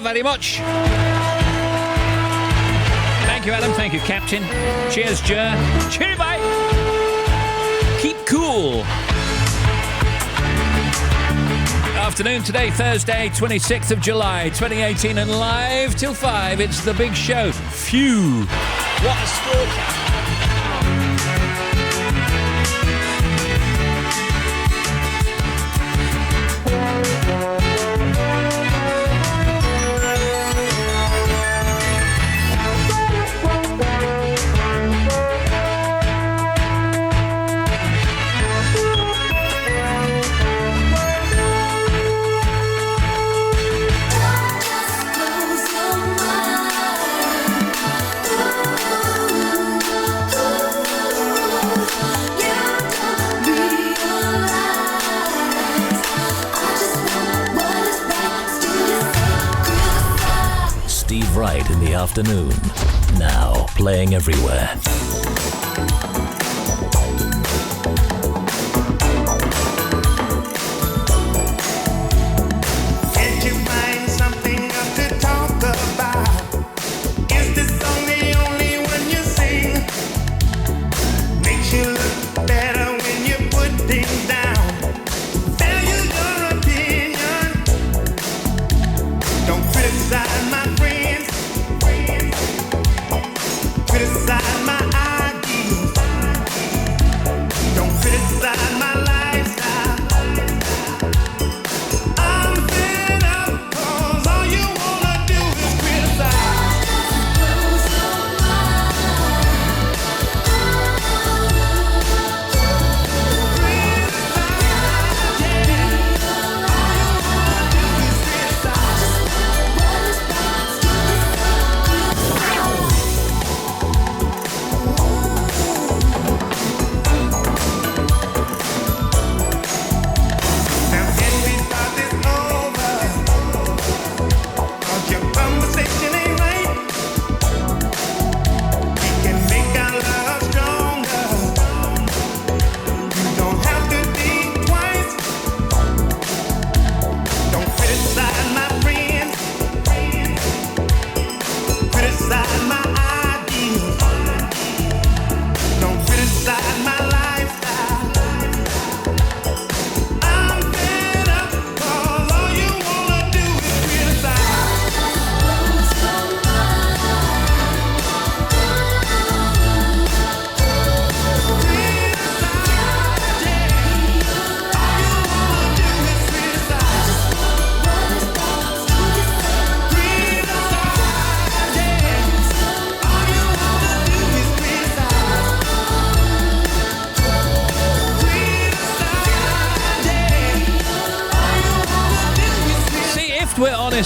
very much. Thank you, Adam. Thank you, Captain. Cheers, Jer. Cheery bye. Keep cool. Afternoon today, Thursday, 26th of July, 2018, and live till 5. It's the big show. Phew. What a score. Wright in the afternoon. Now playing everywhere. Can't you find something else to talk about? Is this song the only one you sing? Makes you look better when you put things down. Value your opinion. Don't criticize my friends. Criticize my ideas. Don't criticize my lifestyle. I'm fed up 'cause all you wanna do is criticize. Criticize,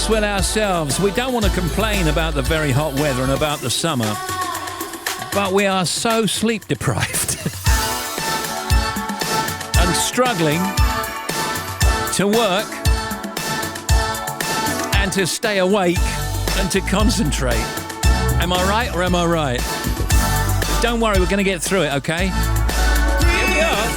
With ourselves, we don't want to complain about the very hot weather and about the summer, but we are so sleep deprived and struggling to work and to stay awake and to concentrate. Am I right or am I right? Don't worry, we're going to get through it, okay? Here we are.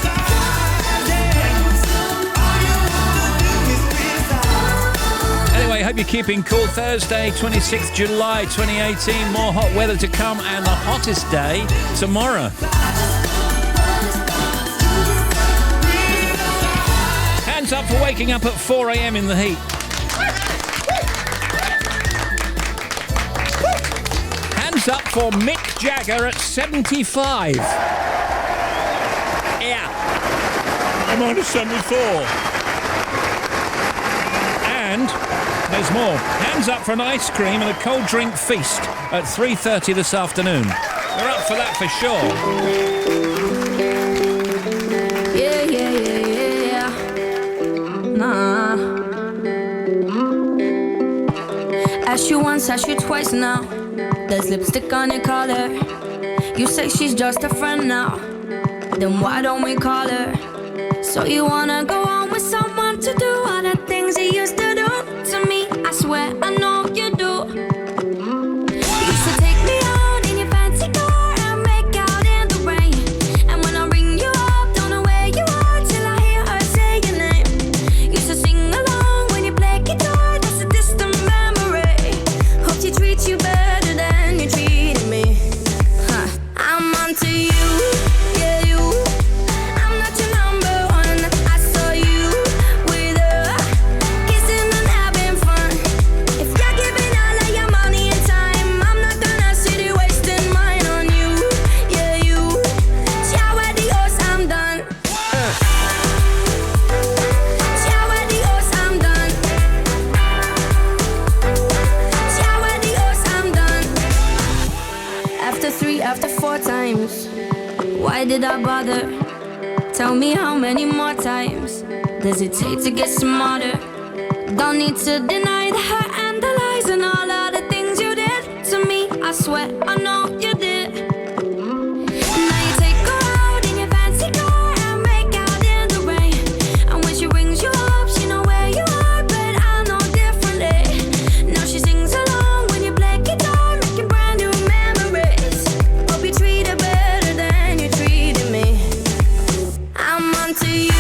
Anyway, hope you're keeping cool. Thursday, 26th July 2018. More hot weather to come and the hottest day tomorrow. Hands up for waking up at 4 a.m. in the heat. Hands up for Mick Jagger at 75. Yeah. I'm on to 74. And there's more. Hands up for an ice cream and a cold drink feast at 3:30 this afternoon. We're up for that for sure. Yeah, yeah, yeah, yeah. Nah. Ask you once, ask you twice now. There's lipstick on your collar. You say she's just a friend now. Then why don't we call her? So you wanna go on with someone to do all the things you used to do to me? I swear I know you do. You used to take me out in your fancy car and make out in the rain. And when I ring you up, don't know where you are till I hear her say your name. Used to sing along when you play guitar, that's a distant memory. did I bother? Tell me how many more times does it take to get smarter? Don't need to deny the hurt and the lies and all of the things you did to me. I swear I know you did. Now you take her out in your fancy car and make out in the rain. And when she rings you up, she know where you are, but I know differently. Now she sings along when you play guitar, making brand new memories. Hope you treat her better than you treated me. I'm onto you.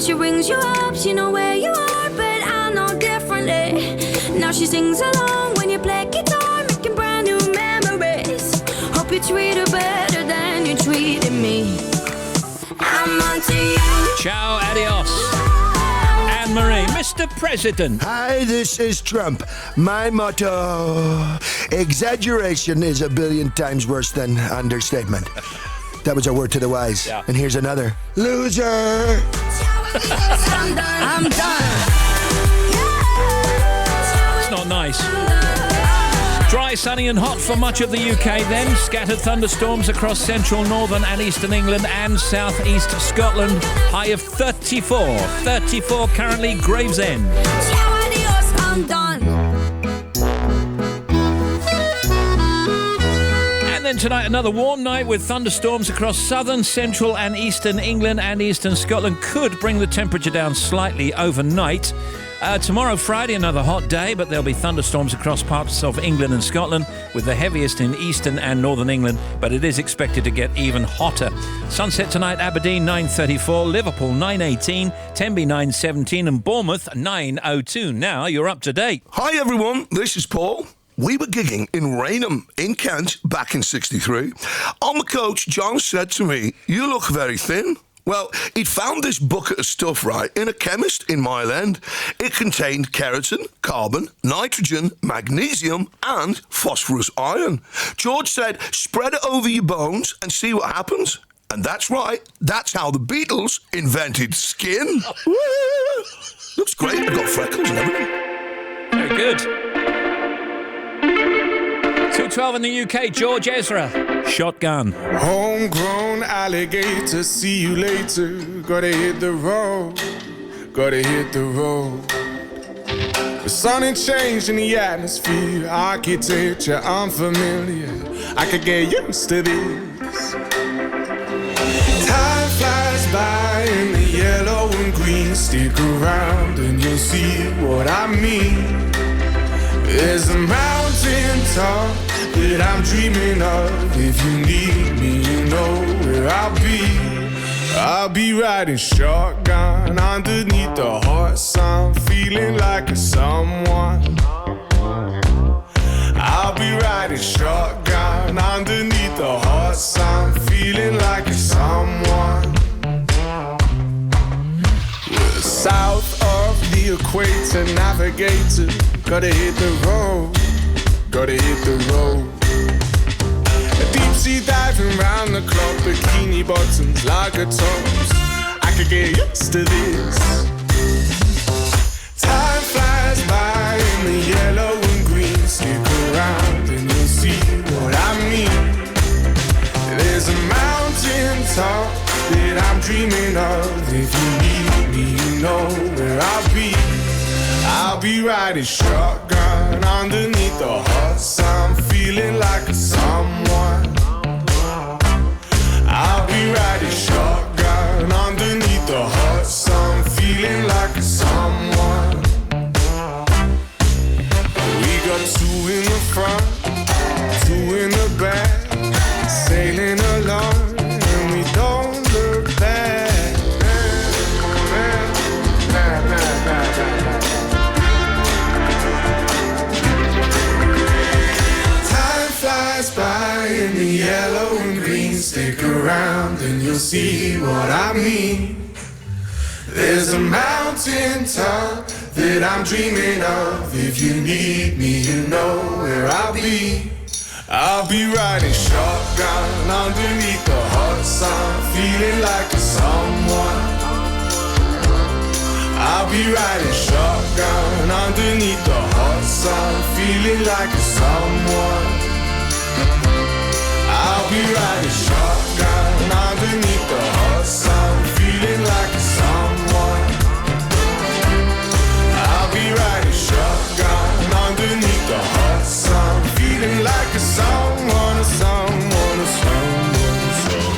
She rings you up, she know where you are, but I know differently. Now she sings along when you play guitar, making brand new memories. Hope you treat her better than you treated me. I'm onto you. Ciao, adios. Anne-Marie, Mr. President. Hi, this is Trump. My motto, exaggeration is a billion times worse than understatement. That was a word to the wise. Yeah. And here's another. Loser. I'm done. It's not nice. Dry, sunny and hot for much of the UK then. Scattered thunderstorms across central, northern and eastern England and southeast Scotland. High of 34. 34 currently, Gravesend. I'm done. And then tonight, another warm night with thunderstorms across southern, central and eastern England and eastern Scotland. Could bring the temperature down slightly overnight. Tomorrow, Friday, another hot day, but there'll be thunderstorms across parts of England and Scotland, with the heaviest in eastern and northern England, but it is expected to get even hotter. Sunset tonight, Aberdeen 9:34, Liverpool 9:18, Tenby 9:17 and Bournemouth 9:02. Now you're up to date. Hi everyone, this is Paul. We were gigging in Rainham in Kent back in '63. On the coach, John said to me, "You look very thin." Well, he'd found this bucket of stuff, right, in a chemist in Mile End. It contained keratin, carbon, nitrogen, magnesium, and phosphorus iron. George said, spread it over your bones and see what happens. And that's right, that's how the Beatles invented skin. Looks great, I've got freckles and everything. Very good. 2:12 in the UK, George Ezra, Shotgun. Homegrown alligator, see you later. Gotta hit the road, gotta hit the road. The sun ain't changed in the atmosphere. Architecture unfamiliar, I could get used to this. Time flies by in the yellow and green. Stick around and you'll see what I mean. There's a mountain top that I'm dreaming of. If you need me, you know where I'll be. I'll be riding shotgun underneath the hot sun, feeling like a someone. I'll be riding shotgun underneath the hot sun, feeling like a someone. We're south of the equator, navigator. Gotta hit the road, gotta hit the road. Deep sea diving round the clock, bikini bottoms, lager tops. I could get used to this. Time flies by in the yellow and green. Stick around and you'll see what I mean. There's a mountain top that I'm dreaming of. If you need me, you know where I'll be. I'll be riding shotgun underneath the hot sun, feeling like a someone. I'll be riding shotgun underneath the hot sun, feeling like a someone. We got two in the front, two in the back, sailing along, and we don't look back. Nah, nah, nah, nah. stick around and you'll see what I mean. There's a mountain top that I'm dreaming of. If you need me, you know where I'll be. I'll be riding shotgun underneath the hot sun, feeling like a someone. I'll be riding shotgun underneath the hot sun, feeling like a someone. I'll be riding shotgun underneath the hot sun, feeling like a someone. I'll be riding shotgun underneath the hot sun, feeling like a someone, a someone, a someone, a someone.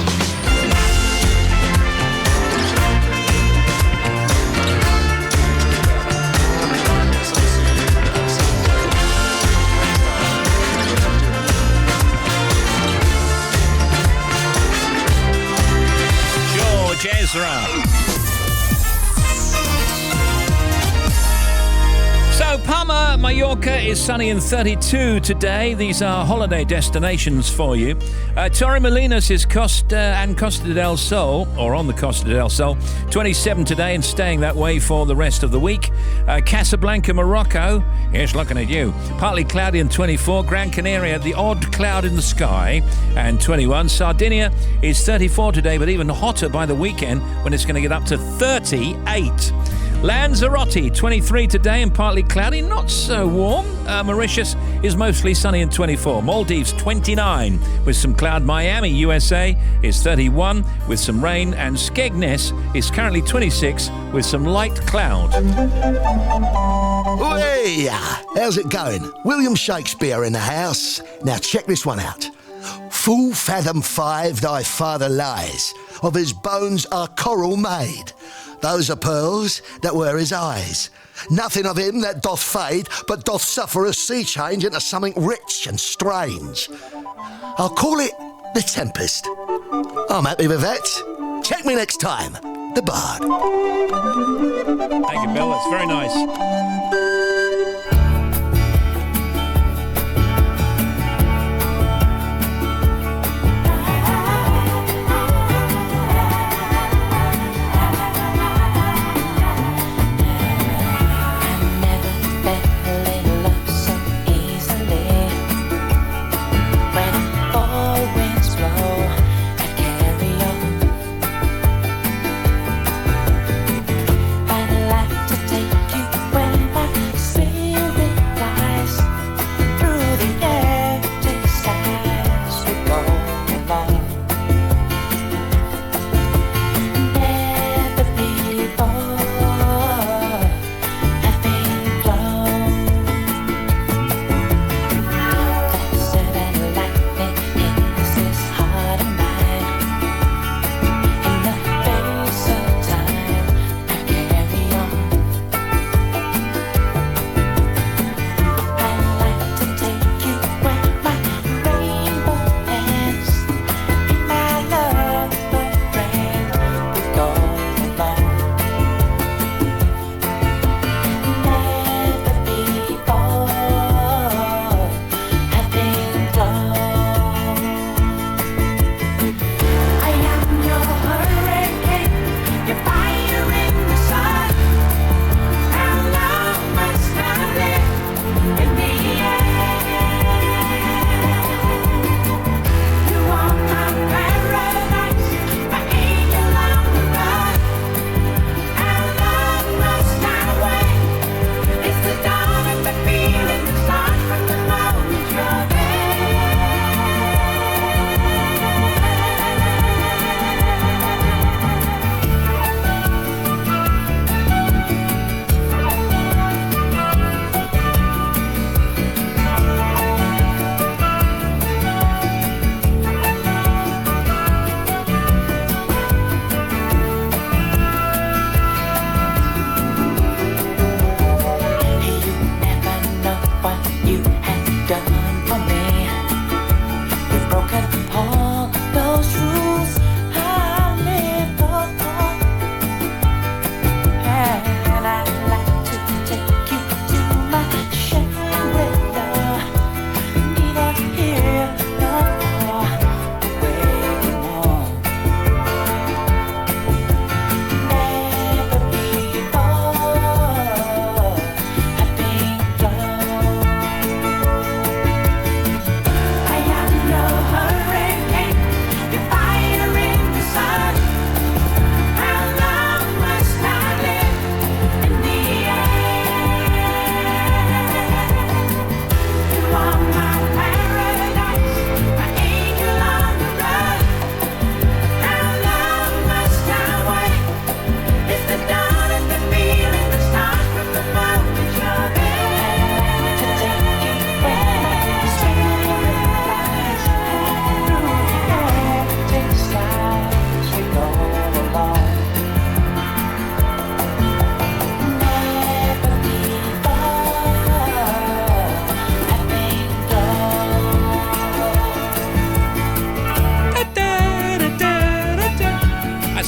George Ezra. So Palma, Mallorca is sunny and 32 today. These are holiday destinations for you. Torremolinos is Costa del Sol, or on the Costa del Sol, 27 today and staying that way for the rest of the week. Casablanca, Morocco, here's looking at you. Partly cloudy and 24. Gran Canaria, the odd cloud in the sky, and 21. Sardinia is 34 today, but even hotter by the weekend when it's going to get up to 38. Lanzarote, 23 today and partly cloudy, not so warm. Mauritius is mostly sunny and 24. Maldives, 29 with some cloud. Miami, USA is 31 with some rain. And Skegness is currently 26 with some light cloud. Hey, how's it going? William Shakespeare in the house. Now check this one out. Full fathom 5 thy father lies, of his bones are coral made. Those are pearls that were his eyes. Nothing of him that doth fade, but doth suffer a sea change into something rich and strange. I'll call it The Tempest. I'm happy with that. Check me next time. The Bard. Thank you, Bill. That's very nice. I'd like to take you where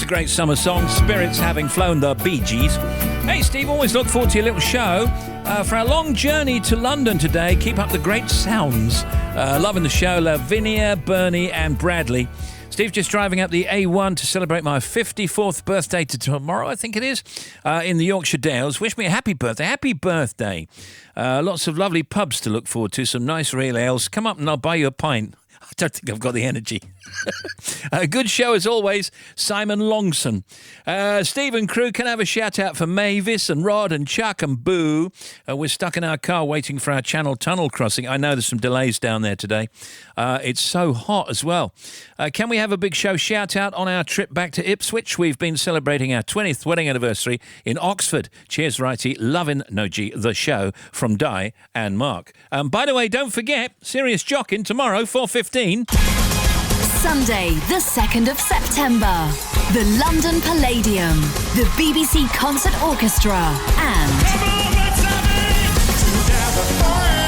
a great summer song, Spirits Having Flown, the Bee Gees. Hey, Steve, always look forward to your little show. For our long journey to London today, keep up the great sounds. Loving the show, Lavinia, Bernie and Bradley. Steve, just driving up the A1 to celebrate my 54th birthday tomorrow, I think it is, in the Yorkshire Dales. Wish me a happy birthday. Happy birthday. Lots of lovely pubs to look forward to, some nice real ales. Come up and I'll buy you a pint. I don't think I've got the energy. A good show as always, Simon Longson. Steve and crew can have a shout out for Mavis and Rod and Chuck and Boo. We're stuck in our car waiting for our Channel Tunnel crossing. I know there's some delays down there today. It's so hot as well. Can we have a big show shout out on our trip back to Ipswich? We've been celebrating our 20th wedding anniversary in Oxford. Cheers, Righty. Lovin' Noji, the show from Di and Mark. By the way, don't forget, Serious Jockin' tomorrow, 4:15. Sunday, the 2nd of September. The London Palladium, the BBC Concert Orchestra, and...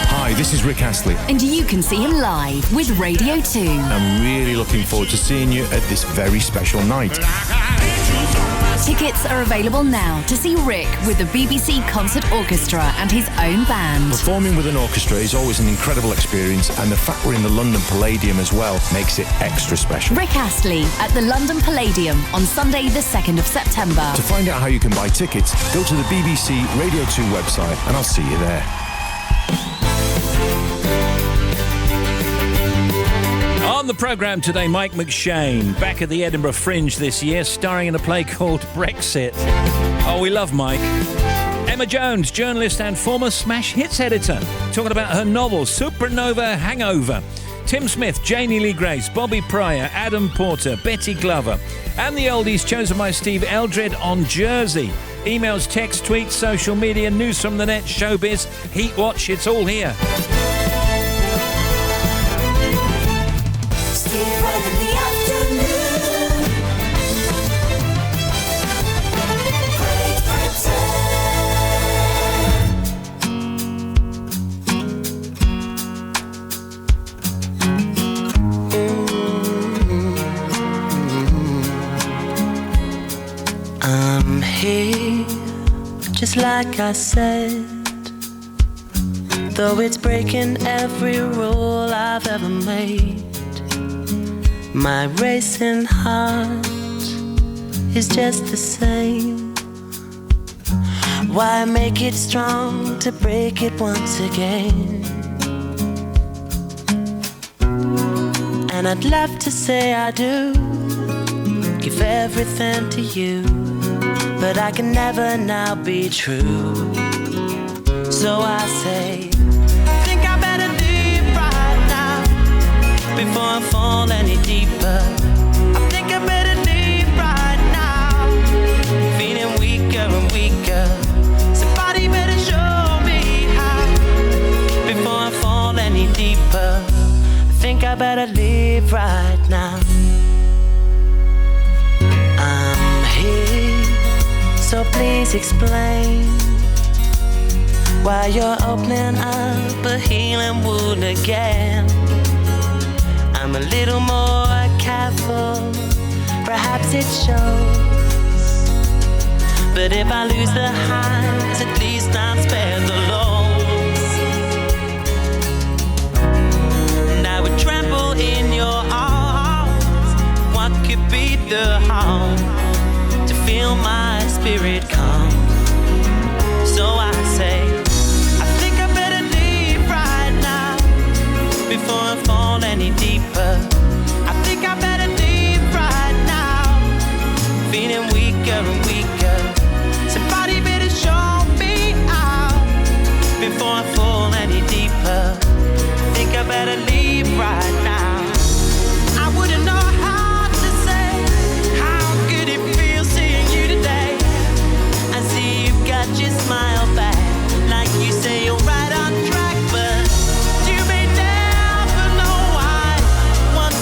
Hi, this is Rick Astley. And you can see him live with Radio 2. I'm really looking forward to seeing you at this very special night. Tickets are available now to see Rick with the BBC Concert Orchestra and his own band. Performing with an orchestra is always an incredible experience, and the fact we're in the London Palladium as well makes it extra special. Rick Astley at the London Palladium on Sunday the 2nd of September. To find out how you can buy tickets, go to the BBC Radio 2 website and I'll see you there. On the programme today, Mike McShane, back at the Edinburgh Fringe this year, starring in a play called Brexit. Oh, we love Mike. Emma Jones, journalist and former Smash Hits editor, talking about her novel Supernova Hangover. Tim Smith, Janie Lee Grace, Bobby Pryor, Adam Porter, Betty Glover, and the oldies chosen by Steve Eldred on Jersey. Emails, text, tweets, social media, news from the net, showbiz, Heat Watch, it's all here. I'm here, just like I said, though it's breaking every rule I've ever made. My racing heart is just the same. Why make it strong to break it once again? And I'd love to say I do, give everything to you, but I can never now be true. So I say, I think I better leave right now before I fall any deeper. I think I better leave right now, feeling weaker and weaker. Somebody better show me how before I fall any deeper. I think I better leave right now. I'm here, so please explain why you're opening up a healing wound again. I'm a little more careful, perhaps it shows. But if I lose the highs, at least I'm spared the lows. And I would tremble in your arms. What could be the harm to feel my spirit calm? So I say, I think I better leave right now before I fall any deeper. I think I better leave right now, feeling weaker and weaker. Somebody better show me out before I fall any deeper. I think I better leave right now. I wouldn't know how to say how good it feels seeing you today. I see you've got your smile back, like you say you're right on track, but you may never know why. One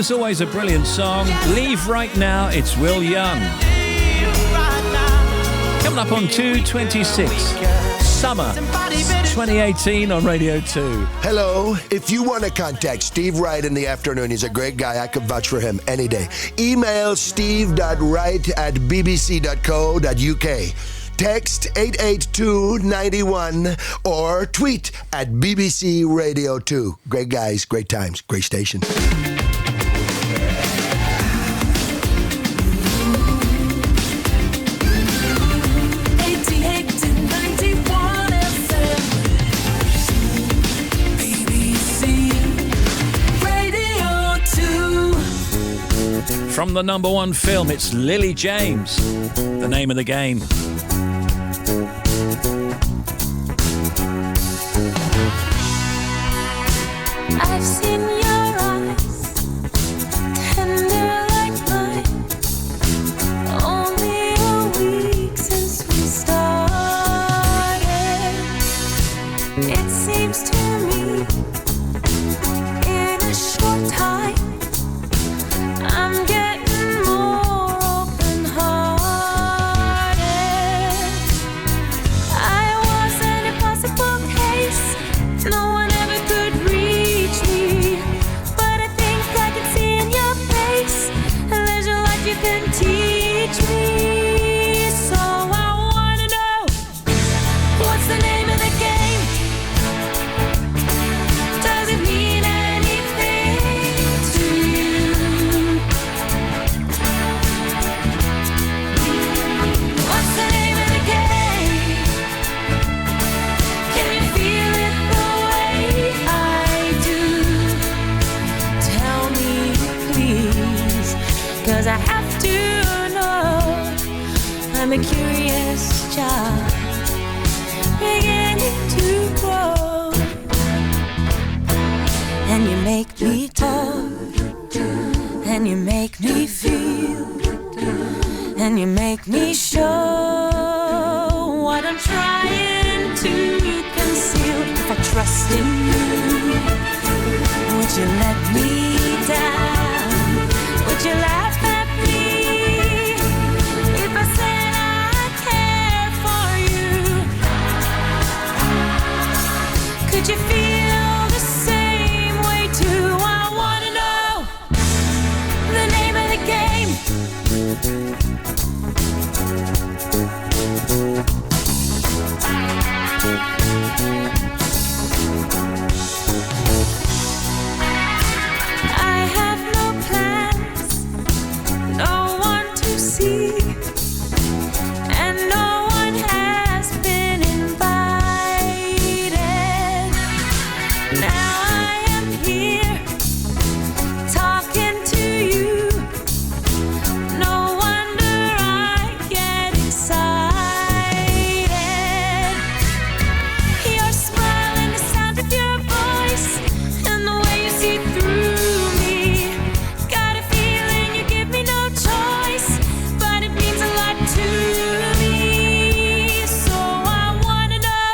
was always a brilliant song. Leave Right Now, it's Will Young. Coming up on 226, Summer 2018 on Radio 2. Hello. If you want to contact Steve Wright in the afternoon, he's a great guy. I could vouch for him any day. Email steve.wright@bbc.co.uk. Text 88291 or tweet at BBC Radio 2. Great guys, great times, great station. From the #1 film, it's Lily James, The Name of the Game. I've seen your eyes, tender like mine. Only a week since we started. It seems to me, in a short time, I'm getting more open-hearted. I was an impossible case. No one ever could reach me. But I think I can see in your face there's a lot you can teach me. So I wanna know, what's the name of the game? Does it mean anything to you? What's the name of the game? Can you feel it the way I do? Tell me, please, 'cause I have to know. I'm a curious child, beginning to grow. And you make me talk, and you make me feel, and you make me show what I'm trying to conceal. If I trust in you, would you let me down? Would you laugh at me if I said I care for you? Could you feel the same way too? I wanna know the name of the game. I have no plans, no one to see, and no one has been invited. Now I am here, talking to you. No wonder I get excited. Your smile and the sound of your voice, and the way you see through me. Got a feeling you give me no choice, but it means a lot to me. So I wanna know,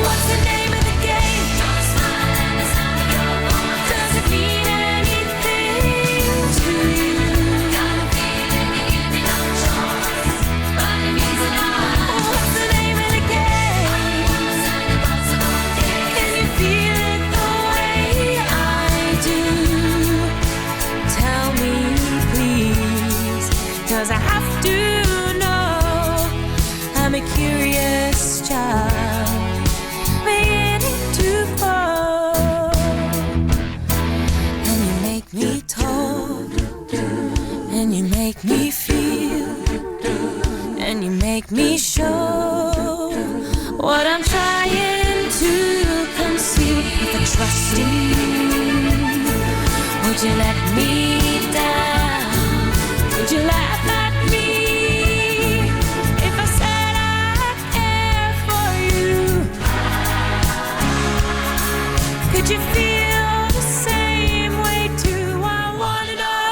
what's the name of the game? Your smile and the sound of your voice. Does it mean anything to you? Got a feeling you give me no choice, but it means a lot. What's the name of the game? Can you feel it the way I do? Tell me, please, 'cause I have to know. I'm a curious child, beginning to grow. And you make me talk, and you make me feel, and you make me show what I'm trying to conceal. If I trust in you, would you let me down? Would you laugh at me if I said I care for you? Could you feel the same way too? I wanna know.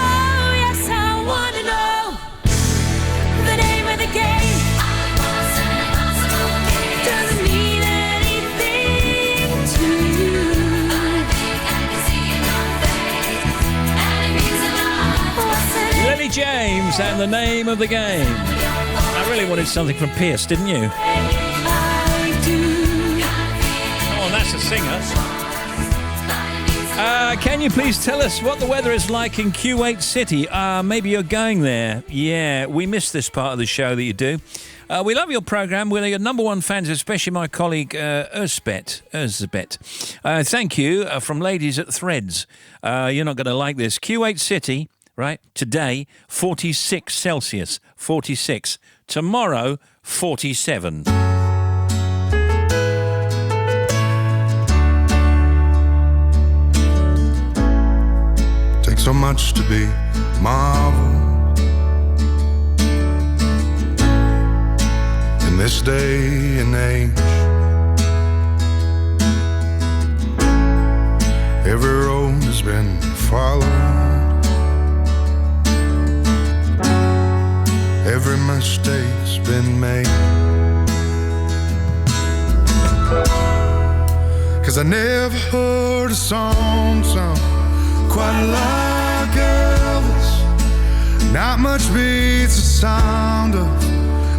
Oh yes, I wanna know the name of the game. Does it mean anything to you? James and The Name of the Game. I really wanted something from Pierce, didn't you? Oh, that's a singer. Can you please tell us what the weather is like in Kuwait City? Maybe you're going there. Yeah, we miss this part of the show that you do. We love your programme. We're your number one fans, especially my colleague Erzbet. Thank you from Ladies at Threads. You're not going to like this. Kuwait City, right, today, 46 Celsius, 46. Tomorrow, 47. Takes so much to be marveled in this day and age. Every road has been followed, every mistake's been made. 'Cause I never heard a song sung quite like Elvis. Not much beats the sound of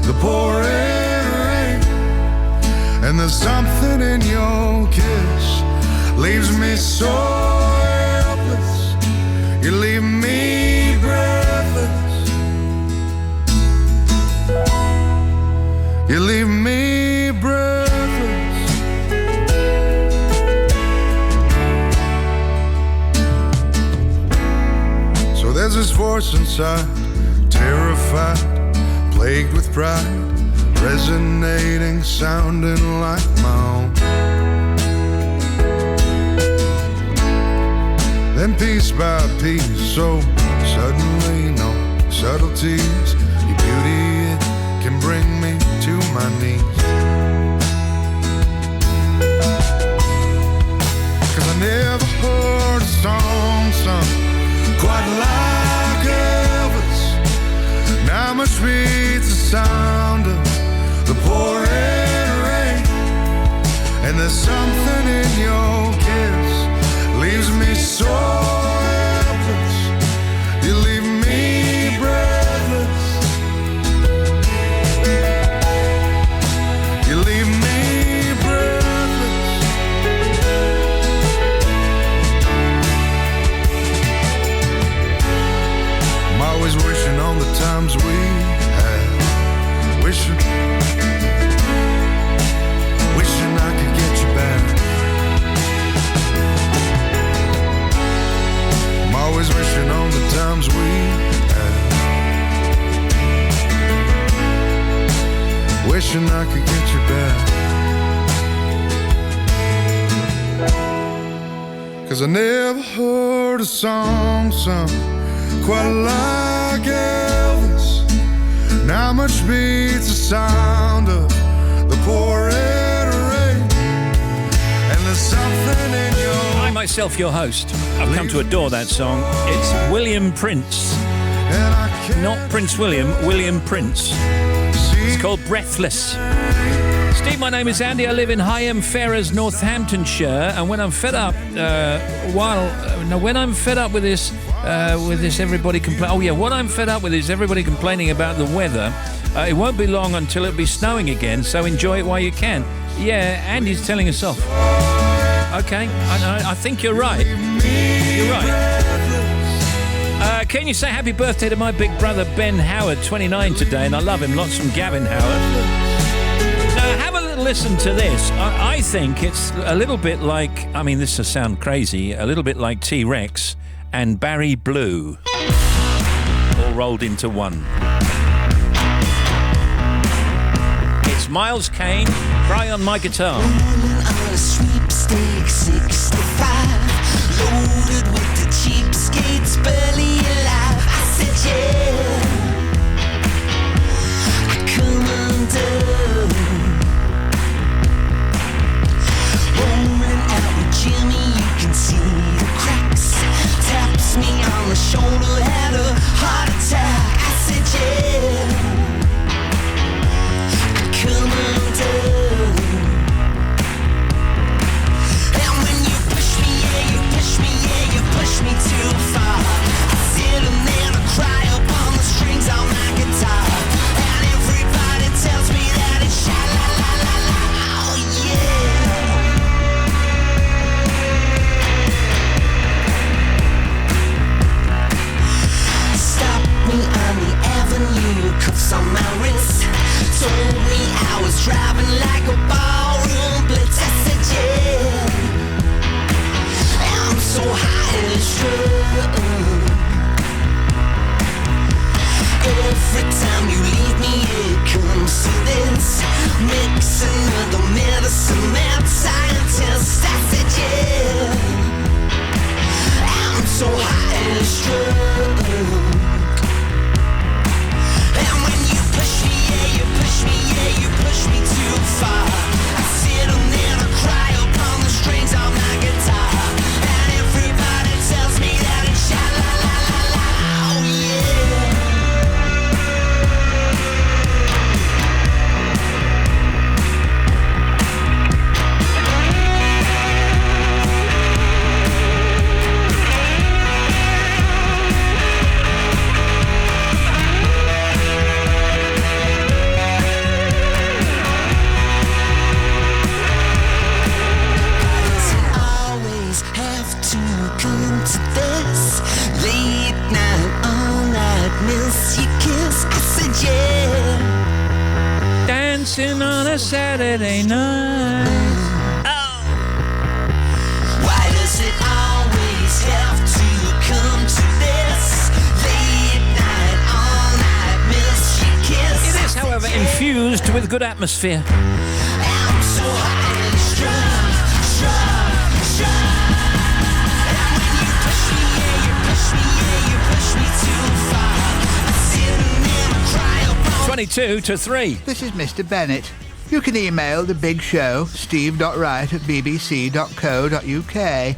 the pouring rain. And there's something in your kiss leaves me so helpless. You leave me breathless. You leave me breathless. So there's this voice inside, terrified, plagued with pride, resonating, sounding like my own. Then piece by piece, so suddenly, no subtleties, your beauty, it can bring me to my knees. 'Cause I never heard a song sung quite like Elvis. Not much beats the sound of the pouring rain. And there's something in your kiss leaves me so helpless. You leave me breathless. You leave me breathless. I'm always wishing on the times we had. Wishing I could get you back. I'm always wishing on the times we had. Wishing I could get you back. 'Cause I never heard a song sung quite like Elvis. Not much beats the sound of the pouring rain. And there's something in your... I myself, your host, I've come to adore that song. It's William Prince. Not Prince William, William Prince. It's called Breathless. Steve, my name is Andy. I live in Higham Ferrers, Northamptonshire, and when I'm fed up, when I'm fed up with this everybody what I'm fed up with is everybody complaining about the weather. It won't be long until it'll be snowing again, so enjoy it while you can. Yeah, Andy's telling us off. Okay, I think you're right. You're right. Can you say happy birthday to my big brother Ben Howard, 29 today, and I love him. Lots from Gavin Howard. Now, have a little listen to this. I think it's a little bit like, I mean, this will sound crazy, a little bit like T-Rex and Barry Blue, all rolled into one. It's Miles Kane, Cry on My Guitar. Rolling on a sweepstake 65, loaded with the cheapskates, barely alive. I said, yeah, come undone. Rolling out with Jimmy, you can see the cracks. Taps me on the shoulder, had a heart attack. I said, yeah, come undone. And when you push me, yeah, you push me, yeah, you push me too far. I sit and then I cry up on so high and strong. Every time you leave me, it comes to this. Mix another medicine, mad scientist. I said, yeah, I'm so high and strong. And when you push me, yeah, you push me, yeah, you push me too far. I sit and then I cry upon the strings of my guitar. And everybody tells me that it's sha-la-la-la-la. Oh, yeah. Dancing on a Saturday night. Oh. Why does it always have to come to this? Late night, all night, miss your kiss. It is, however, infused with good atmosphere. I'm so high and strong, strong, strong. And when you push me, yeah, you push me, yeah, you push me too far. I sit and then I cry upon 22 to 3. This is Mr. Bennett. You can email The Big Show, steve.wright@bbc.co.uk.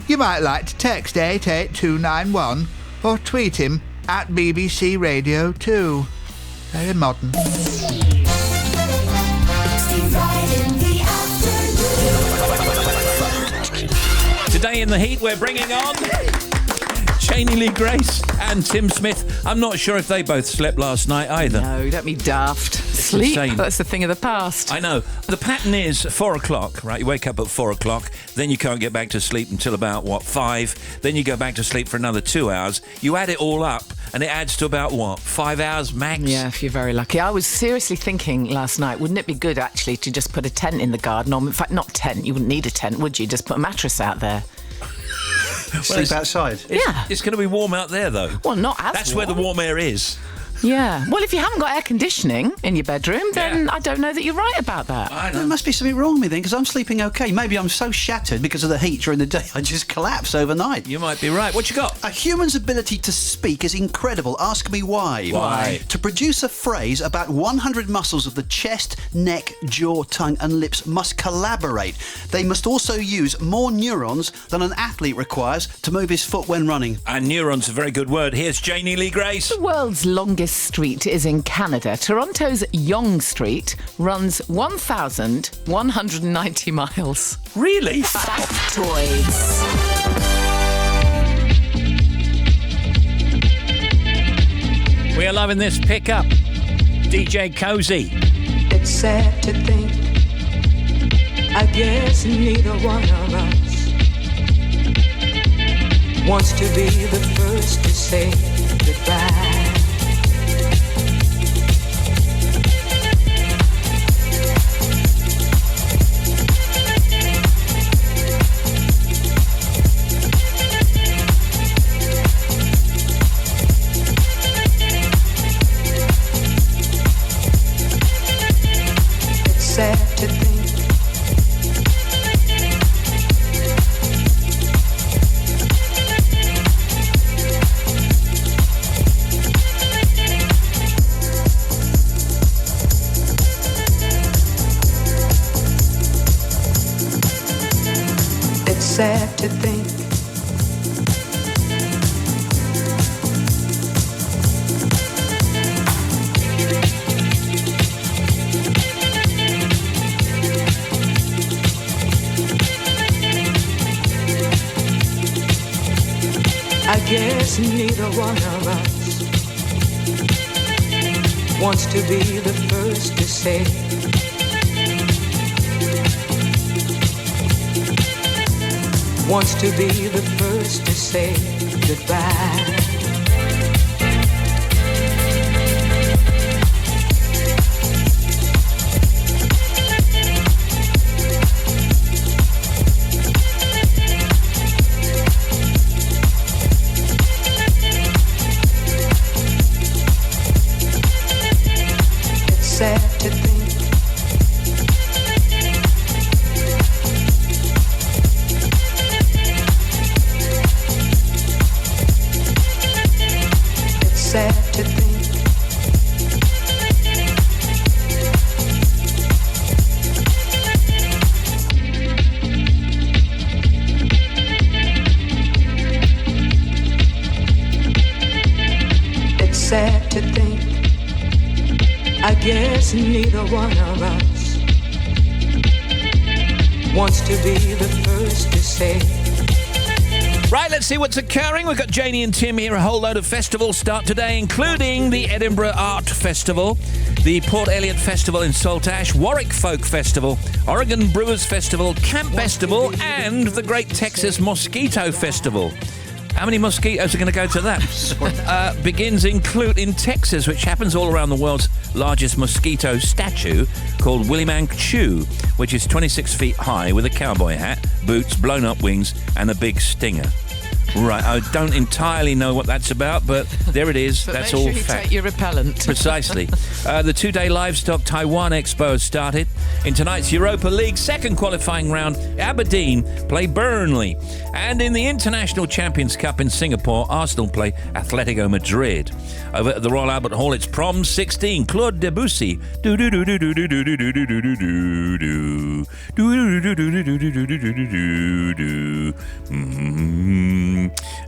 You might like to text 88291 or tweet him at BBC Radio 2. Very modern. Steve Wright in the afternoon. Today in the heat, we're bringing on Janie Lee Grace and Tim Smith. I'm not sure if they both slept last night either. No, don't be daft. Sleep, insane. that's the thing of the past. I know. The pattern is 4 o'clock, right? You wake up at 4 o'clock, then you can't get back to sleep until about, 5? Then you go back to sleep for another 2 hours. You add it all up, and it adds to about, 5 hours max? Yeah, if you're very lucky. I was seriously thinking last night, wouldn't it be good, actually, to just put a tent in the garden? Or, in fact, not tent. You wouldn't need a tent, would you? Just put a mattress out there. Sleep outside? Yeah. It's going to be warm out there, though. Well, not as That's warm. where the warm air is. Yeah. Well, if you haven't got air conditioning in your bedroom, then I don't know that you're right about that. There must be something wrong with me then, because I'm sleeping okay. Maybe I'm so shattered because of the heat during the day, I just collapse overnight. You might be right. What you got? A human's ability to speak is incredible. Ask me why. Why? To produce a phrase, about 100 muscles of the chest, neck, jaw, tongue and lips must collaborate. They must also use more neurons than an athlete requires to move his foot when running. And neuron's a very good word. Here's Janie Lee Grace. The world's longest street is in Canada. Toronto's Yonge Street runs 1,190 miles. Really? Factoids. We are loving this pickup. DJ Cozy. It's sad to think, I guess neither one of us wants to be the first to say goodbye. Sad to think, it's sad to think. I guess neither one of us wants to be the first to say wants to be the first to say goodbye. sad to think. I guess neither one of us wants to be the first to say. Right, let's see what's occurring. We've got Janie and Tim here. A whole load of festivals start today, including the Edinburgh Art Festival, the Port Elliot Festival in Saltash, Warwick Folk Festival, Oregon Brewers Festival, Camp Festival, and the Great Texas Mosquito Festival. How many mosquitoes are going to go to that? Begins in Texas, which happens all around the world's largest mosquito statue called Willie Manchu, which is 26 feet high with a cowboy hat, boots, blown-up wings, and a big stinger. Right, I don't entirely know what that's about, but there it is. But that's make all sure you fact. take your repellent. Precisely. The two-day livestock Taiwan Expo has started. In tonight's Europa League second qualifying round, Aberdeen play Burnley. And in the International Champions Cup in Singapore, Arsenal play Atletico Madrid. Over at the Royal Albert Hall, it's Prom 16, Claude Debussy.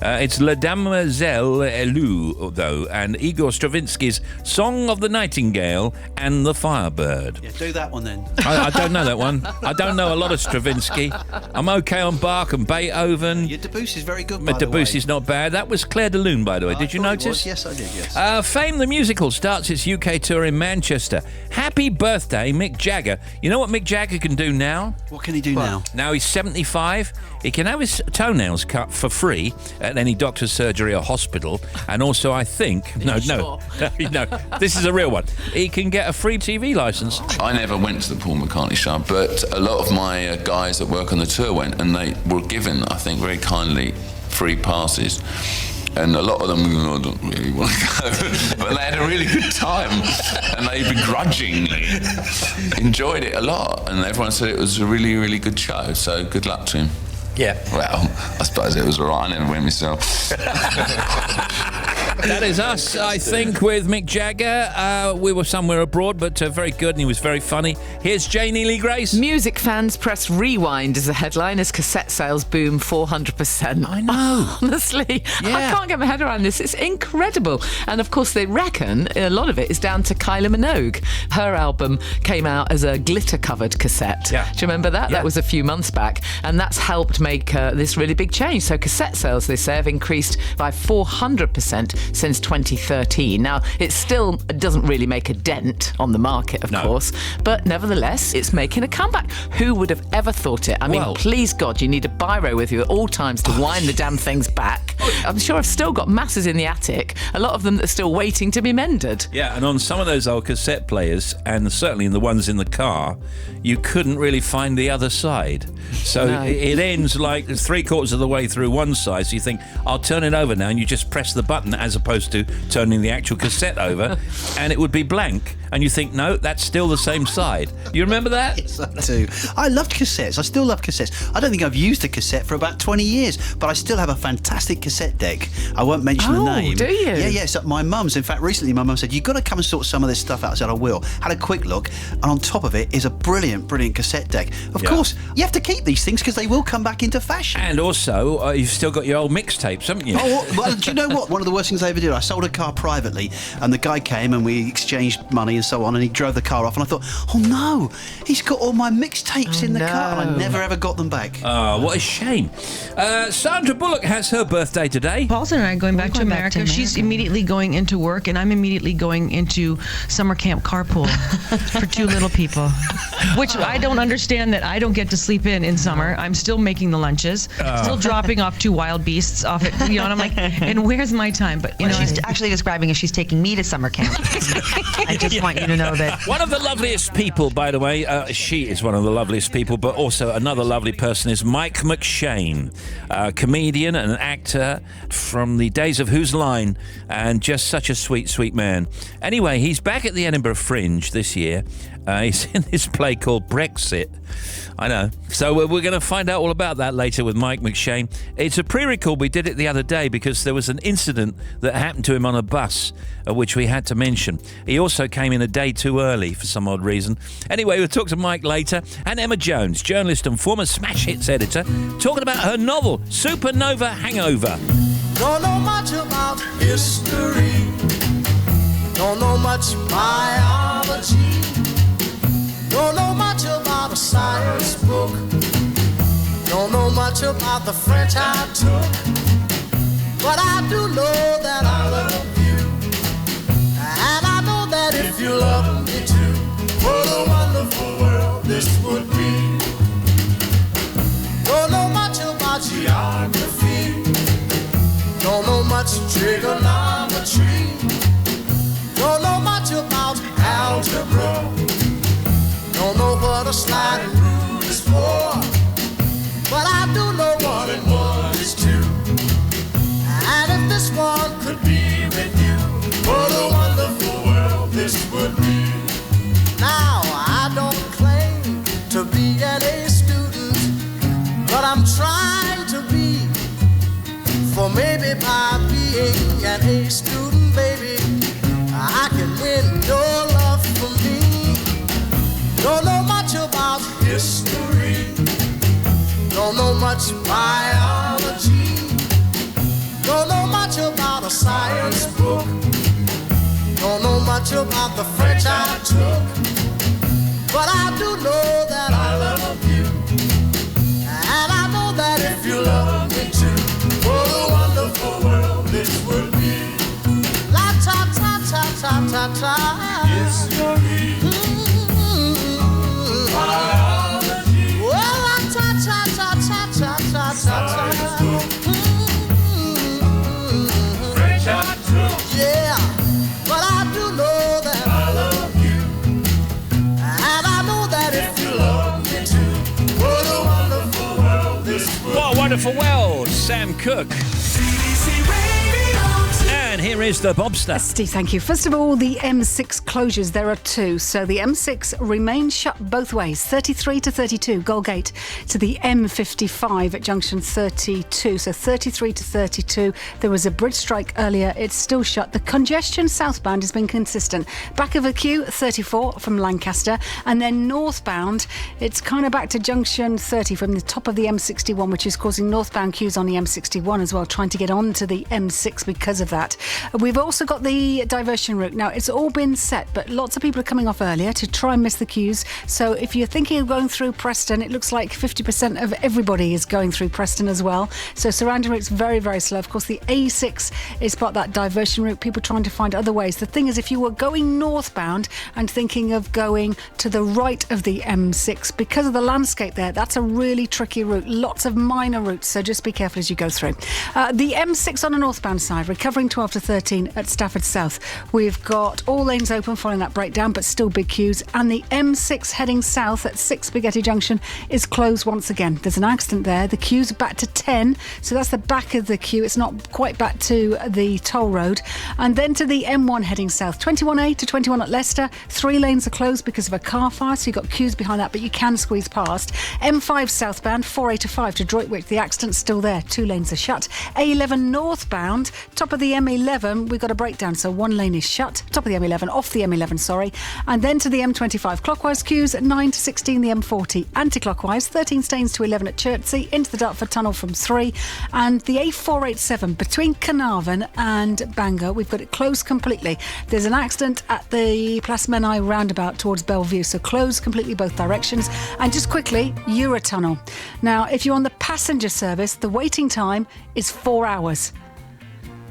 It's La Demoiselle Elue, though, and Igor Stravinsky's Song of the Nightingale and the Firebird. Yeah, do that one then. I don't know that one. I don't know a lot of Stravinsky. I'm okay on Bach and Beethoven. Your Debussy's very good, by the way. Debussy's not bad. That was Claire de Lune, by the way. Did you notice? Yes, I did, yes. Fame the Musical starts its UK tour in Manchester. Happy birthday, Mick Jagger. You know what Mick Jagger can do now? What can he do now? Now he's 75. He can have his toenails cut for free at any doctor's surgery or hospital. And also, I think... No, this is a real one. He can get a free TV licence. I never went to the Paul McCartney show, but a lot of my guys that work on the tour went, and they were given, I think, very kindly free passes. And a lot of them don't really want to go, but they had a really good time, and they begrudgingly enjoyed it a lot, and everyone said it was a really, really good show, so good luck to him. Yeah. Well, I suppose it was all right. I never went myself. That is us, I think, with Mick Jagger. We were somewhere abroad, but very good, and he was very funny. Here's Janie Lee Grace. Music fans press rewind as the headline as cassette sales boom 400%. I know. Honestly, Yeah. I can't get my head around this. It's incredible. And of course, they reckon a lot of it is down to Kylie Minogue. Her album came out as a glitter-covered cassette. Yeah. Do you remember that? Yeah. That was a few months back. And that's helped make this really big change. So cassette sales, they say, have increased by 400% since 2013. Now, it still doesn't really make a dent on the market, of course, but nevertheless, it's making a comeback. Who would have ever thought it? I mean, please God, you need a biro with you at all times to wind the damn things back. I'm sure I've still got masses in the attic, a lot of them that are still waiting to be mended. Yeah, and on some of those old cassette players, and certainly in the ones in the car, you couldn't really find the other side. So it ends like 3/4 of the way through one side, so you think, I'll turn it over now, and you just press the button as opposed to turning the actual cassette over, and it would be blank. And you think, no, that's still the same side. You remember that? Yes, I do. I loved cassettes. I still love cassettes. I don't think I've used a cassette for about 20 years, but I still have a fantastic cassette deck. I won't mention the name. Do you? Yeah. It's at my mum's. In fact, recently my mum said, you've got to come and sort some of this stuff out. I said, I will. Had a quick look, and on top of it is a brilliant cassette deck. Of course, you have to keep these things because they will come back into fashion. And also, you've still got your old mixtapes, haven't you? Oh, well, do you know what? One of the worst things I ever did, I sold a car privately, and the guy came and we exchanged money and so on, and he drove the car off, and I thought, oh no, he's got all my mixtapes in the car, and I never ever got them back. Oh, what a shame. Sandra Bullock has her birthday today. Paulson and I are going back to America. She's immediately going into work, and I'm immediately going into summer camp carpool for two little people, which I don't understand that I don't get to sleep in summer. I'm still making the lunches, still dropping off two wild beasts off at, and I'm like, and where's my time? But what she's actually describing is she's taking me to summer camp. I just want you to know that. One of the loveliest people, by the way, she is one of the loveliest people, but also another lovely person is Mike McShane, a comedian and an actor from the days of Whose Line, and just such a sweet, sweet man. Anyway, he's back at the Edinburgh Fringe this year. He's in this play called Brexit. I know. So we're going to find out all about that later with Mike McShane. It's a pre-record. We did it the other day because there was an incident that happened to him on a bus, which we had to mention. He also came in a day too early for some odd reason. Anyway, we'll talk to Mike later. And Emma Jones, journalist and former Smash Hits editor, talking about her novel, Supernova Hangover. Don't know much about history. Don't know much biology. Don't know much about a science book. Don't know much about the French I took. But I do know that I love you. And I know that if you love me too, what a wonderful world this would be. Don't know much about geography. Don't know much trigonometry. Don't know much about algebra. Don't know what a sliding rule is for. But I do know 1 and 1 is 2. And if this one could be with you, what a wonderful world this would be. Now, I don't claim to be an A student, but I'm trying to be. For maybe by being an A student, baby, I can win your love for me. Don't know much about history. Don't know much biology. Don't know much about a science book. Don't know much about the French I took. But I do know that I love you. And I know that if you love me too, what a wonderful world this would be. La ta ta ta ta ta ta. History. Biology. Well, la ta ta ta ta ta ta ta ta. French I took. Yeah, but I do know that I love you. And I know that if you love me too, what a wonderful world this would be. What a wonderful world, Sam Cooke. And here is the Bobster. Steve, thank you. First of all, the M6 closures, there are 2. So the M6 remains shut both ways, 33 to 32, Goldgate to the M55 at junction 32. So 33 to 32. There was a bridge strike earlier. It's still shut. The congestion southbound has been consistent. Back of the queue, 34 from Lancaster. And then northbound, it's kind of back to junction 30 from the top of the M61, which is causing northbound queues on the M61 as well, trying to get onto the M6 because of that. We've also got the diversion route. Now, it's all been set, but lots of people are coming off earlier to try and miss the queues. So if you're thinking of going through Preston, it looks like 50% of everybody is going through Preston as well. So surrounding route's very, very slow. Of course, the A6 is part of that diversion route, people trying to find other ways. The thing is, if you were going northbound and thinking of going to the right of the M6, because of the landscape there, that's a really tricky route. Lots of minor routes, so just be careful as you go through. The M6 on the northbound side, recovering 12 to 13 at Stafford South. We've got all lanes open following that breakdown, but still big queues. And the M6 heading south at 6 Spaghetti Junction is closed once again. There's an accident there. The queue's back to 10, so that's the back of the queue. It's not quite back to the toll road. And then to the M1 heading south, 21A to 21 at Leicester. 3 lanes are closed because of a car fire, so you've got queues behind that, but you can squeeze past. M5 southbound, 4A to 5 to Droitwich. The accident's still there. 2 lanes are shut. A11 northbound, top of the M11, we've got a breakdown, so 1 lane is shut. Top of the M11, off the M11, sorry. And then to the M25 clockwise queues at 9 to 16, the M40 anti-clockwise, 13 Staines to 11 at Chertsey, into the Dartford Tunnel from 3. And the A487 between Carnarvon and Bangor, we've got it closed completely. There's an accident at the Place Menai roundabout towards Bellevue, so closed completely both directions. And just quickly, Eurotunnel. Now, if you're on the passenger service, the waiting time is 4 hours.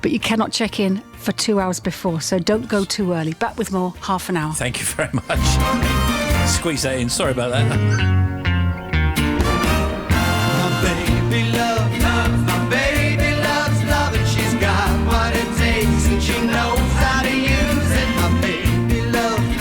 But you cannot check in for 2 hours before, so don't go too early. Back with more, half an hour. Thank you very much. Squeeze that in. Sorry about that. My baby loves, my baby loves love, and she's got what it takes, and she knows how to use it. My baby loves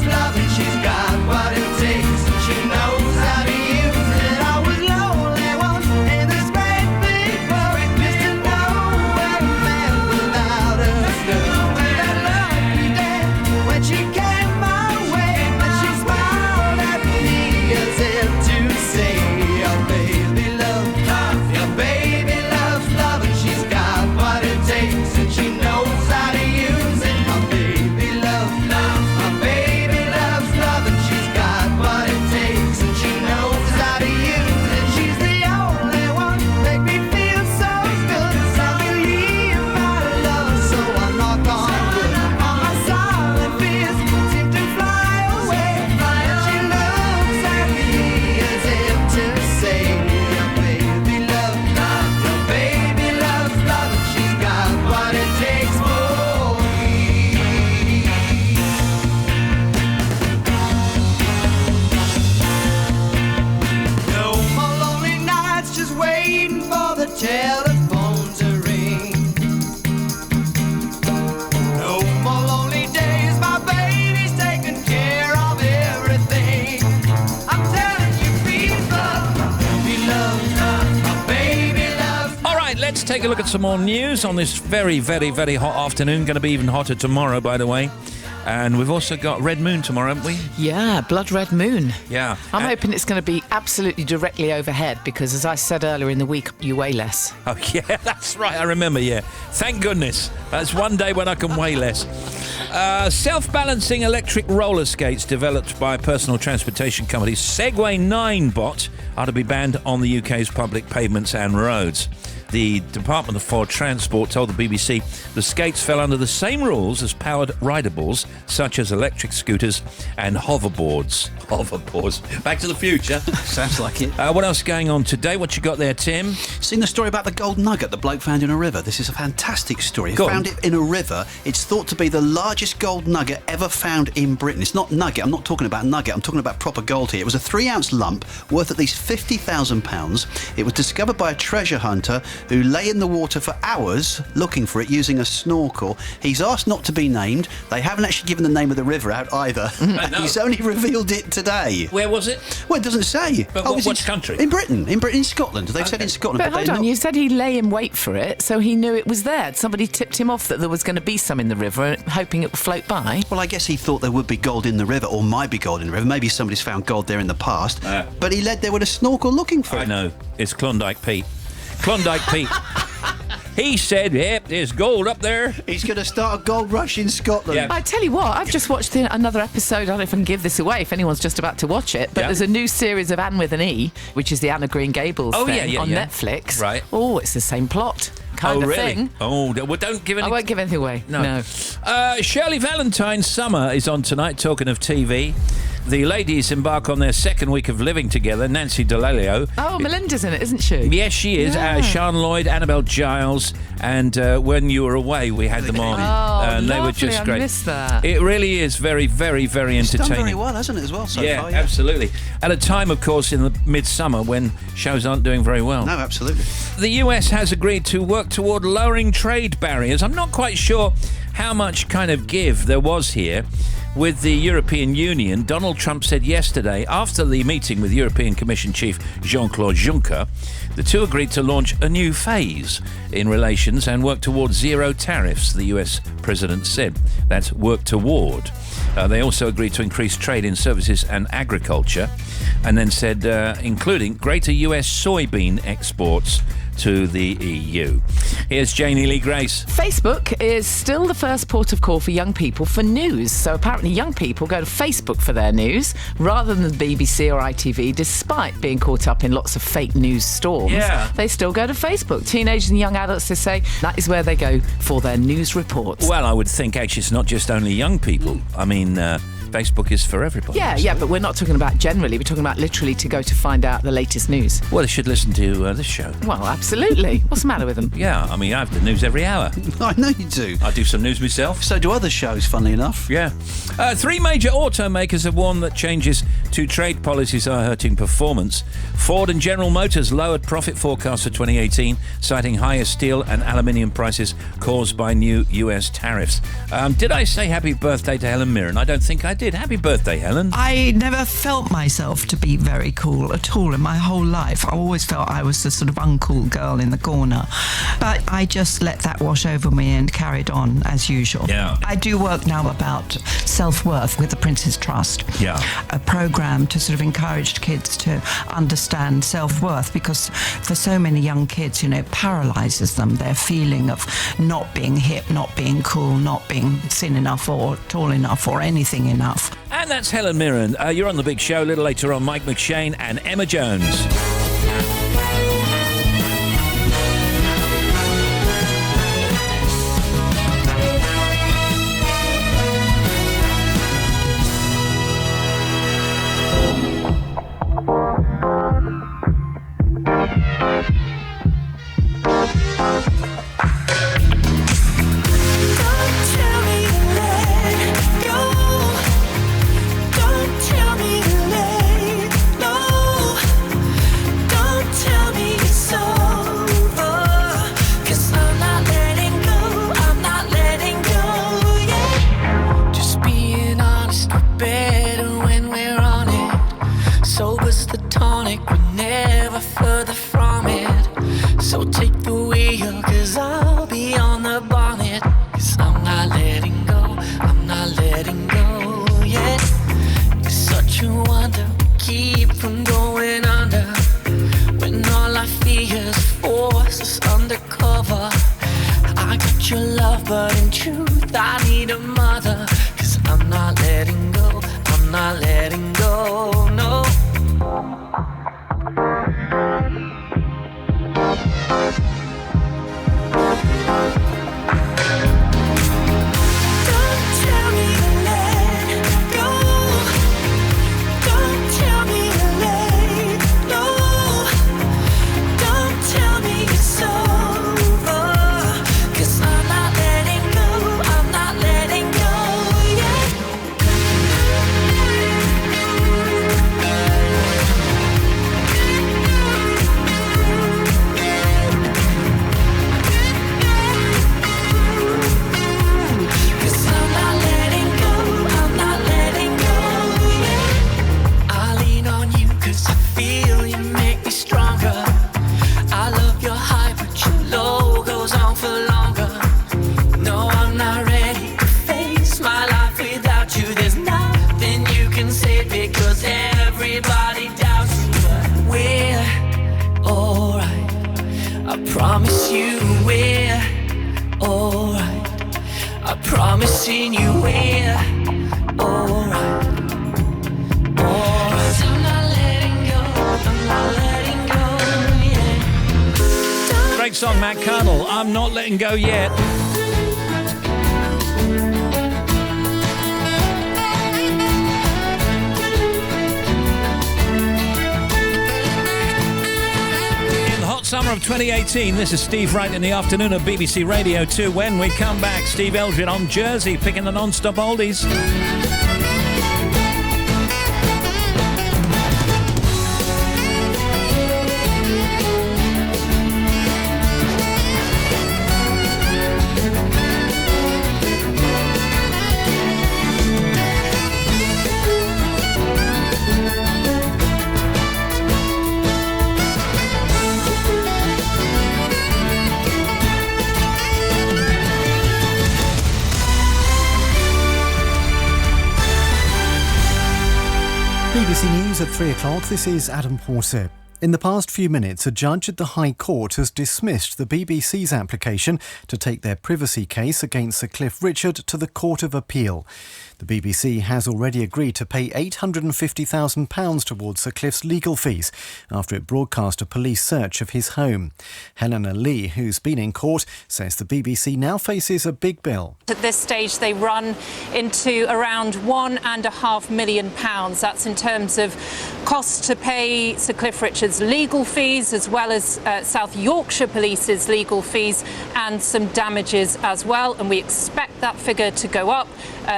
love, and she's got what it takes, and she knows how to use it. I was lonely once in this great big world, just to know where a man without her stood. That lovely day when she came my way, but she smiled at telephone to ring. No more lonely days, my baby's taking care of everything. I'm telling you, people, he loves us, my baby loves. All right, let's take a look at some more news on this very, very, very hot afternoon. Going to be even hotter tomorrow, by the way. And we've also got Red Moon tomorrow, haven't we? Yeah, blood red moon. Yeah. I'm hoping it's going to be absolutely directly overhead because, as I said earlier in the week, you weigh less. Oh, yeah, that's right. I remember, yeah. Thank goodness. That's one day when I can weigh less. Self-balancing electric roller skates developed by personal transportation company Segway 9bot are to be banned on the UK's public pavements and roads. The Department for Transport told the BBC the skates fell under the same rules as powered rideables, such as electric scooters and hoverboards. Hoverboards. Back to the future. Sounds like it. What else is going on today? What you got there, Tim? Seen the story about the gold nugget the bloke found in a river? This is a fantastic story. He Go on. found it in a river. It's thought to be the largest gold nugget ever found in Britain. It's not nugget. I'm not talking about nugget. I'm talking about proper gold here. It was a 3-ounce lump worth at least £50,000. It was discovered by a treasure hunter who lay in the water for hours looking for it using a snorkel. He's asked not to be named. They haven't actually given the name of the river out either. He's only revealed it today. Where was it? Well, it doesn't say. But it's which country? In Britain. In Scotland. They've said in Scotland. But hold they're on, not- you said he lay in wait for it, so he knew it was there. Somebody tipped him off that there was going to be some in the river, hoping it would float by. Well, I guess he thought there would be gold in the river, or might be gold in the river. Maybe somebody's found gold there in the past. But he led there with a snorkel looking for it. I know. It's Klondike Pete. Klondike Pete. He said, yep, there's gold up there. He's going to start a gold rush in Scotland. Yeah. I tell you what, I've just watched another episode. I don't know if I can give this away if anyone's just about to watch it, but Yeah. there's a new series of Anne with an E, which is the Anna Green Gables Oh, thing yeah, on yeah. Netflix. Right. Oh, it's the same plot kind of really? thing. Oh, well, don't give any... I won't give anything away. No. Shirley Valentine's Summer is on tonight, talking of TV. The ladies embark on their second week of living together. Nancy Delalio. Oh, Melinda's in it, isn't she? Yes, she is. Yeah. Sean Lloyd, Annabelle Giles, and when you were away, we had them on. Oh, and they were lovely. just I great. missed that. It really is very, very, very It's done entertaining. very well, hasn't it, as well, so yeah, far? absolutely. At a time, of course, in the midsummer when shows aren't doing very well. No, absolutely. The US has agreed to work toward lowering trade barriers. I'm not quite sure how much kind of give there was here with the European Union. Donald Trump said yesterday, after the meeting with European Commission Chief Jean-Claude Juncker, the two agreed to launch a new phase in relations and work towards zero tariffs, the US president said. That's work toward. They also agreed to increase trade in services and agriculture, and then said, including greater US soybean exports to the EU. Here's Janie Lee Grace. Facebook is still the first port of call for young people for news. So apparently young people go to Facebook for their news rather than the BBC or ITV, despite being caught up in lots of fake news storms. Yeah. They still go to Facebook. Teenagers and young adults, they say, that is where they go for their news reports. Well, I would think actually it's not just only young people. I mean, Facebook is for everybody. Yeah, but we're not talking about generally. We're talking about literally to go to find out the latest news. Well, they should listen to this show. Well, absolutely. What's the matter with them? Yeah, I mean, I have the news every hour. I know you do. I do some news myself. So do other shows, funnily enough. Yeah. 3 major automakers have warned that changes to trade policies are hurting performance. Ford and General Motors lowered profit forecasts for 2018, citing higher steel and aluminium prices caused by new US tariffs. Did I say happy birthday to Helen Mirren? I don't think I did. Happy birthday, Helen. I never felt myself to be very cool at all in my whole life. I always felt I was the sort of uncool girl in the corner. But I just let that wash over me and carried on as usual. Yeah. I do work now about self-worth with the Prince's Trust. Yeah. A programme to sort of encourage kids to understand self-worth, because for so many young kids, it paralyses them, their feeling of not being hip, not being cool, not being thin enough or tall enough or anything enough. And that's Helen Mirren. You're on The Big Show. A little later on, Mike McShane and Emma Jones. feel, 'cause I'll be on the bonnet. 'Cause I'm not letting go, I'm not letting go yet. It's such a wonder, keep from going under. When all I fear is force is undercover. I got your love, but in truth I need a mother. 'Cause I'm not letting go, I'm not letting go, no. Promise you we're alright. I promising you we're alright. Alright. I'm not letting go, I'm not letting go yet. Great song, Matt Cardle. I'm not letting go yet. Summer of 2018, this is Steve Wright in the afternoon of BBC Radio 2. When we come back, Steve Eldred on Jersey picking the non-stop oldies. BBC News at 3 o'clock, this is Adam Porter. In the past few minutes, a judge at the High Court has dismissed the BBC's application to take their privacy case against Sir Cliff Richard to the Court of Appeal. The BBC has already agreed to pay £850,000 towards Sir Cliff's legal fees after it broadcast a police search of his home. Helena Lee, who's been in court, says the BBC now faces a big bill. At this stage, they run into around £1.5 million. That's in terms of costs to pay Sir Cliff Richard's legal fees, as well as South Yorkshire Police's legal fees, and some damages as well. And we expect that figure to go up.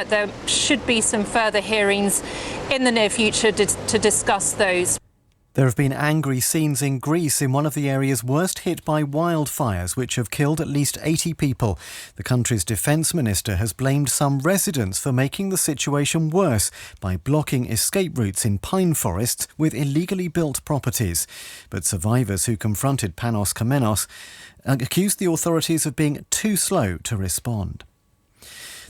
There should be some further hearings in the near future to discuss those. There have been angry scenes in Greece in one of the areas worst hit by wildfires, which have killed at least 80 people. The country's defence minister has blamed some residents for making the situation worse by blocking escape routes in pine forests with illegally built properties. But survivors who confronted Panos Kamenos accused the authorities of being too slow to respond.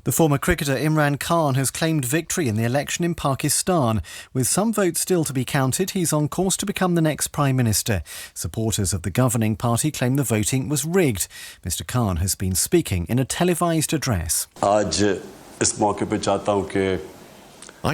The former cricketer Imran Khan has claimed victory in the election in Pakistan. With some votes still to be counted, he's on course to become the next Prime Minister. Supporters of the governing party claim the voting was rigged. Mr Khan has been speaking in a televised address. I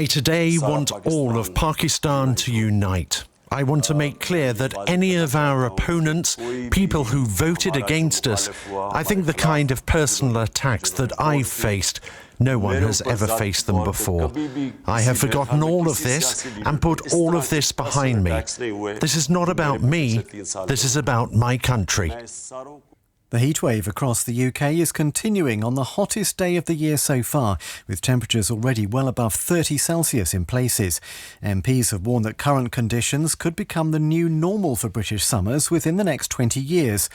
today want all of Pakistan to unite. I want to make clear that any of our opponents, people who voted against us, I think the kind of personal attacks that I've faced, no one has ever faced them before. I have forgotten all of this and put all of this behind me. This is not about me, this is about my country. The heatwave across the UK is continuing on the hottest day of the year so far, with temperatures already well above 30 Celsius in places. MPs have warned that current conditions could become the new normal for British summers within the next 20 years.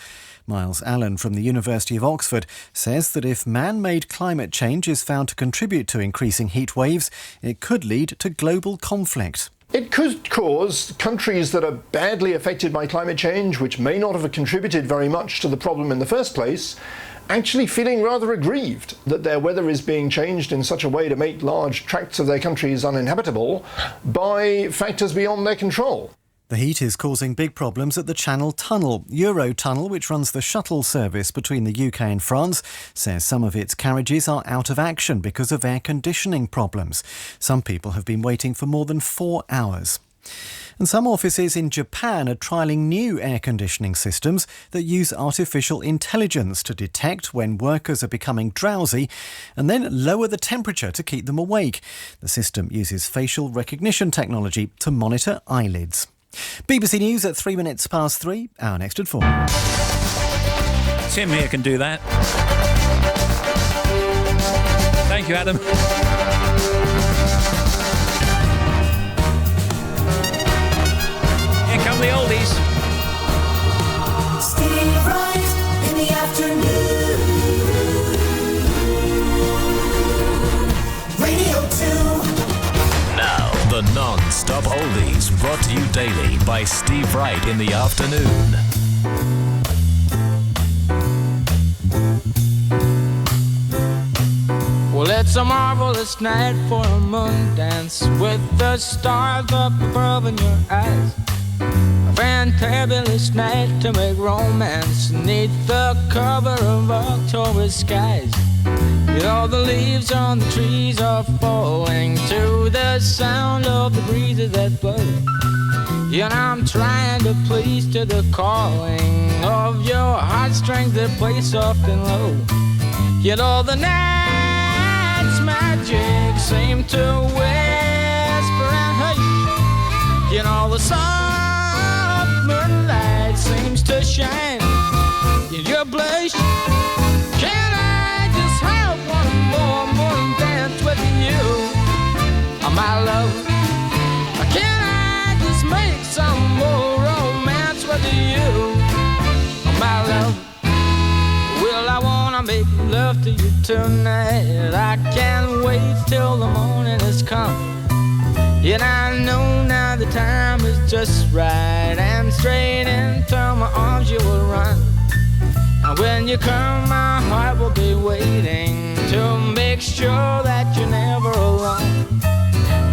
Miles Allen from the University of Oxford says that if man-made climate change is found to contribute to increasing heat waves, it could lead to global conflict. It could cause countries that are badly affected by climate change, which may not have contributed very much to the problem in the first place, actually feeling rather aggrieved that their weather is being changed in such a way to make large tracts of their countries uninhabitable by factors beyond their control. The heat is causing big problems at the Channel Tunnel. Eurotunnel, which runs the shuttle service between the UK and France, says some of its carriages are out of action because of air conditioning problems. Some people have been waiting for more than 4 hours. And some offices in Japan are trialling new air conditioning systems that use artificial intelligence to detect when workers are becoming drowsy and then lower the temperature to keep them awake. The system uses facial recognition technology to monitor eyelids. BBC News at 3 minutes past 3, our next at 4. Tim here can do that. Thank you, Adam. Here come the oldies. Steve Wright in the afternoon. Radio 2. Now, the non-stop oldies brought to you daily by Steve Wright in the afternoon. Well, it's a marvelous night for a moon dance with the stars up above in your eyes. A fantabulous night to make romance neath the cover of October skies. You know the leaves on the trees are falling to the sound of the breezes that blow. You know I'm trying to please to the calling of your heartstrings that play soft and low. You know the night's magic seem to whisper and hush. You know the soft moonlight seems to shine in your blush. Can I just have one more morning dance with you, my love? Can I just make some more romance with you, my love? Well, I wanna make love to you tonight. I can't wait till the morning has come. And I know now the time is just right, and straight into my arms you will run. And when you come, my heart will be waiting to make sure that you're never alone.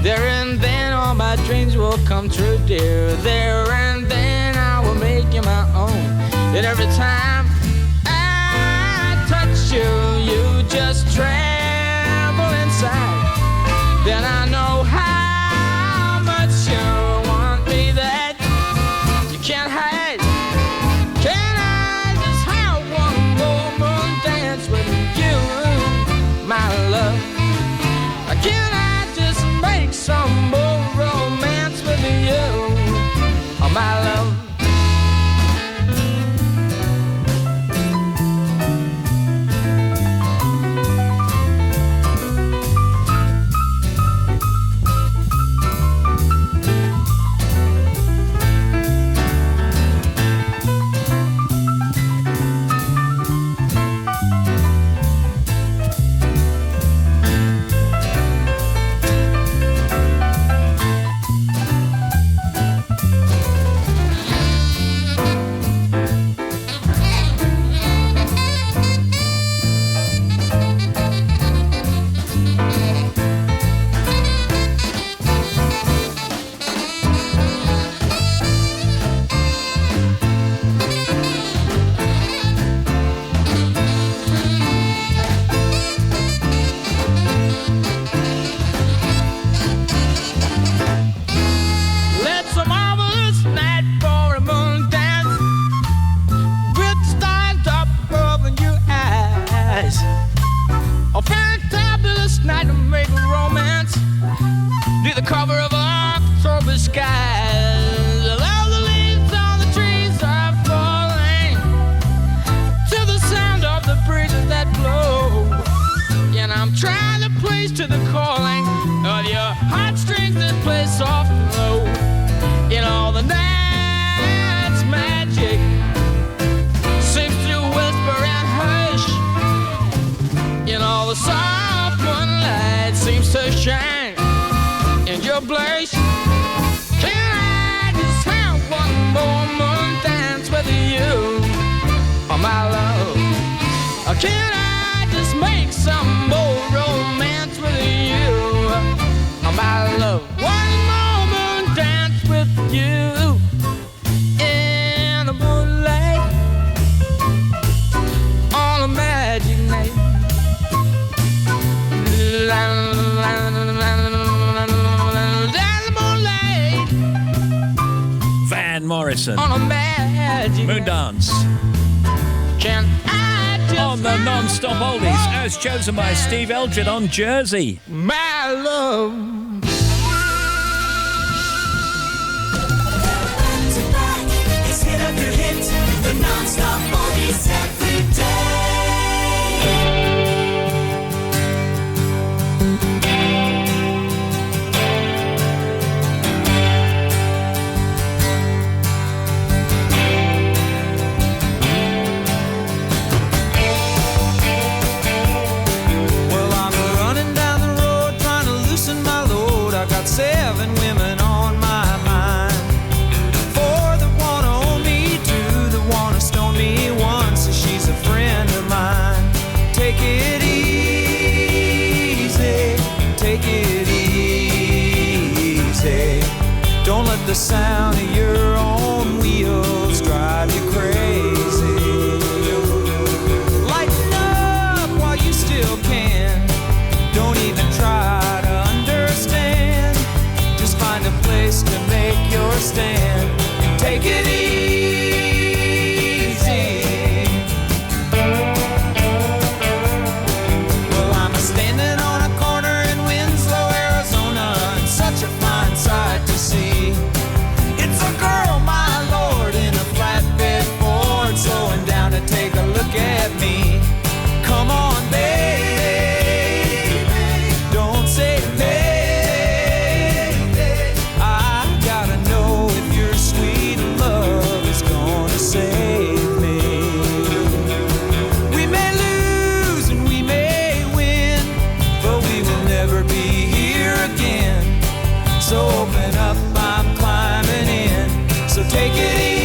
There and then all my dreams will come true, dear. There and then I will make you my own. And every time I touch you, you just tremble inside. Then I know how much you want me that you can't hide. Can I just have one more moon dance with you, my love? Can I just make some more romance with you, my love? love. Can I just make some more romance with you? My love, one moment dance with you in the moonlight on a magic night. Van Morrison. On a magic Moondance. Can I just on the non-stop oldies, as chosen by Steve Eldred on Jersey. My love. It's hit after hit, the non-stop oldies every day. Well, I'm running down the road trying to loosen my load. I got 7 women on my mind. 4 that wanna own me, 2 that wanna stone me, 1 says she's a friend of mine. Take it easy, take it easy. Don't let the sound of your own wheels drive you crazy. Lighten up while you still can. Don't even try to understand. Just find a place to make your stand and take it easy. Well, I'm standing on a corner in Winslow, Arizona, and such a fine sight to see. It's a girl, my lord, in a flatbed Ford, slowing down to take a look at me. Come on, baby, don't say baby. I gotta know if your sweet love is gonna save me. We may lose and we may win, but we will never be here again. So open up, I'm climbing in. So take it easy.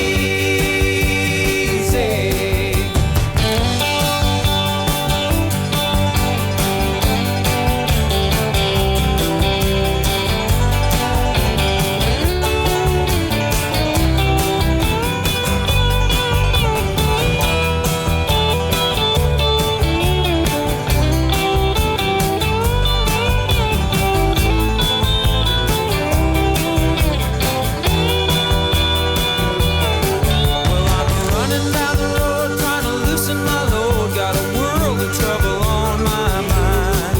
Well, I'm running down the road trying to loosen my load. Got a world of trouble on my mind.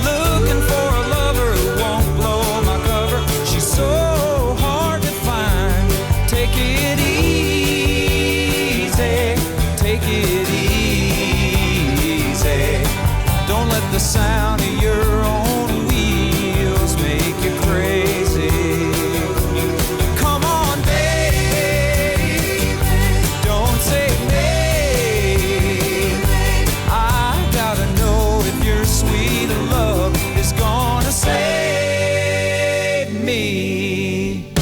Looking for a lover who won't blow my cover. She's so hard to find. Take it easy, take it easy. Don't let the sound of your own wheels make you crazy. Come on, baby, don't say maybe. I gotta know if your sweet love is gonna save me.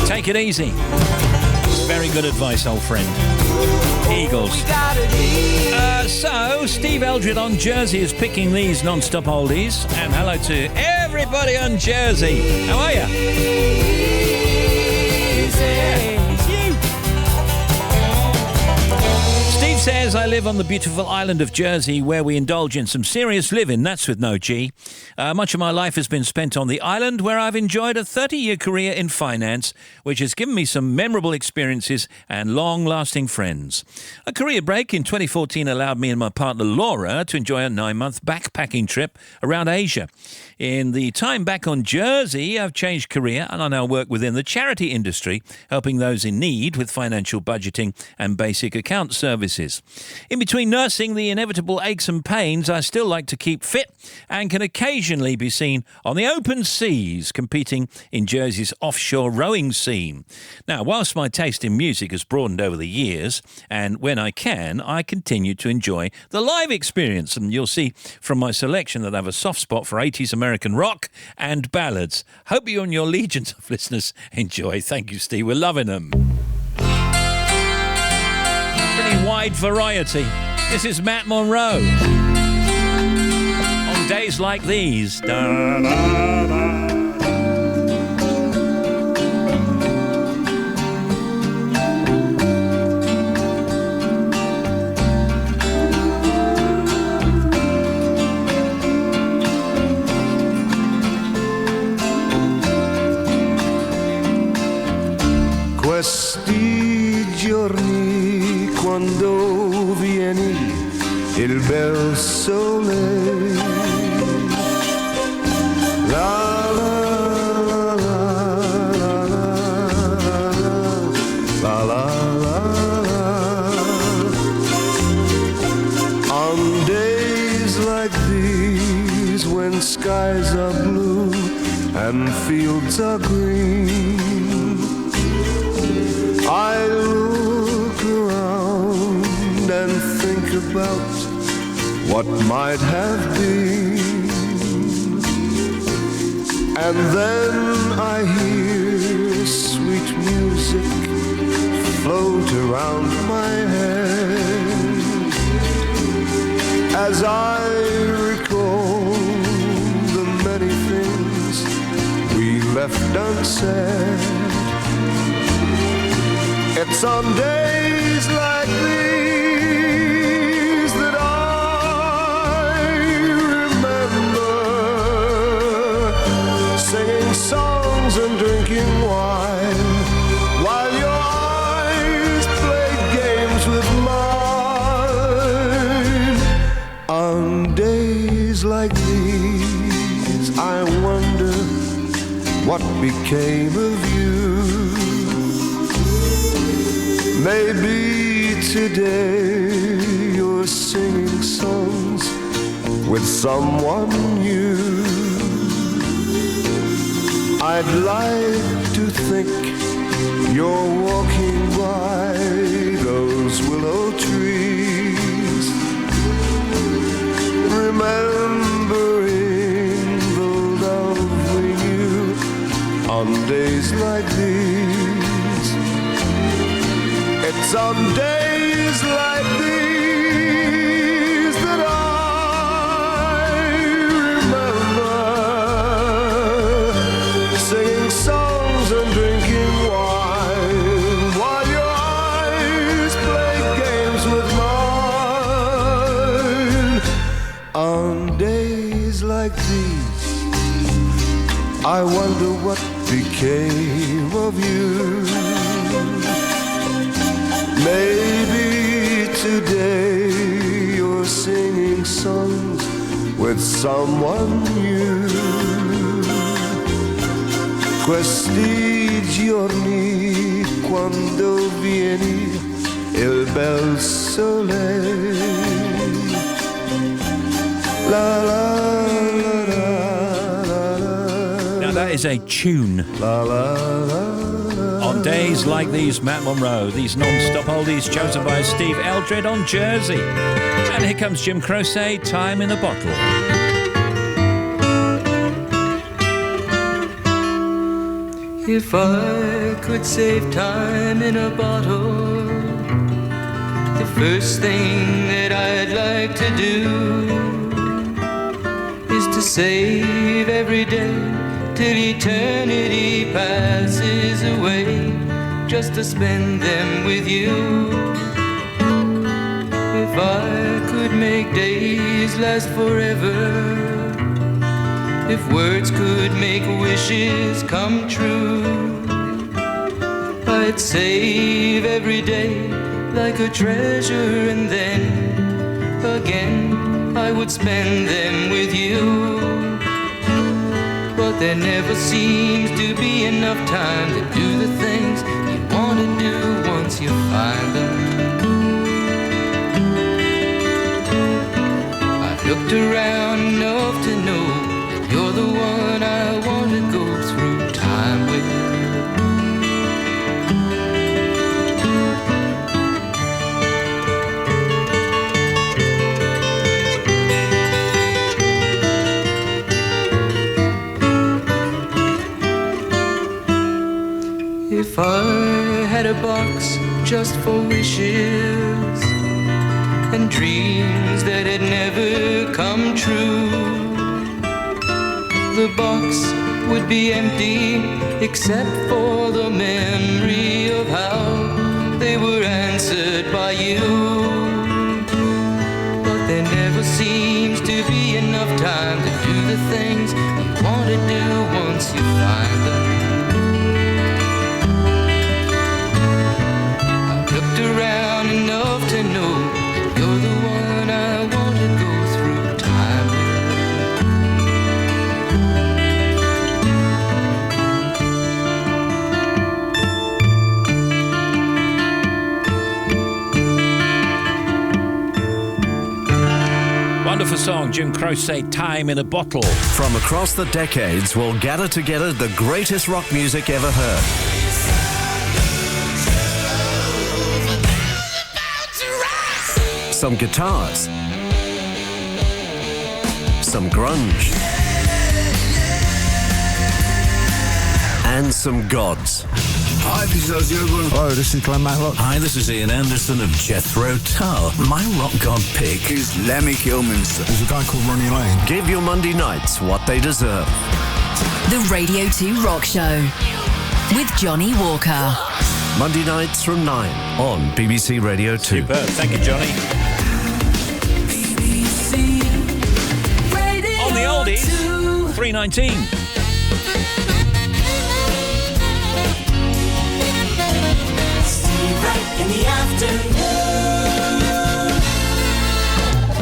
Take it easy. Very good advice, old friend. Eagles. So, Steve Eldred on Jersey is picking these non-stop oldies. And hello to everybody on Jersey. How are you? Steve says, I live on the beautiful island of Jersey where we indulge in some serious living. That's with no G. Much of my life has been spent on the island where I've enjoyed a 30-year career in finance, which has given me some memorable experiences and long-lasting friends. A career break in 2014 allowed me and my partner Laura to enjoy a 9-month backpacking trip around Asia. In the time back on Jersey, I've changed career and I now work within the charity industry, helping those in need with financial budgeting and basic account services. exercise. In between nursing the inevitable aches and pains, I still like to keep fit and can occasionally be seen on the open seas competing in Jersey's offshore rowing scene. Now, whilst my taste in music has broadened over the years, and when I can, I continue to enjoy the live experience. And you'll see from my selection that I have a soft spot for 80s American rock and ballads. Hope you and your legions of listeners enjoy. Thank you, Steve. We're loving them. Pretty wide variety. This is Matt Monro. On days like these. Da, da, da. Questi giorni quando vieni il bel sole la la la la la la. On days like these when skies are blue and fields are green, I look around and think about what might have been, and then I hear sweet music float around my head as I recall the many things we left unsaid. It's on days like these that I remember singing songs and drinking wine while your eyes played games with mine. On days like these I wonder what became of you. Maybe today you're singing songs with someone new. I'd like to think you're walking by those willow trees, remembering the love we knew on days like these. It's on days like these that I remember singing songs and drinking wine while your eyes play games with mine. On days like these, I wonder what became of you. Maybe today you're singing songs with someone new. Questi giorni quando vieni il bel sole la la la la la. Now that is a tune. La la la. On days like these, Matt Monro, these non-stop oldies chosen by Steve Eldred on Jersey. And here comes Jim Croce, Time in a Bottle. If I could save time in a bottle, the first thing that I'd like to do is to save every day till eternity passes away, just to spend them with you. If I could make days last forever, if words could make wishes come true, I'd save every day like a treasure, and then again I would spend them with you. But there never seems to be enough time to do the things you want to do once you find them. looked around enough to know you're the one I want to go through time with. If I had a box just for wishes and dreams that had never come true, the box would be empty except for the memory of how they were answered by you. But there never seems to be enough time to do the things you want to do once you find them. Around enough to know you're the one I want to go through time with. Wonderful song, Jim Croce, Time in a Bottle. From across the decades, we'll gather together the greatest rock music ever heard. Some guitars, some grunge, and some gods. Hi, this is Ozzy Osbourne. Hello, this is Glenn Matlock. Hi, this is Ian Anderson of Jethro Tull. My rock god pick is Lemmy Kilminster. There's a guy called Ronnie Lane. Give your Monday nights what they deserve. The Radio 2 Rock Show with Johnny Walker. Monday nights from 9 on BBC Radio 2. Superb. Thank you, Johnny. On the Oldies, 3:19. Steve Wright in the afternoon.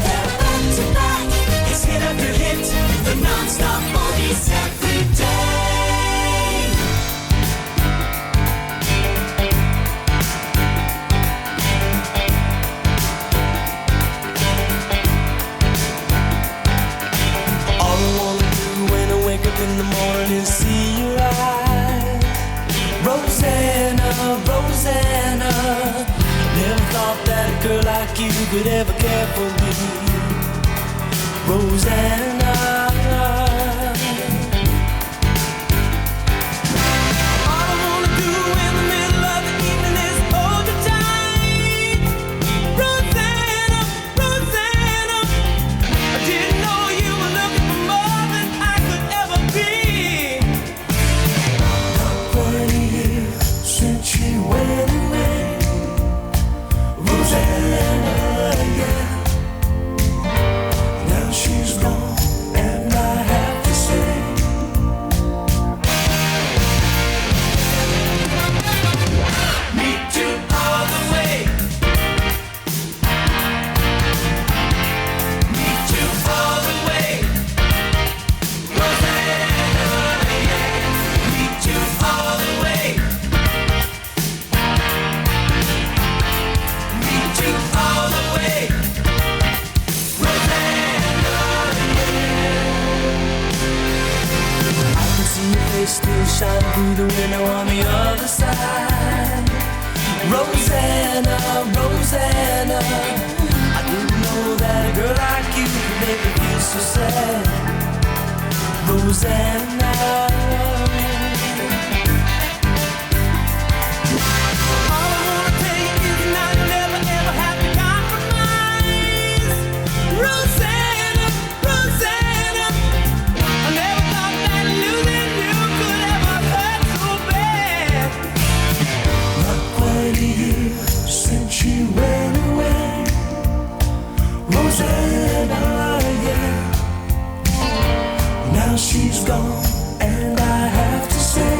They're back to back. It's hit after hit. The non-stop oldies every day. In the morning, see your eyes. Rosanna, Rosanna. Never thought that a girl like you could ever care for me. Rosanna. All I wanna do in the middle of the evening is hold you tight. Rosanna, Rosanna. I didn't know you were looking for more than I could ever be. Not quite a year since she went away. Rosanna, yeah. Now she's gone, and I have to say, me too all the way. Me too all the way. Rosanna, yeah. Me too all the way. Me too all the way. Rosanna, yeah. I can see your face still shining through the window on the other side. Rosanna, Rosanna. I didn't know that a girl like you could make me feel so sad. Rosanna. All I wanna tell you is now you never ever have to compromise. Rosanna, Rosanna. I never thought that losing you could ever hurt so bad. Not quite a year since she went away. Rosanna, yeah. Now she's gone, and I have to say,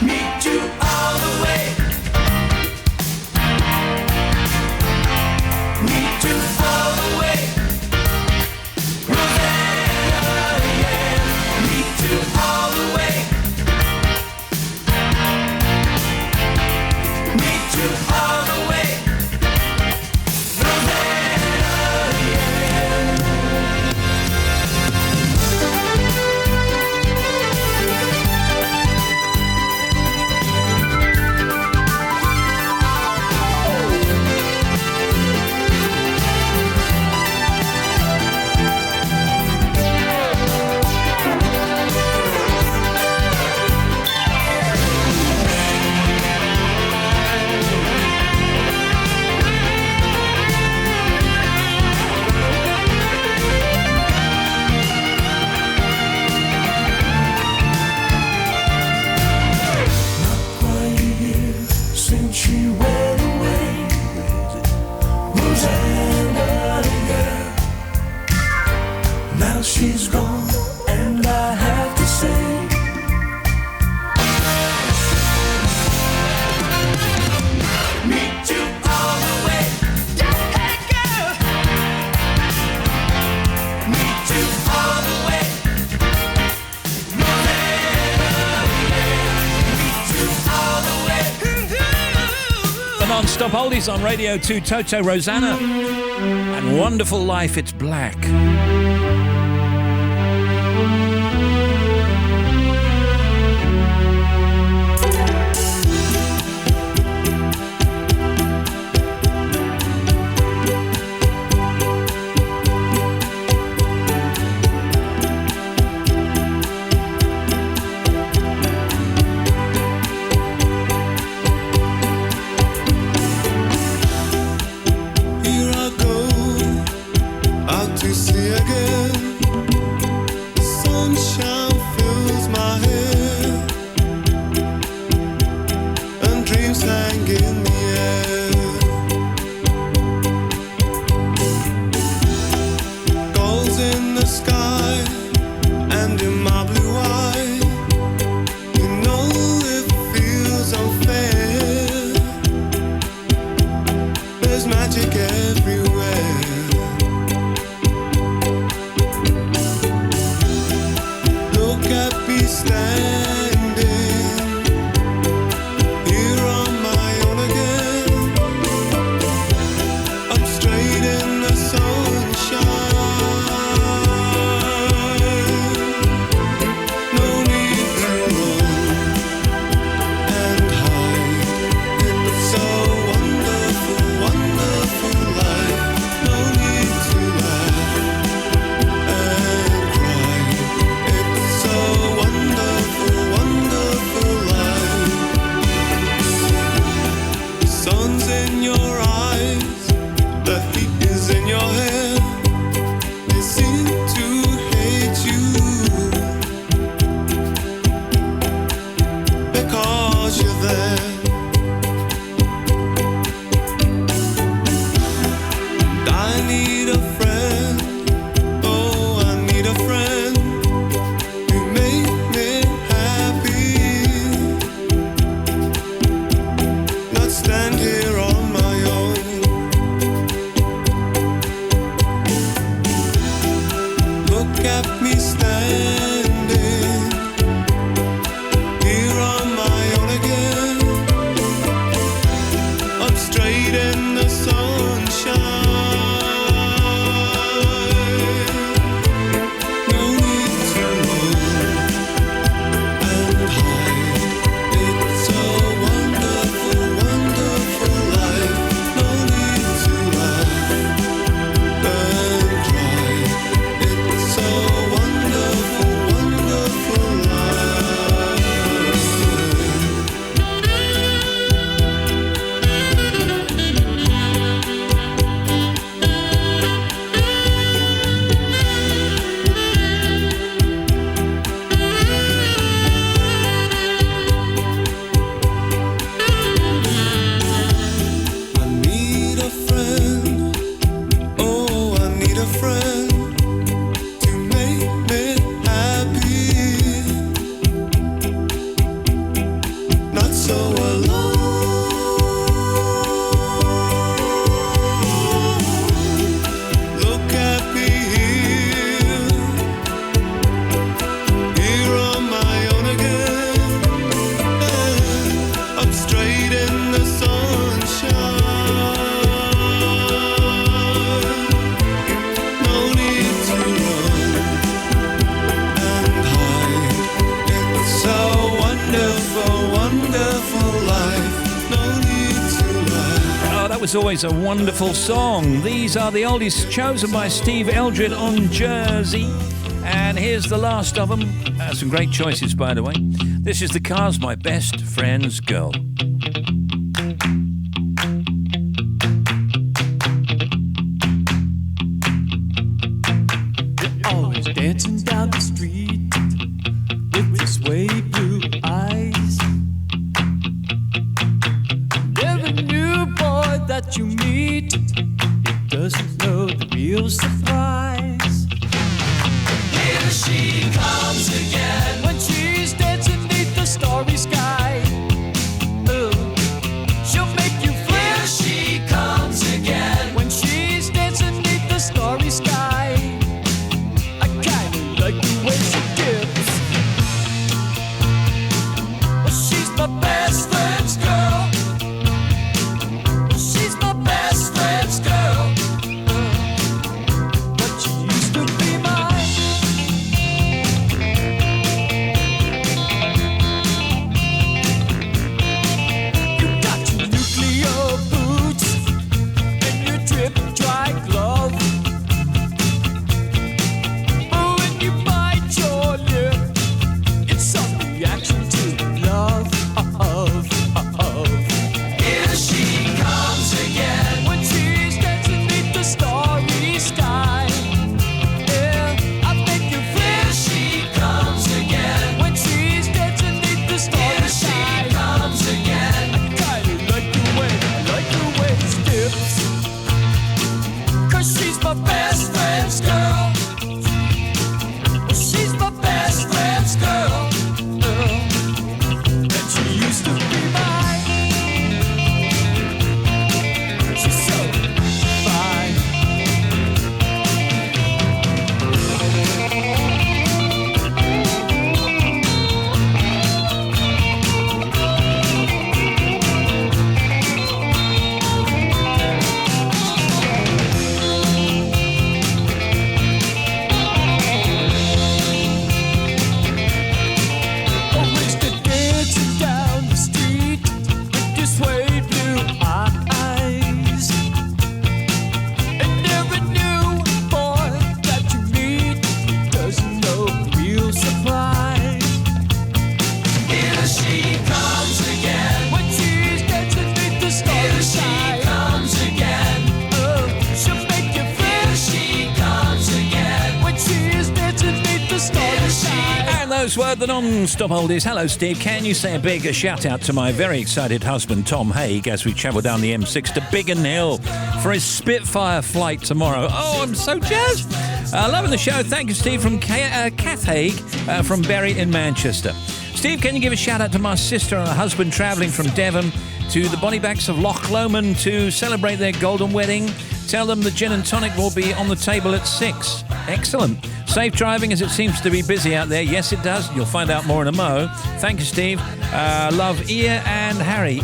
me too all the way. Me too all the way. Rosanna, yeah. Me too all the way. Me too all the way. Non-stop oldies on Radio 2, Toto, Rosanna, and Wonderful Life, It's Black. Here I go out to sea again. Sunshine fills my hair, and dreams hang in the air. Gulls in the sky and in my blue eye. You know it feels unfair. There's magic everywhere. Look at me standing here on my own again. I'm straight in the sunshine. No need to run and hide. It's so wonderful, wonderful life. No need to laugh and cry. It's so wonderful, wonderful life. The sun's in your eyes, the heat is in your hair. They seem to hate you because you're there. I need a friend, oh, I need a friend to make me happy. Not stand here on my own. Look at me standing here on my own again. I'm straight in the sunshine. No need to run and hide. It's a wonderful, wonderful life. No need to laugh and cry. It's a wonderful, wonderful life. I need a friend, oh, I need a friend to make me happy. Not so alone. Look at me here on my own again. I'm straight in the sunshine. No need to run and hide. It's a wonderful, wonderful life. No need to laugh. Oh, that was always a wonderful song. These are the oldies chosen by Steve Eldred on Jersey. And here's the last of them. Some great choices, by the way. This is The Cars, My Best Friend's Girl. Always dancing down the street with your sway blue eyes. Every new boy that you meet, he doesn't know the real surprise. Here she comes again when she's dancing beneath the starry sky. Ooh, she'll make you feel. Here she comes again when she's dancing beneath the starry sky. I kinda like the way she dips. Well, she's my best friend's girl. Well, She's my best friend's girl. She's my best friend's girl. And she used to be mine. She's so fine. Those were the non-stop oldies. Hello, Steve. Can you say a big shout out to my very excited husband, Tom Haig, as we travel down the M6 to Biggin Hill for his Spitfire flight tomorrow? Oh, I'm so jazzed. Loving the show. Thank you, Steve, from Kath Haig from Bury in Manchester. Steve, can you give a shout out to my sister and her husband travelling from Devon to the Bonnybacks of Loch Lomond to celebrate their golden wedding? Tell them the gin and tonic will be on the table at 6. Excellent. Safe driving, as it seems to be busy out there. Yes, it does. You'll find out more in a mo. Thank you, Steve. Love EA and Harry.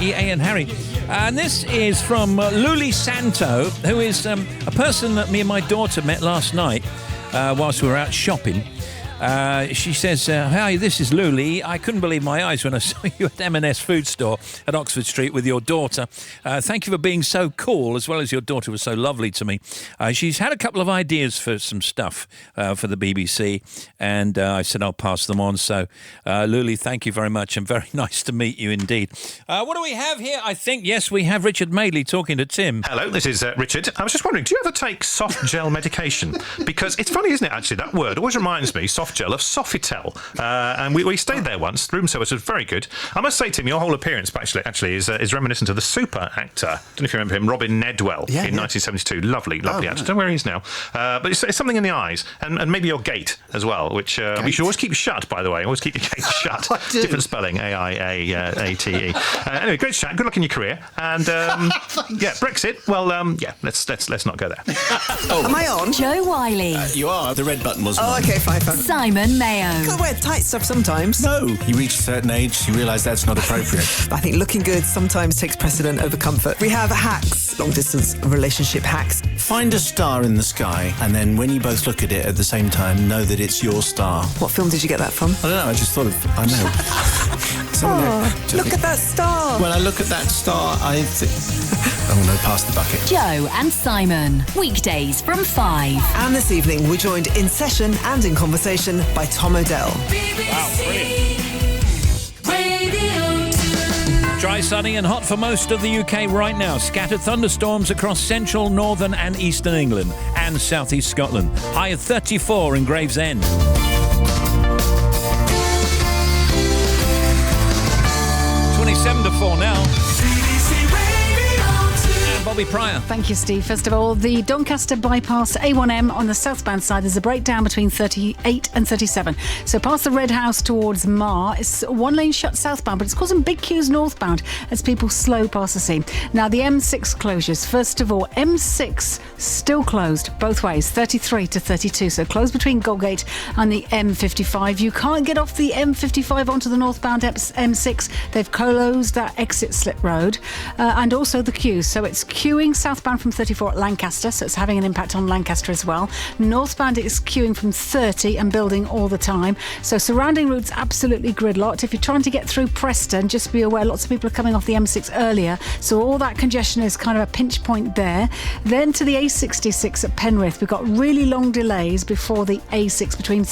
And this is from Luli Santo, who is a person that me and my daughter met last night whilst we were out shopping. She says, hi, this is Luli. I couldn't believe my eyes when I saw you at M&S Food Store at Oxford Street with your daughter. Thank you for being so cool, as well as your daughter was so lovely to me. She's had a couple of ideas for some stuff for the BBC, and I said I'll pass them on. So, Luli, thank you very much, and very nice to meet you indeed. What do we have here? I think, yes, we have Richard Madeley talking to Tim. Hello, this is Richard. I was just wondering, do you ever take soft gel medication? Because it's funny, isn't it, actually? That word always reminds me, soft gel, of Sofitel. And we stayed there once. The room service was very good. I must say, Tim, your whole appearance actually is reminiscent of the super actor. I don't know if you remember him, Robin Nedwell, in 1972. Lovely actor. I don't know where he is now. But it's something in the eyes, and maybe your gate as well, which we should always keep shut, by the way. Always keep your gate shut. Different spelling, A-I-A-A-T-E. Anyway, great chat. Good luck in your career. And yeah, Brexit. Well, let's not go there. Am I on? Joe Wiley. You are. The red button wasn't on. Okay, fine. Simon Mayo. Gotta wear tight stuff sometimes. No. You reach a certain age, you realise that's not appropriate. I think looking good sometimes takes precedent over comfort. We have hacks, long-distance relationship hacks. Find a star in the sky, and then when you both look at it at the same time, know that it's your star. What film did you get that from? I don't know, I just thought of... I know. Look at that star. When I look at that star, I think... Oh no, pass the bucket. Joe and Simon. Weekdays from 5. And this evening, we're joined in session and in conversation by Tom O'Dell. Wow, brilliant. Dry, sunny and hot for most of the UK right now. Scattered thunderstorms across central, northern and eastern England and southeast Scotland. High of 34 in Gravesend. 27 to 4 now. Bobby Pryor. Thank you, Steve. First of all, the Doncaster bypass A1M on the southbound side, there's a breakdown between 38 and 37. So past the Red House towards Mar, it's one lane shut southbound, but it's causing big queues northbound as people slow past the scene. Now, the M6 closures. First of all, M6 still closed both ways, 33 to 32. So closed between Goldgate and the M55. You can't get off the M55 onto the northbound M6. They've closed that exit slip road and also the queues. So it's queuing southbound from 34 at Lancaster, so it's having an impact on Lancaster as well. Northbound it's queuing from 30 and building all the time. So surrounding routes absolutely gridlocked. If you're trying to get through Preston, just be aware lots of people are coming off the M6 earlier, so all that congestion is kind of a pinch point there. Then to the A66 at Penrith, we've got really long delays before the A6 between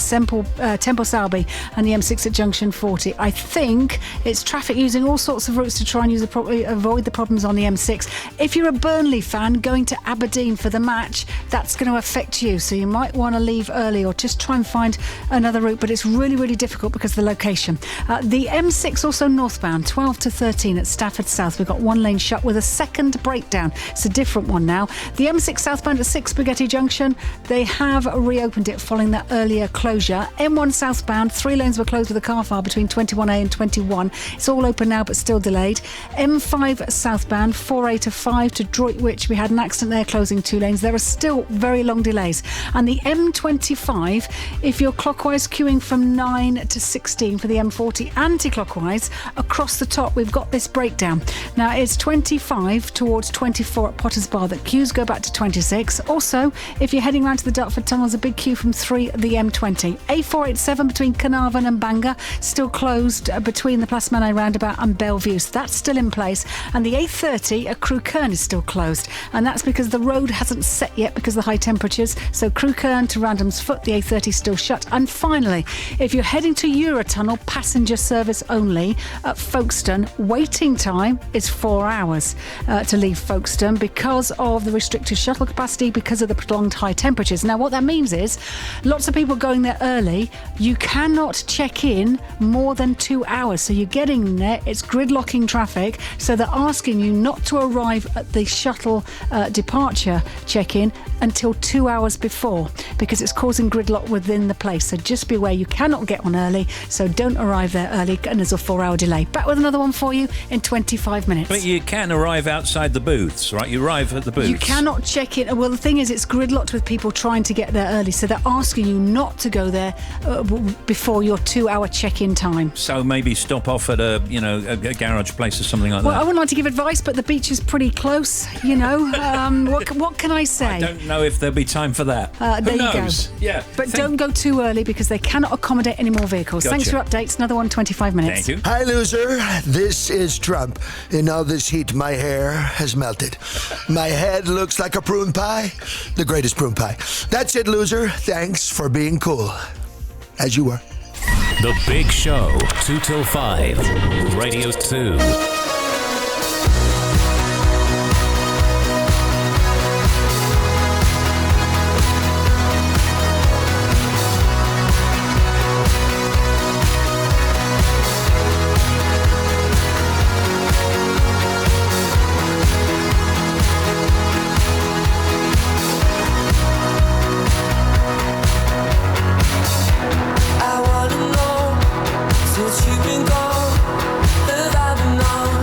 Temple Selby and the M6 at Junction 40. I think it's traffic using all sorts of routes to try and avoid the problems on the M6. If you're Burnley fan going to Aberdeen for the match, that's going to affect you. So you might want to leave early or just try and find another route. But it's really, really difficult because of the location. The M6 also northbound, 12 to 13 at Stafford South. We've got one lane shut with a second breakdown. It's a different one now. The M6 southbound at 6 Spaghetti Junction, they have reopened it following that earlier closure. M1 southbound, 3 lanes were closed with a car fire between 21A and 21. It's all open now but still delayed. M5 southbound, 4A to 5 to Droitwich. We had an accident there closing 2 lanes. There are still very long delays. And the M25, if you're clockwise queuing from 9 to 16 for the M40 anti-clockwise, across the top we've got this breakdown. Now it's 25 towards 24 at Potters Bar that queues go back to 26. Also, if you're heading round to the Dartford Tunnel, there's a big queue from 3 at the M20. A487 between Carnarvon and Bangor, still closed between the Place Manet roundabout and Bellevue. So that's still in place. And the A30 at Crewkerne is still closed. And that's because the road hasn't set yet because of the high temperatures. So Crewkerne to Random's Foot, the A30 is still shut. And finally, if you're heading to Eurotunnel, passenger service only at Folkestone, waiting time is 4 hours to leave Folkestone because of the restricted shuttle capacity, because of the prolonged high temperatures. Now, what that means is lots of people going there early. You cannot check in more than 2 hours. So you're getting there, it's gridlocking traffic. So they're asking you not to arrive at the shuttle departure check-in until 2 hours before, because it's causing gridlock within the place. So just be aware, you cannot get on early, so don't arrive there early, and there's a 4-hour delay. Back with another one for you in 25 minutes. But you can arrive outside the booths, right? You arrive at the booths. You cannot check in. Well, the thing is, it's gridlocked with people trying to get there early, so they're asking you not to go there before your 2-hour check-in time. So maybe stop off at a garage place or something like that. Well, I wouldn't like to give advice, but the beach is pretty close, what can I say? I don't know if there'll be time for that. There Who you knows? go. Yeah. But don't go too early because they cannot accommodate any more vehicles. Gotcha. Thanks for updates. Another one, 25 minutes. Thank you. Hi, loser. This is Trump. In all this heat, my hair has melted. My head looks like a prune pie. The greatest prune pie. That's it, loser. Thanks for being cool. As you were. The Big Show, 2 till 5. Radio 2. I wanna know, since you've been gone, have I been on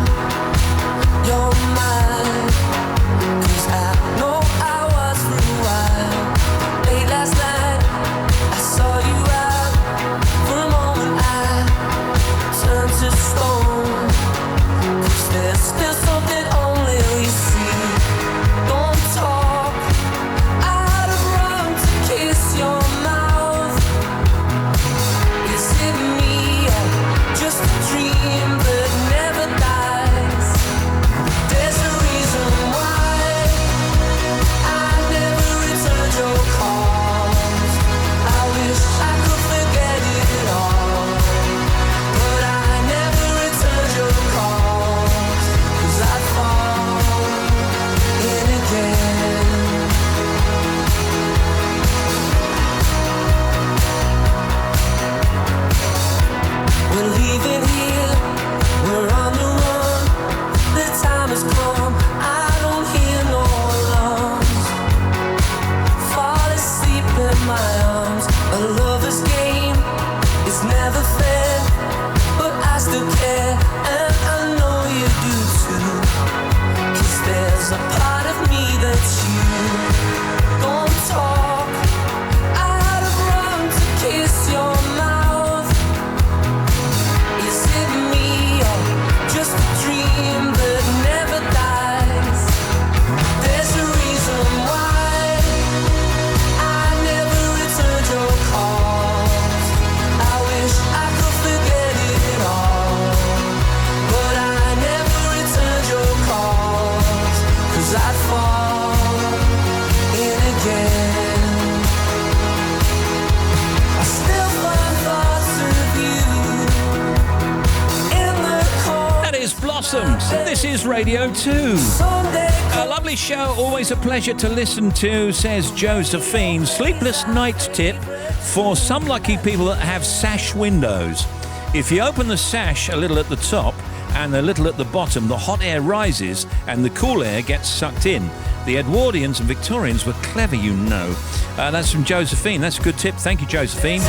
Blossoms. This is Radio 2. A lovely show, always a pleasure to listen to, says Josephine. Sleepless night tip for some lucky people that have sash windows. If you open the sash a little at the top and a little at the bottom, the hot air rises and the cool air gets sucked in. The Edwardians and Victorians were clever, you know. That's from Josephine. That's a good tip. Thank you, Josephine.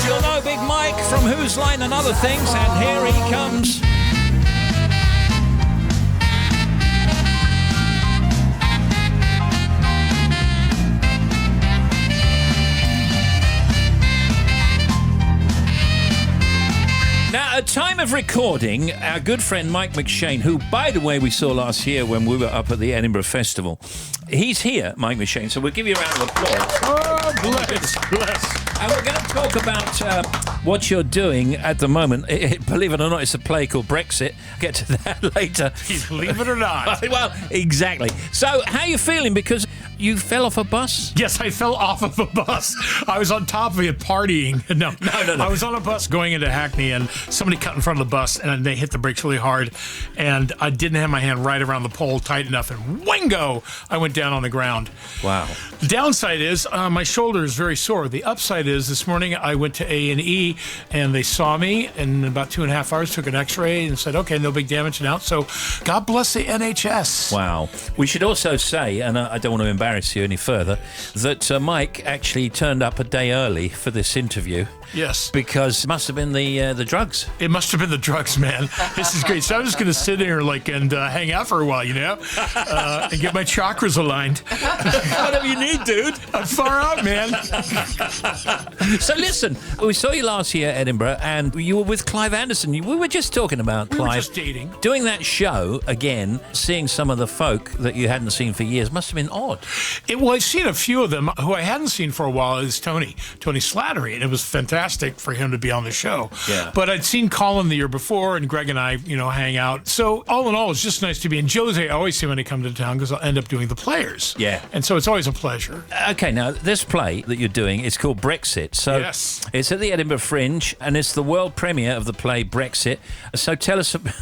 You'll know Big Mike from Whose Line and Other Things, and here he comes. Now, at time of recording, our good friend Mike McShane, who, by the way, we saw last year when we were up at the Edinburgh Festival, he's here, Mike McShane, so we'll give you a round of applause. Oh, bless. And we're going to talk about what you're doing at the moment. Believe it or not, it's a play called Brexit. I'll get to that later. Believe it or not. Well, exactly. So, how are you feeling? Because you fell off a bus? Yes, I fell off of a bus. I was on top of it partying. No. I was on a bus going into Hackney, and somebody cut in front of the bus, and they hit the brakes really hard. And I didn't have my hand right around the pole tight enough, and wingo, I went down on the ground. Wow. The downside is my shoulder is very sore. The upside is this morning I went to A&E, and they saw me in about 2.5 hours, took an x-ray, and said, okay, no big damage and out. So God bless the NHS. Wow. We should also say, and I don't want to embarrass you any further, that Mike actually turned up a day early for this interview. Yes. Because it must have been the drugs. It must have been the drugs, man. This is great. So I'm just going to sit here and hang out for a while, and get my chakras aligned. Whatever you need, dude. I'm far out, man. So listen, we saw you last year at Edinburgh, and you were with Clive Anderson. We were just talking about Clive. We were just dating. Doing that show again, seeing some of the folk that you hadn't seen for years, must have been odd. Well, I've seen a few of them. Who I hadn't seen for a while is Tony Slattery, and it was fantastic for him to be on the show. Yeah. But I'd seen Colin the year before, and Greg and I, hang out. So all in all, it's just nice to be. And Jose, I always see when they come to town because I'll end up doing the Players. Yeah. And so it's always a pleasure. Okay, now this play that you're doing is called Brexit. So yes. It's at the Edinburgh Fringe, and it's the world premiere of the play Brexit. So tell us about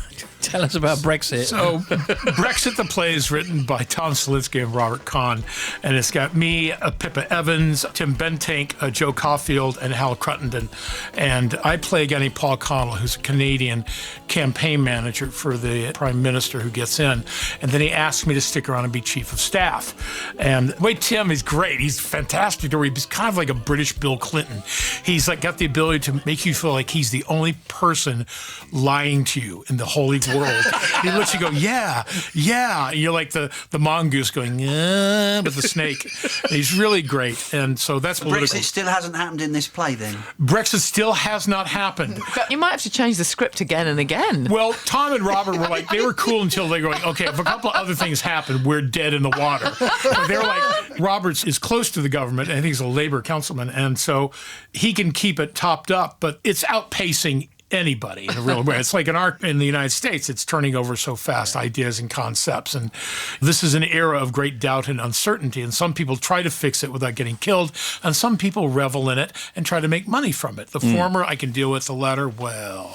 Brexit. So Brexit, the play, is written by Tom Salinsky and Robert Kahn, and it's got me, Pippa Evans, Tim Bentank, Joe Caulfield, and Hal Cruttenden. And I play a guy named Paul Connell, who's a Canadian campaign manager for the Prime Minister who gets in. And then he asked me to stick around and be Chief of Staff. And wait, Tim is great. He's fantastic. He's kind of like a British Bill Clinton. He's got the ability to make you feel like he's the only person lying to you in the whole world. He lets you go, yeah. And you're like the mongoose going, yeah, with the snake. He's really great. And so that's political. Brexit still hasn't happened in this play, then? Brexit still has not happened. You might have to change the script again and again. Well, Tom and Robert were they were cool until they were going, okay, if a couple of other things happen, we're dead in the water. But they were like, Roberts is close to the government, and I think he's a Labour councilman, and so he can keep it topped up, but it's outpacing anybody in a real way. It's like in the United States, it's turning over so fast, ideas and concepts. And this is an era of great doubt and uncertainty. And some people try to fix it without getting killed. And some people revel in it and try to make money from it. The former I can deal with, the latter, well.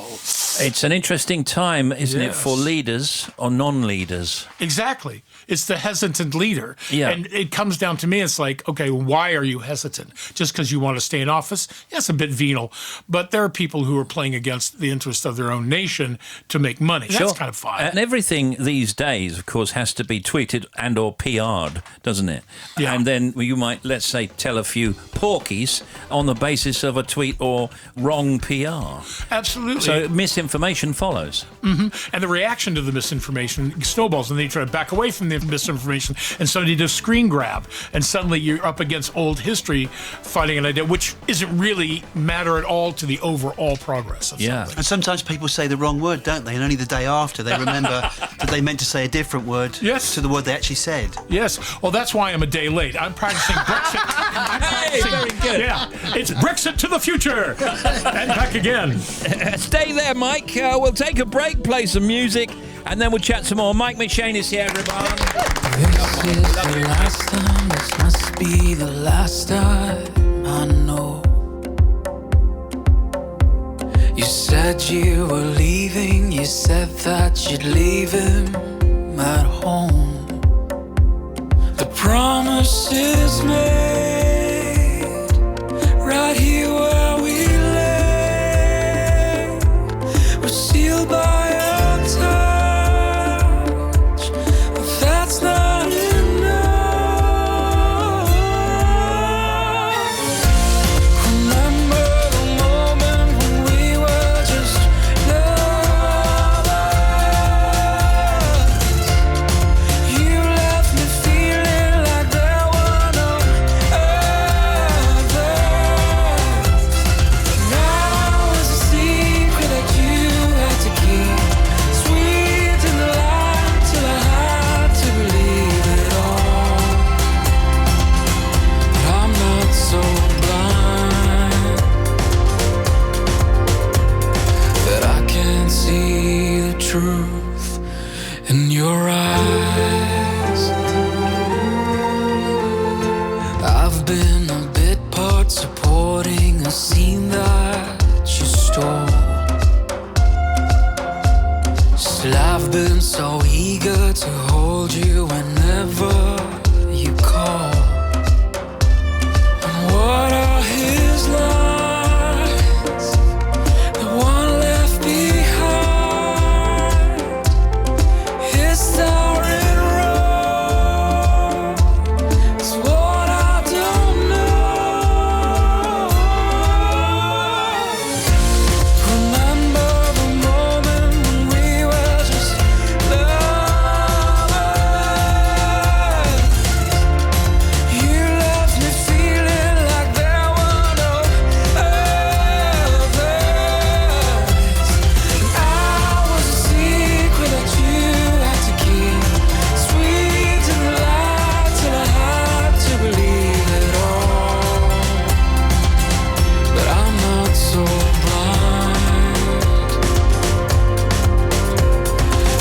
It's an interesting time, isn't it, for leaders or non-leaders? Exactly. It's the hesitant leader. Yeah. And it comes down to me, it's like, okay, why are you hesitant? Just because you want to stay in office? Yeah, it's a bit venal. But there are people who are playing against the interest of their own nation to make money. Sure. That's kind of fun. And everything these days, of course, has to be tweeted and or PR'd, doesn't it? Yeah. And then you might, let's say, tell a few porkies on the basis of a tweet or wrong PR. Absolutely. So misinformation follows. Mm-hmm. And the reaction to the misinformation snowballs, and then you try to back away from the misinformation, and somebody does screen grab, and suddenly you're up against old history fighting an idea, which isn't really matter at all to the overall progress of something. And sometimes people say the wrong word, don't they? And only the day after they remember that they meant to say a different word to the word they actually said. Yes. Well, that's why I'm a day late. I'm practicing Brexit. Hey, very good. Yeah. It's Brexit to the future. And back again. Stay there, Mike. We'll take a break, play some music, and then we'll chat some more. Mike McShane is here, everyone. This is the last time, this must be the last time, I know. You said you were leaving, you said that you'd leave him at home. The promise is made right here where we lay. We're sealed by our touch, but that's not enough. Remember the moment when we were just lovers. You left me feeling like there were no others. Now it's a secret that you had to keep, sweet in the light till I had to believe it all. But I'm not so blind that I can't see the truth in your eyes. I've been a bit part supporting a scene that you stole. Still I've been so eager to hold you whenever you call. And what are his lines? The one left behind. His star in Rome is what I don't know. Remember the moment when we were just lovers. You left me feeling like there were no others. I was a secret that you had to keep, sweet in the light till I had to believe it all. But I'm not so blind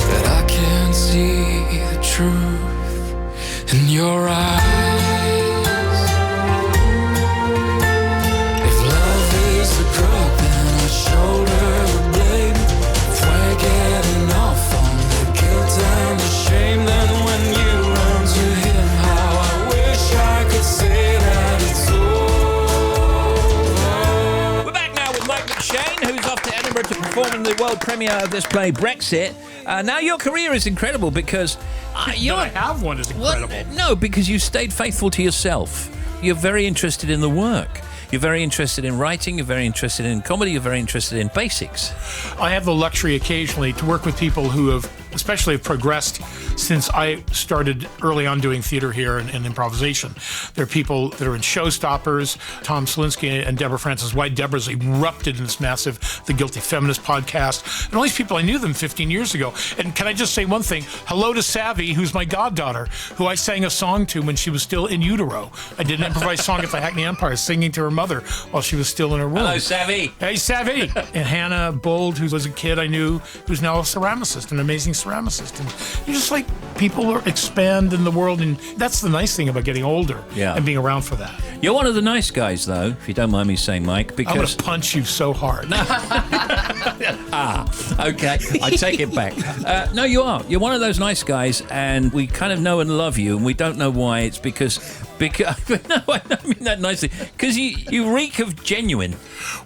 that I can't see the truth in your eyes. If love is the drug, then I shoulder the blame. If we're getting off on the guilt and the shame, then when you run to him, how I wish I could say that it's over. We're back now with Mike McShane, who's off to Edinburgh to perform in the world premiere of this play, Brexit. Now, your career is incredible because you're... That I have one is incredible. No, because you stayed faithful to yourself. You're very interested in the work. You're very interested in writing. You're very interested in comedy. You're very interested in basics. I have the luxury occasionally to work with people who have, especially have progressed since I started early on doing theater here and improvisation. There are people that are in Showstoppers, Tom Selinsky and Deborah Francis White. Deborah's erupted in this massive The Guilty Feminist podcast. And all these people, I knew them 15 years ago. And can I just say one thing? Hello to Savvy, who's my goddaughter, who I sang a song to when she was still in utero. I did an improvised song at the Hackney Empire, singing to her mother while she was still in her womb. Hello, Savvy. Hey, Savvy. And Hannah Bold, who was a kid I knew, who's now a ceramicist, an amazing ceramicist. And you're just like, people expand in the world, and that's the nice thing about getting older and being around for that. You're one of the nice guys, though, if you don't mind me saying, Mike, because... I'm going to punch you so hard. Okay, I take it back. No, you are. You're one of those nice guys, and we kind of know and love you, and we don't know why. It's because no, I don't mean that nicely. Because you reek of genuine.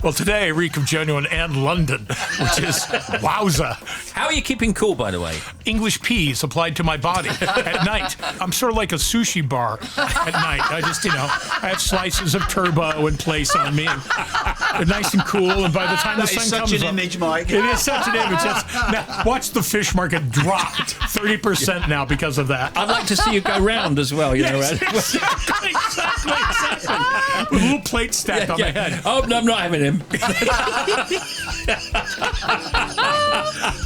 Well, today I reek of genuine and London, which is wowza. How are you keeping cool, by the way? English peas applied to my body at night. I'm sort of like a sushi bar at night. I just, I have slices of turbo in place on me. They're nice and cool, and by the time the sun comes up... That's such an image, Mike. It is such an image. Now, watch the fish market drop 30% now because of that. I'd like to see you go round as well, Exactly. With a little plate stacked on my head. Oh, no, I'm not having him.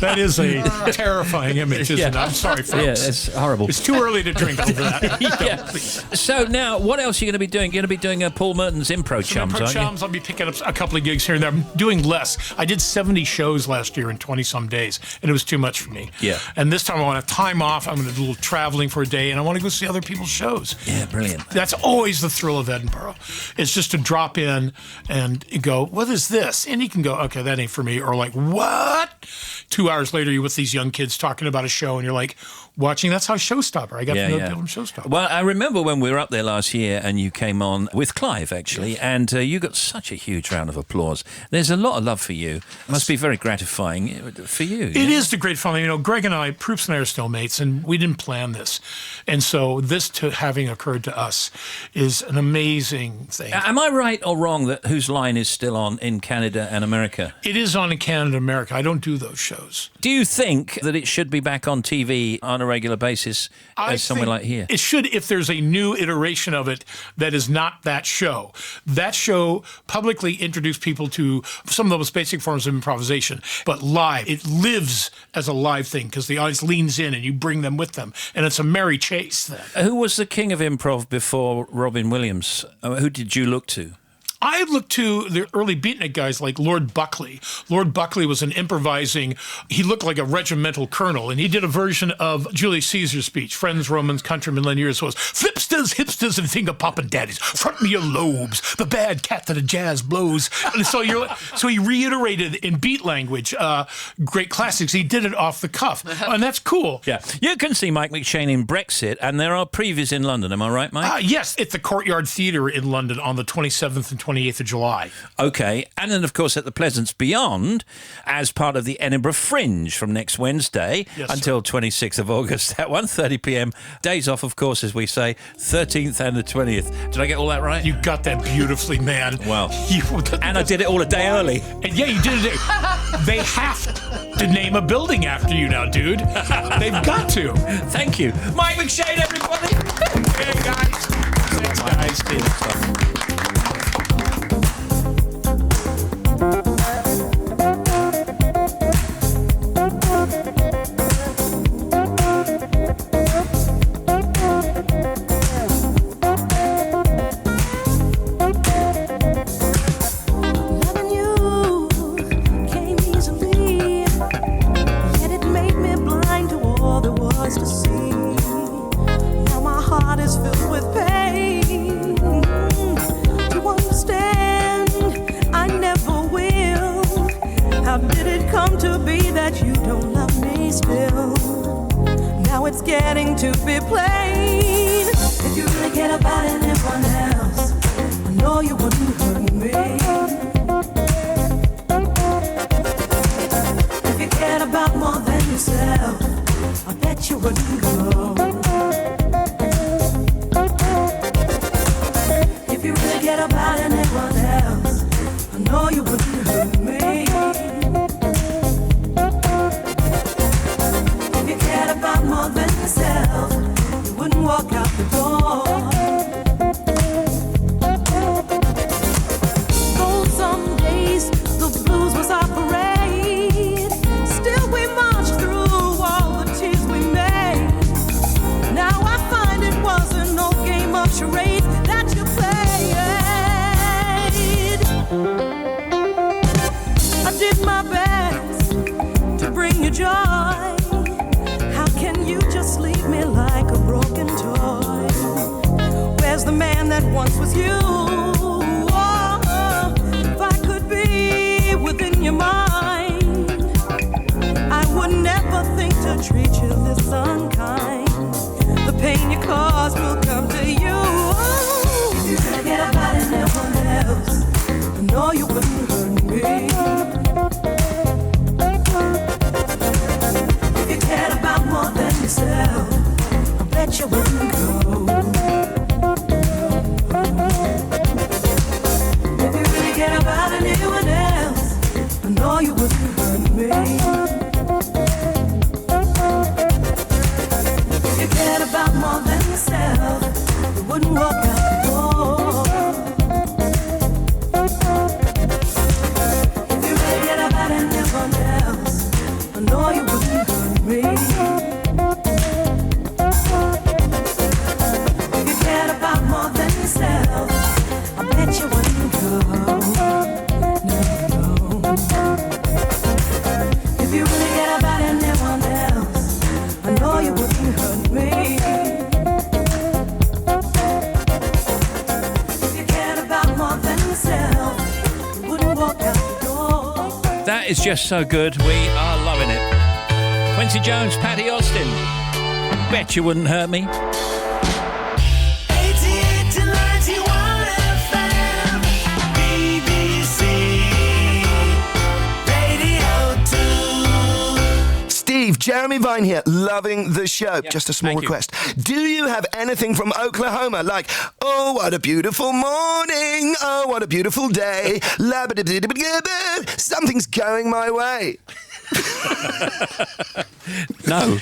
That is a terrifying image, isn't it? I'm sorry, folks. Yeah, it's horrible. It's too early to drink over that. Yeah. So now, what else are you going to be doing? You're going to be doing Paul Merton's Impro Chums, Impro aren't Chums, I'll be picking up a couple of gigs here and there. I'm doing less. I did 70 shows last year in 20-some days, and it was too much for me. Yeah. And this time I want to have time off. I'm going to do a little traveling for a day, and I want to go see other people's shows. Yeah, brilliant. That's always the thrill of Edinburgh. It's just to drop in and go, what is this? And you can go, okay, that ain't for me. Or like, what? 2 hours later, you're with these young kids talking about a show, and you're like, watching. That's how Showstopper. I got to know people from Showstopper. Well, I remember when we were up there last year and you came on with Clive, actually, and you got such a huge round of applause. There's a lot of love for you. It must be very gratifying for you. It is the great fun. You know, Greg and I, Proops and I are still mates, and we didn't plan this. And so this having occurred to us is an amazing thing. Am I right or wrong that Whose Line is still on in Canada and America? It is on in Canada and America. I don't do those shows. Do you think that it should be back on TV on a regular basis as somewhere like here? It should, if there's a new iteration of it that is not that show. That show publicly introduced people to some of the most basic forms of improvisation, but live. It lives as a live thing because the audience leans in and you bring them with them, and it's a merry chase then. Who was the king of improv before Robin Williams? Who did you look to? I looked to the early beatnik guys like Lord Buckley. Lord Buckley was an improvising, he looked like a regimental colonel, and he did a version of Julius Caesar's speech, Friends, Romans, countrymen, lend ears, was flipsters, hipsters, and finger-popping daddies, front me your lobes, the bad cat that the jazz blows. And so he reiterated in beat language great classics. He did it off the cuff, and that's cool. Yeah. You can see Mike McShane in Brexit, and there are previews in London. Am I right, Mike? Yes, at the Courtyard Theatre in London on the 27th and 28th of July. Okay, and then of course at the Pleasance Beyond as part of the Edinburgh Fringe from next Wednesday until 26th of August at 1:30 p.m. Days off, of course, as we say, 13th and the 20th. Did I get all that right? You got that beautifully, man. Well, and I did it all a day early. And yeah, you did it. They have to name a building after you now, dude. They've got to. Thank you. Mike McShane, everybody. Hey, guys. Thanks, guys. It's getting to be plain. If you really cared about anyone else, I know you wouldn't hurt me. If you cared about more than yourself, I bet you wouldn't go. If you really cared about anyone else, I know you wouldn't hurt me. About more than yourself, you wouldn't walk out the door. Though some days the blues was our parade, still we marched through all the tears we made. Now I find it wasn't no game of charades that you played. I did my best to bring you joy. You just leave me like a broken toy. Where's the man that once was you? Oh, if I could be within your mind, I would never think to treat you this unkind. The pain you cause will come to you. If you forget about anyone else, I know you wouldn't hurt me. More than yourself, I bet you wouldn't go. If you really cared about anyone else, I know you wouldn't hurt me. If you cared about more than yourself, you wouldn't walk out the door. That is just so good. We are loving it. Quincy Jones, Patty Austin. Bet you wouldn't hurt me. 88 to 91 FM, BBC Radio 2. Steve, Jeremy Vine here, loving the show. Just a small request. Do you have anything from Oklahoma like, oh, what a beautiful morning, oh, what a beautiful day, something's going my way? No.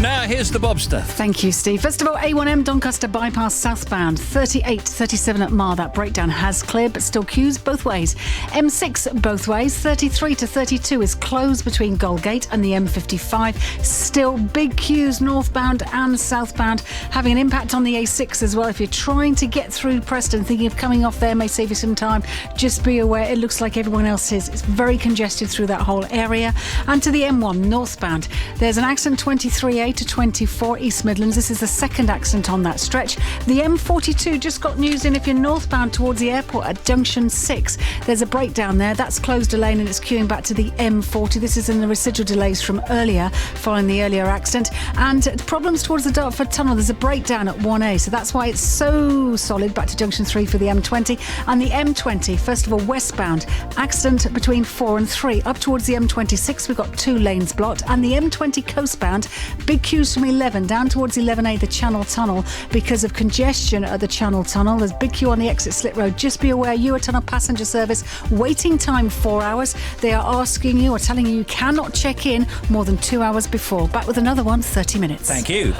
Now, here's the Bobster. Thank you, Steve. First of all, A1M Doncaster bypass southbound, 38-37 at Mar. That breakdown has cleared, but still queues both ways. M6 both ways, 33-32 is closed between Goldgate and the M55. Still big queues northbound and southbound, having an impact on the A6 as well. If you're trying to get through Preston, thinking of coming off there may save you some time, just be aware it looks like everyone else is. It's very congested through that whole area. And to the M1 northbound, there's an accident 23A to 24 East Midlands. This is the second accident on that stretch. The M42 just got news in if you're northbound towards the airport at junction 6. There's a breakdown there. That's closed a lane and it's queuing back to the M40. This is in the residual delays from earlier, following the earlier accident. And problems towards the Dartford Tunnel. There's a breakdown at 1A, so that's why it's so solid back to junction 3 for the M20. And the M20, first of all, westbound, accident between 4 and 3. Up towards the M26, we've got 2 lanes blocked. And the M20 coastbound, big queues from 11 down towards 11A, the Channel Tunnel, because of congestion at the Channel Tunnel. There's big queue on the exit Slip Road. Just be aware, Eurotunnel passenger service, waiting time 4 hours. They are asking you or telling you cannot check in more than 2 hours before. Back with another one, 30 minutes. Thank you.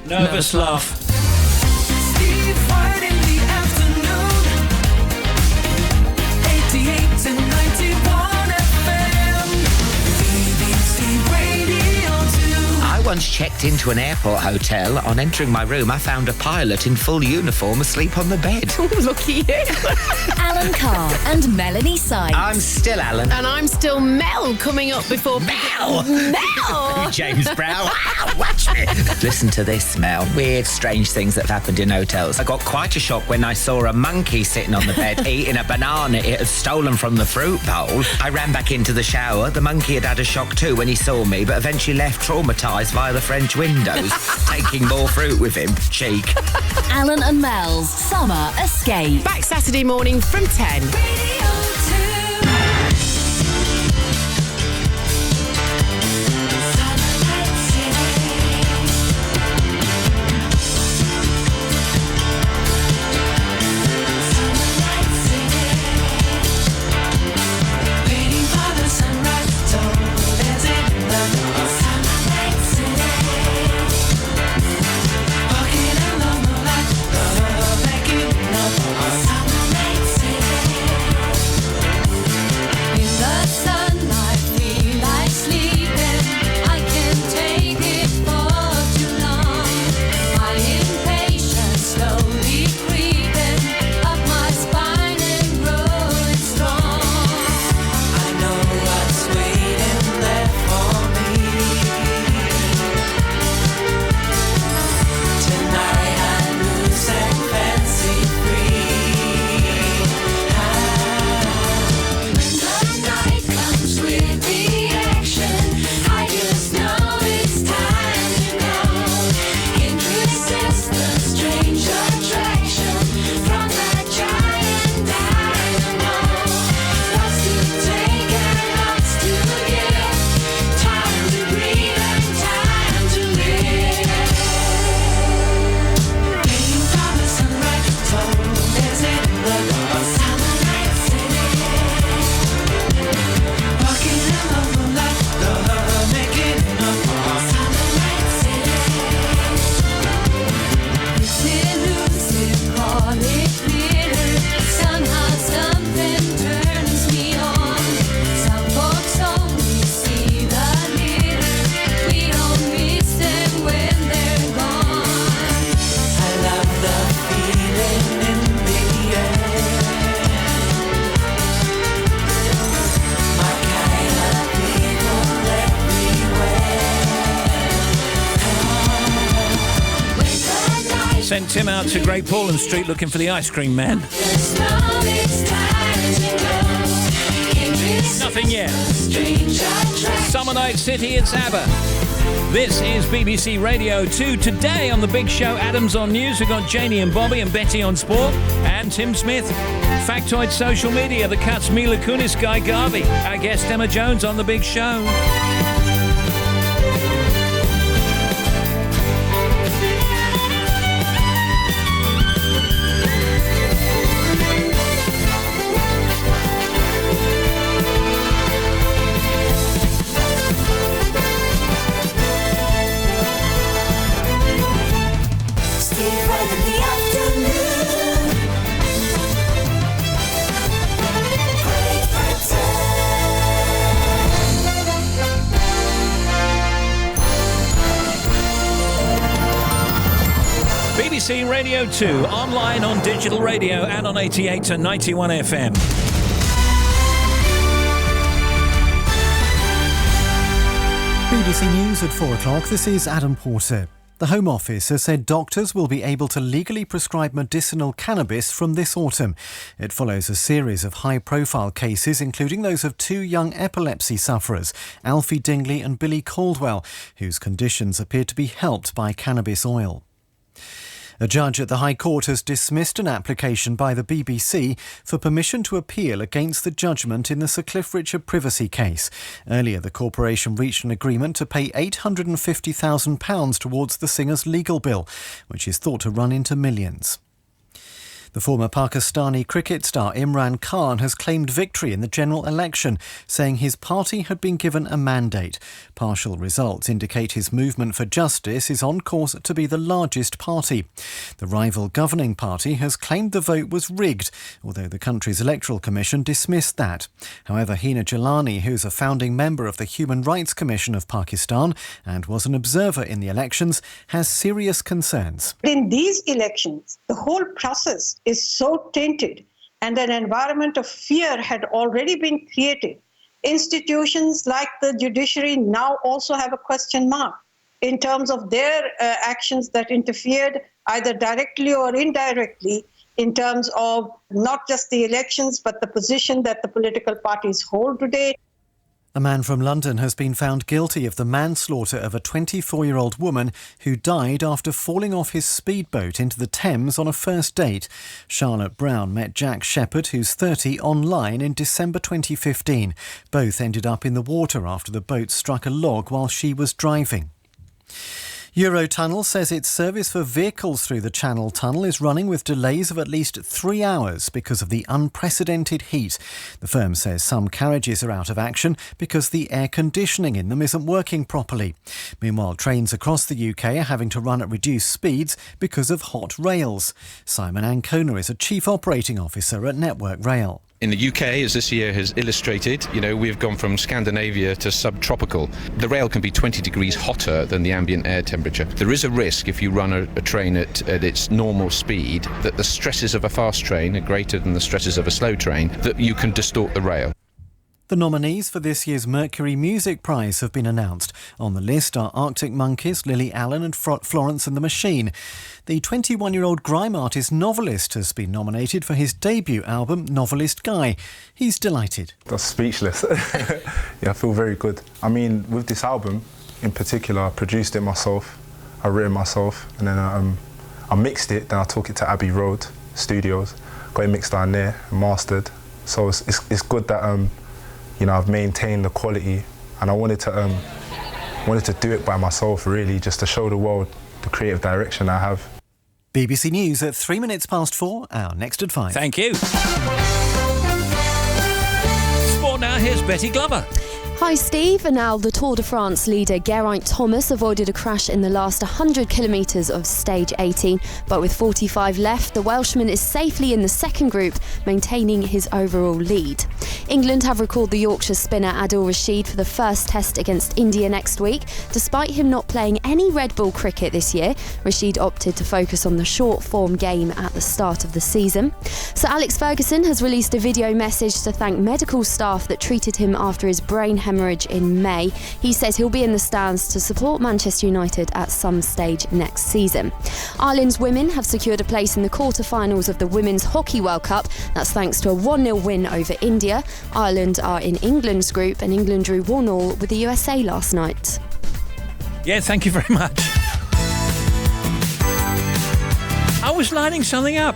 Nervous laugh. Steve Wright in the afternoon, 88 to 91 FM, BBC Radio 2. I once checked into an airport hotel. On entering my room, I found a pilot in full uniform asleep on the bed. Lucky you. Alan Carr and Melanie Sykes. I'm still Alan. And I'm still Mel, coming up before... Mel! Mel! James Brown. Watch me. Listen to this, Mel. Weird, strange things that have happened in hotels. I got quite a shock when I saw a monkey sitting on the bed eating a banana it had stolen from the fruit bowl. I ran back into the shower. The monkey had had a shock too when he saw me, but eventually left traumatised via the French windows, taking more fruit with him. Cheek. Alan and Mel's Summer Escape. Back Saturday morning from 10. Tim out to Great Portland Street looking for the ice cream man. Nothing yet. Summer Night City, it's ABBA. This is BBC Radio 2. Today on The Big Show, Adam's on news. We've got Janie and Bobby and Betty on sport. And Tim Smith. Factoid social media. The Cuts, Mila Kunis, Guy Garvey. Our guest Emma Jones on The Big Show. BBC Radio 2, online on digital radio and on 88 to 91 FM. BBC News at 4 o'clock. This is Adam Porter. The Home Office has said doctors will be able to legally prescribe medicinal cannabis from this autumn. It follows a series of high-profile cases, including those of two young epilepsy sufferers, Alfie Dingley and Billy Caldwell, whose conditions appear to be helped by cannabis oil. A judge at the High Court has dismissed an application by the BBC for permission to appeal against the judgment in the Sir Cliff Richard privacy case. Earlier, the corporation reached an agreement to pay £850,000 towards the singer's legal bill, which is thought to run into millions. The former Pakistani cricket star Imran Khan has claimed victory in the general election, saying his party had been given a mandate. Partial results indicate his movement for justice is on course to be the largest party. The rival governing party has claimed the vote was rigged, although the country's electoral commission dismissed that. However, Hina Jalani, who is a founding member of the Human Rights Commission of Pakistan and was an observer in the elections, has serious concerns. In these elections, the whole process is so tainted and an environment of fear had already been created. Institutions like the judiciary now also have a question mark in terms of their actions that interfered either directly or indirectly in terms of not just the elections but the position that the political parties hold today. A man from London has been found guilty of the manslaughter of a 24-year-old woman who died after falling off his speedboat into the Thames on a first date. Charlotte Brown met Jack Shepherd, who's 30, online in December 2015. Both ended up in the water after the boat struck a log while she was driving. Eurotunnel says its service for vehicles through the Channel Tunnel is running with delays of at least 3 hours because of the unprecedented heat. The firm says some carriages are out of action because the air conditioning in them isn't working properly. Meanwhile, trains across the UK are having to run at reduced speeds because of hot rails. Simon Ancona is a Chief Operating Officer at Network Rail. In the UK, as this year has illustrated, we've gone from Scandinavia to subtropical. The rail can be 20 degrees hotter than the ambient air temperature. There is a risk if you run a train at its normal speed that the stresses of a fast train are greater than the stresses of a slow train, that you can distort the rail. The nominees for this year's Mercury Music Prize have been announced. On the list are Arctic Monkeys, Lily Allen and Florence and the Machine. The 21-year-old grime artist Novelist has been nominated for his debut album, Novelist Guy. He's delighted. That's speechless. Yeah, I feel very good. I mean, with this album in particular, I produced it myself, I wrote it myself, and then I mixed it, then I took it to Abbey Road Studios, got it mixed down there and mastered. So it's good that I've maintained the quality, and I wanted to do it by myself, really, just to show the world the creative direction I have. BBC News at 3 minutes past 4, our next at 5. Thank you. Sport now, here's Betty Glover. Hi Steve, and now the Tour de France leader Geraint Thomas avoided a crash in the last 100 kilometres of stage 18, but with 45 left, the Welshman is safely in the second group, maintaining his overall lead. England have recalled the Yorkshire spinner Adil Rashid for the first test against India next week. Despite him not playing any red ball cricket this year, Rashid opted to focus on the short-form game at the start of the season. Sir Alex Ferguson has released a video message to thank medical staff that treated him after his brain hemorrhage in May. He says he'll be in the stands to support Manchester United at some stage next season. Ireland's women have secured a place in the quarter-finals of the Women's Hockey World Cup. That's thanks to a 1-0 win over India. Ireland are in England's group, and England drew 1-1 with the USA last night. Yeah, thank you very much. I was lining something up.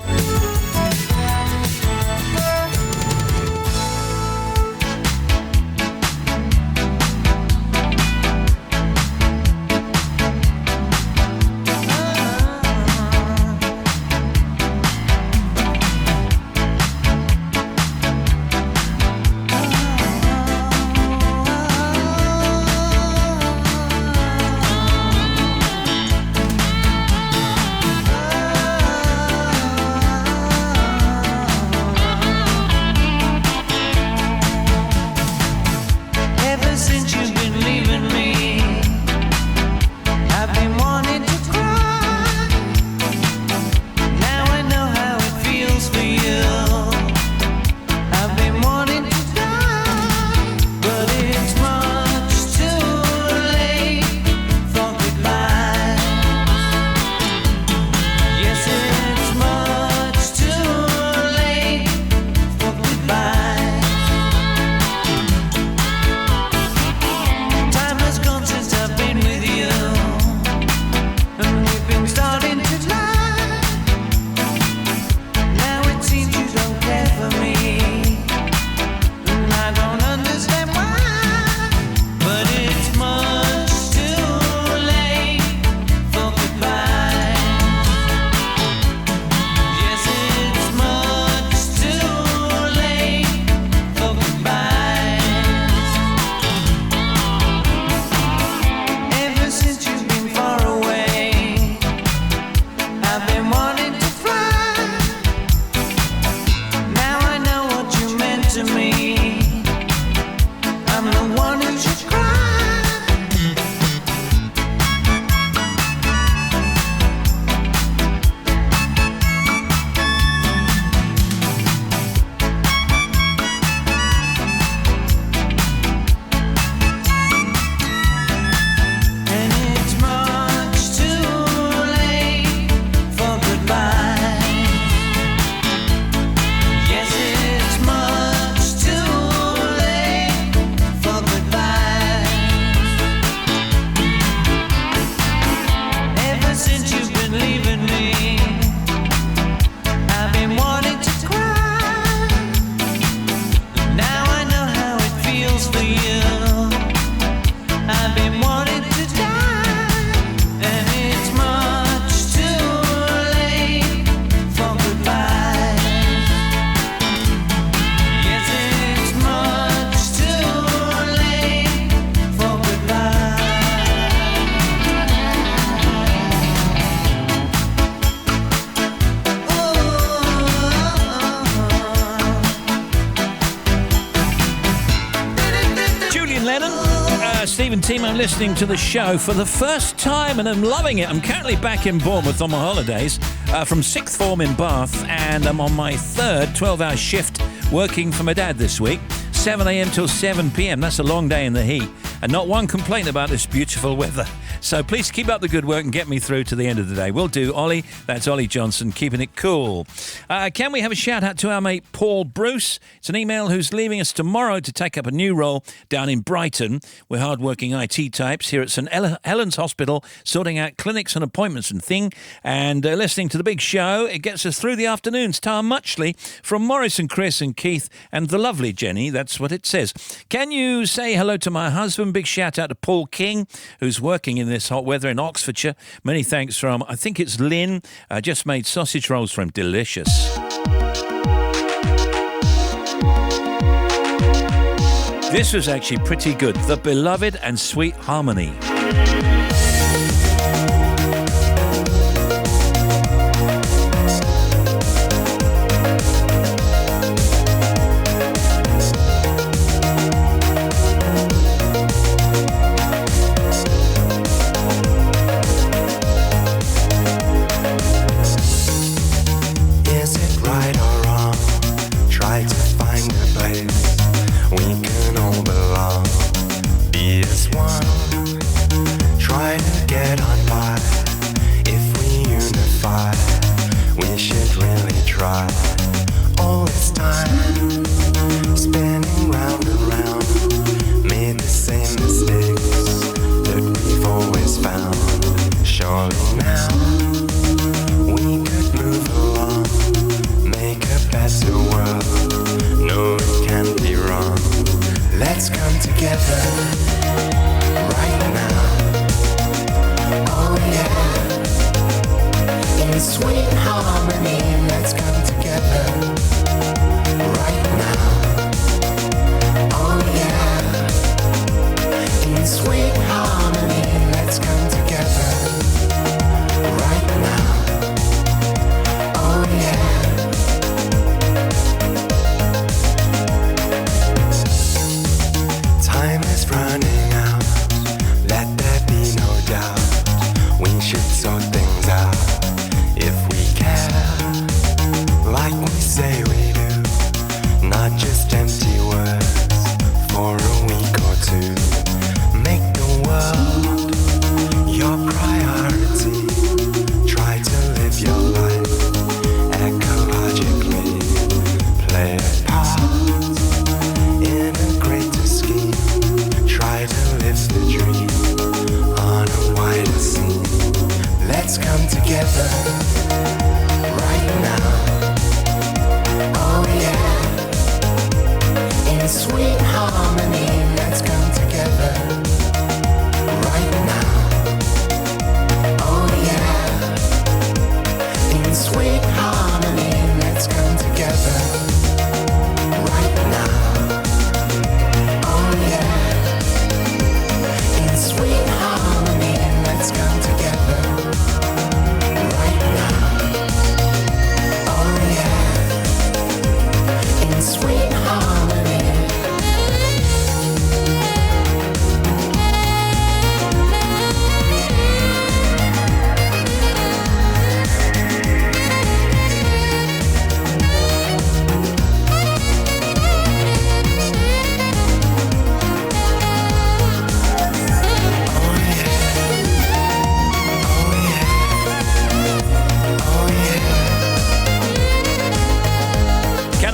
Stephen Team. I'm listening to the show for the first time and I'm loving it. I'm currently back in Bournemouth on my holidays from sixth form in Bath, and I'm on my third 12-hour shift working for my dad this week. 7 a.m. till 7 p.m. That's a long day in the heat, and not one complaint about this beautiful weather. So please keep up the good work and get me through to the end of the day. Will do, Ollie. That's Ollie Johnson, keeping it cool. Can we have a shout out to our mate Paul Bruce? It's an email who's leaving us tomorrow to take up a new role down in Brighton. We're hard-working IT types here at St Helens Hospital, sorting out clinics and appointments and thing, and listening to the big show. It gets us through the afternoons. Tar muchly from Morris and Chris and Keith and the lovely Jenny. That's what it says. Can you say hello to my husband? Big shout out to Paul King, who's working in this hot weather in Oxfordshire. Many thanks from, I think it's Lynn. Just made sausage rolls for him. Delicious. This was actually pretty good. The Beloved and Sweet Harmony. Try to find a place we can all belong.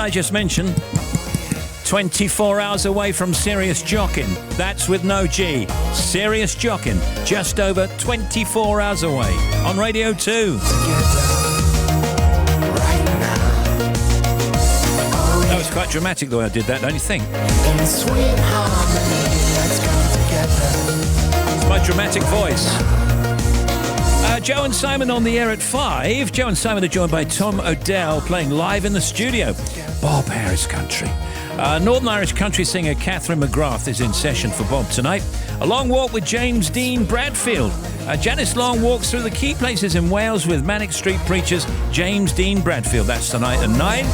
I just mentioned, 24 hours away from Serious Jockin'. That's with no G. Serious Jockin', just over 24 hours away on Radio 2. That was quite dramatic the way I did that, don't you think? It's my dramatic voice. Joe and Simon on the air at 5. Joe and Simon are joined by Tom O'Dell playing live in the studio. Bob Harris Country. Northern Irish country singer Catherine McGrath is in session for Bob tonight. A long walk with James Dean Bradfield. Janice Long walks through the key places in Wales with Manic Street Preachers James Dean Bradfield. That's tonight at 9.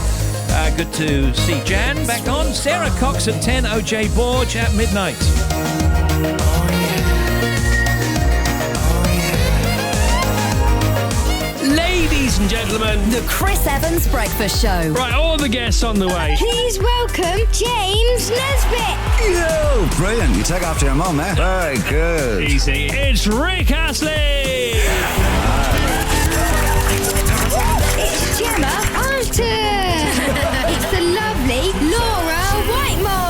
Good to see Jan back on. Sarah Cox at 10. OJ Borge at midnight. Ladies and gentlemen, The Chris Evans Breakfast Show. Right, all the guests on the way. Please welcome James Nesbitt. Yo, brilliant. You take after your mum, eh? Very good. Easy. It's Rick Astley. It's Gemma Arter. It's the lovely Laura Whitemore.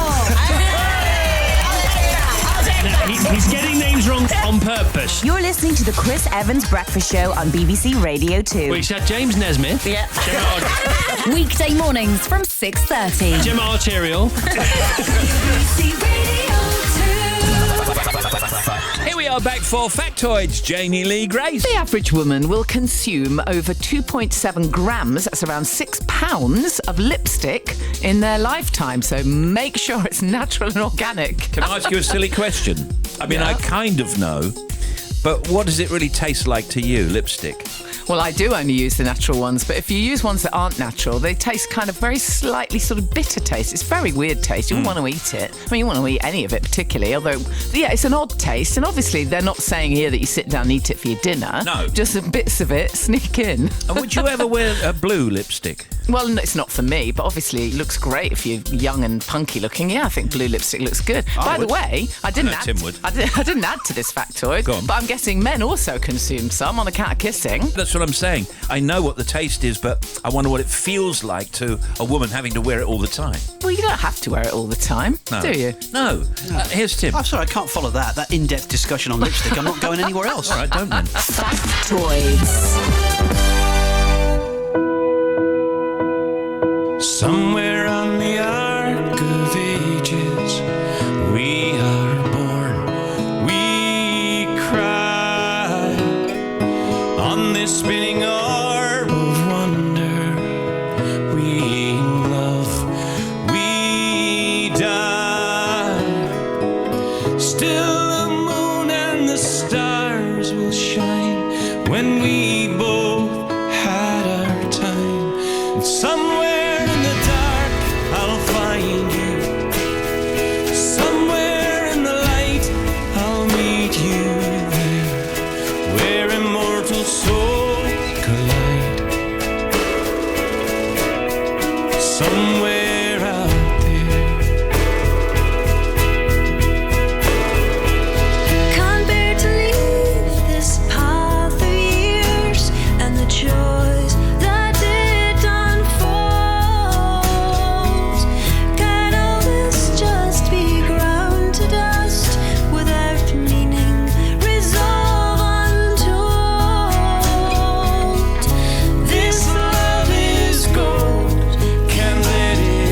He's getting names wrong on purpose. You're listening to the Chris Evans Breakfast Show on BBC Radio 2. We said James Nesmith. Yeah. Weekday mornings from 6:30. Gemma Arterial. BBC Radio 2. Here we are back for Factoids. Jamie Lee Grace. The average woman will consume over 2.7 grams, that's around 6 pounds, of lipstick in their lifetime. So make sure it's natural and organic. Can I ask you a silly question? I mean, I kind of know, but what does it really taste like to you, lipstick? Well, I do only use the natural ones, but if you use ones that aren't natural, they taste kind of very slightly sort of bitter taste. It's very weird taste. You wouldn't want to eat it. I mean, you wouldn't want to eat any of it particularly, although, yeah, it's an odd taste. And obviously, they're not saying here that you sit down and eat it for your dinner. No. Just some bits of it sneak in. And would you ever wear a blue lipstick? Well, no, it's not for me, but obviously it looks great if you're young and punky looking. Yeah, I think blue lipstick looks good. By the way, I didn't add to this factoid, but I'm guessing men also consume some on account of kissing. That's what I'm saying. I know what the taste is, but I wonder what it feels like to a woman having to wear it all the time. Well, you don't have to wear it all the time, do you? No. Here's Tim. I'm sorry, I can't follow that in-depth discussion on lipstick. I'm not going anywhere else. All right, don't then. Factoids. Somewhere on the arc of ages, we are born, we cry on this spinning orb of wonder. We love, we die. Still the moon and the stars will shine when we both had our time. And somewhere I'll find you. Somewhere in the light I'll meet you there, where immortal souls collide. Somewhere out there. Can't bear to leave this path of years and the joys that it unfolds. Can all this just be ground to dust without meaning, resolve untold? This love is gold, can't let it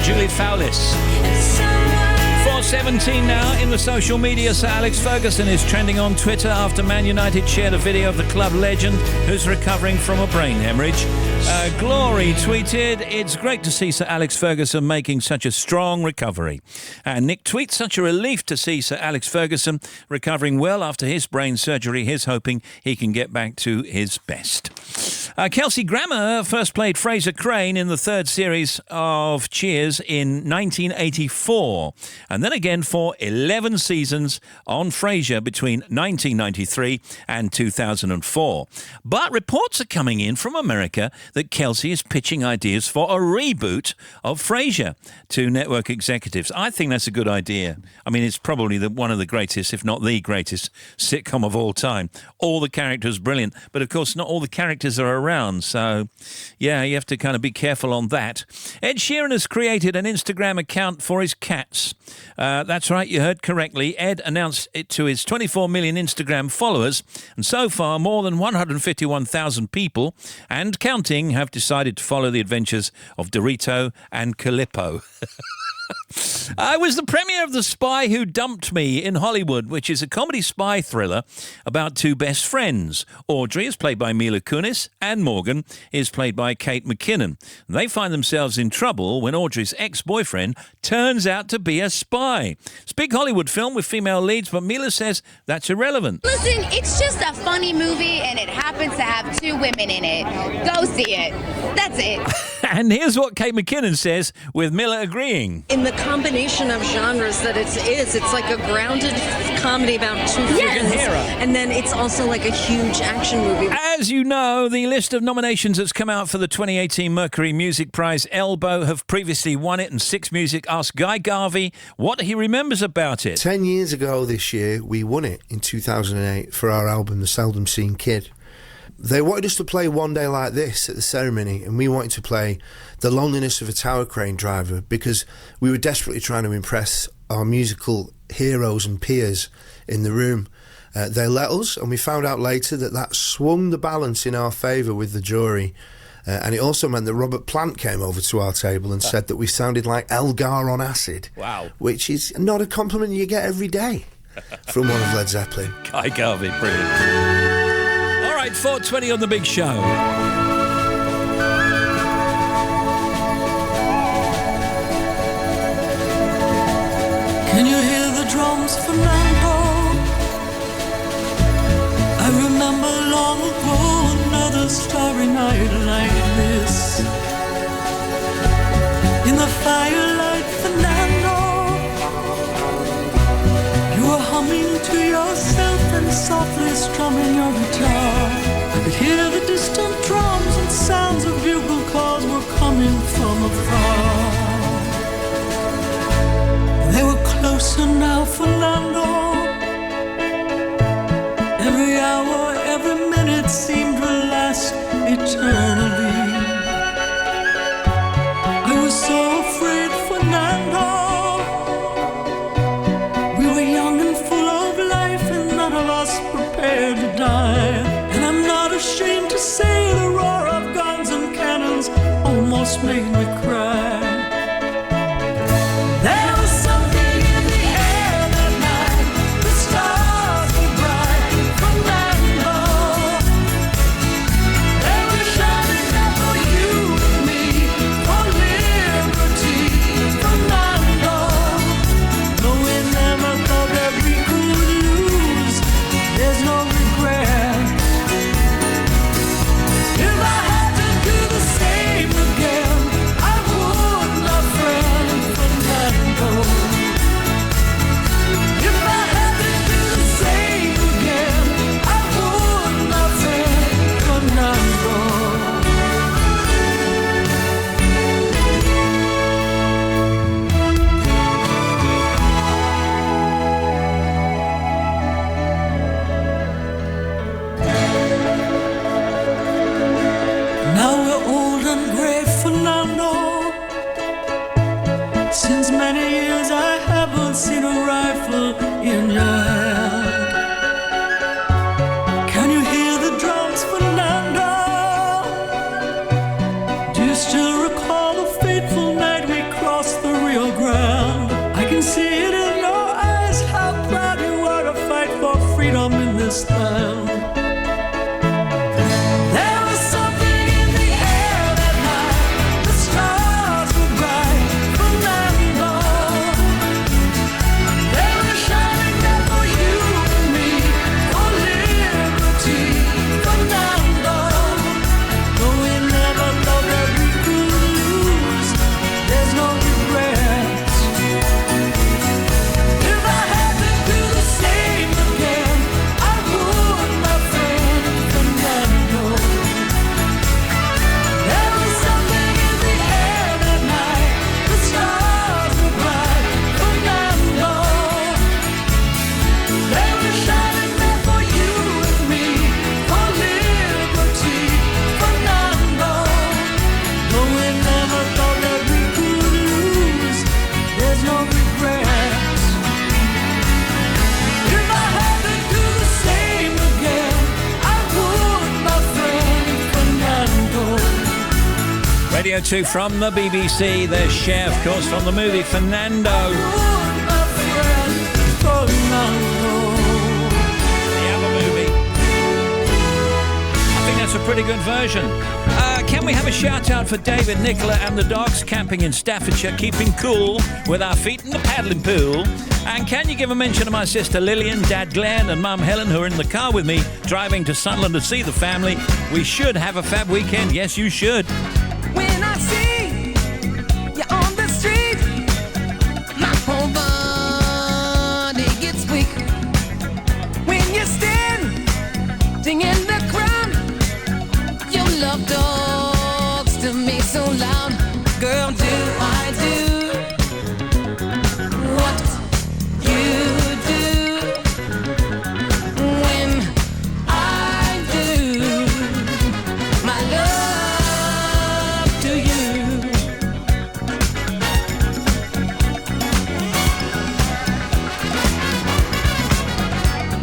Julie Fowlis. 4:17 now in the social media. Sir Alex Ferguson is trending on Twitter after Man United shared a video of the club legend who's recovering from a brain hemorrhage. Glory tweeted, "It's great to see Sir Alex Ferguson making such a strong recovery." And Nick tweets, "Such a relief to see Sir Alex Ferguson recovering well after his brain surgery. He's hoping he can get back to his best." Kelsey Grammer first played Fraser Crane in the third series of Cheers in 1984, and then again for 11 seasons on Frasier between 1993 and 2004. But reports are coming in from America that Kelsey is pitching ideas for a reboot of Frasier to network executives. I think that's a good idea. I mean, it's probably one of the greatest, if not the greatest, sitcom of all time. All the characters brilliant, but of course not all the characters are around. So, yeah, you have to kind of be careful on that. Ed Sheeran has created an Instagram account for his cats. That's right, you heard correctly. Ed announced it to his 24 million Instagram followers, and so far more than 151,000 people, and counting, have decided to follow the adventures of Dorito and Calippo. I was the premiere of The Spy Who Dumped Me in Hollywood, which is a comedy spy thriller about two best friends. Audrey is played by Mila Kunis and Morgan is played by Kate McKinnon. They find themselves in trouble when Audrey's ex-boyfriend turns out to be a spy. It's a big Hollywood film with female leads, but Mila says that's irrelevant. Listen, it's just a funny movie and it happens to have two women in it. Go see it. That's it. And here's what Kate McKinnon says, with Mila agreeing. In the combination of genres that it's like a grounded comedy about two friends, and then it's also like a huge action movie. As you know, the list of nominations that's come out for the 2018 Mercury Music Prize, Elbow have previously won it, and Six Music asked Guy Garvey what he remembers about it. 10 years ago this year, we won it in 2008 for our album, The Seldom Seen Kid. They wanted us to play One Day Like This at the ceremony, and we wanted to play The Loneliness of a Tower Crane Driver because we were desperately trying to impress our musical heroes and peers in the room. They let us, and we found out later that swung the balance in our favour with the jury. And it also meant that Robert Plant came over to our table and said that we sounded like Elgar on acid. Wow. Which is not a compliment you get every day from one of Led Zeppelin. Guy Garvey, brilliant. All right, 4:20 on The Big Show. Can you hear the drums, Fernando? I remember long ago another starry night like this. In the firelight, Fernando, you were humming to yourself and softly strumming your guitar. I could hear the distant drums and sounds of bugle calls were coming from afar. They were closer now, Fernando. Every hour, every minute seemed to last eternally. I was so afraid, Fernando. We were young and full of life, and none of us prepared to die. And I'm not ashamed to say the roar of guns and cannons almost made me cry. There was something in the air that night. The stars were bright, Fernando. They were shining out for you and me, for liberty, Fernando. Though we never thought that we could lose, there's no regret. If I had to do the same again, I would. freedom in this land. There was something in the air that night. The stars were bright, Fernando. They were shining there for you and me, for liberty, Fernando. Though we never thought that we could lose, there's no regrets. If I had to do the same again, I would, my friend Fernando. There was something in the air that night. The stars were bright, Fernando. They were shining there for you and me, for liberty, Fernando. Though we never thought that we could lose, there's no regrets. If I had to do the same again, I would, my friend Fernando. Radio 2 from the BBC. There's Cher, of course, from the movie Fernando. My friend Fernando. The ABBA movie. I think that's a pretty good version. Can we have a shout out for David, Nicola and the dogs camping in Staffordshire, keeping cool with our feet in the paddling pool? And can you give a mention to my sister Lillian, Dad Glenn and Mum Helen, who are in the car with me driving to Sunderland to see the family? We should have a fab weekend. Yes, you should. When I see you on the street, my whole body gets weak. When you stand in the crowd, your love talks to me so loud. Girl, do I do what you do when I do my love to you?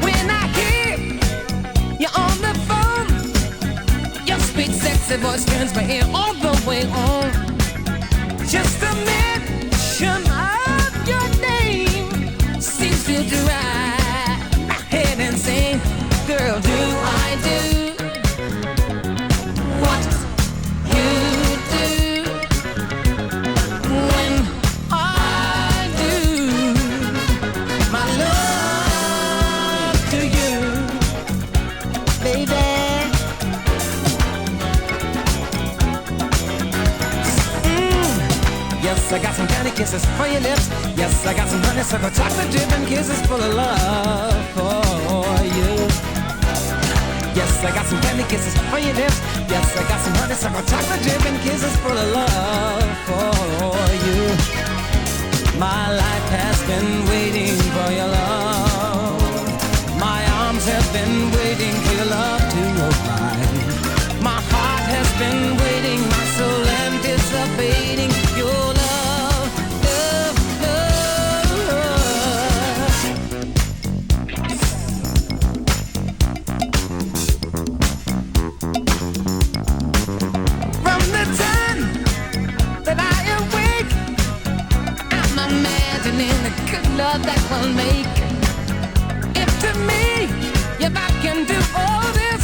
When I hear you on the phone, your sweet sexy voice turns my ear all the way on. Just a mention of your name seems to drive my head insane. Girl, do I do what you do when I do my love to you, baby? Yes, I got some candy kisses for your lips. Yes, I got some honeysuckle chocolate dripping kisses full of love for you. Yes, I got some candy kisses for your lips. Yes, I got some honeysuckle chocolate dripping kisses full of love for you. My life has been waiting for your love. My arms have been waiting for your love to arrive. My heart has been waiting, my soul anticipating your love, love, From the time that I awake, I'm imagining the good love that we'll make. If to me, if I can do all this,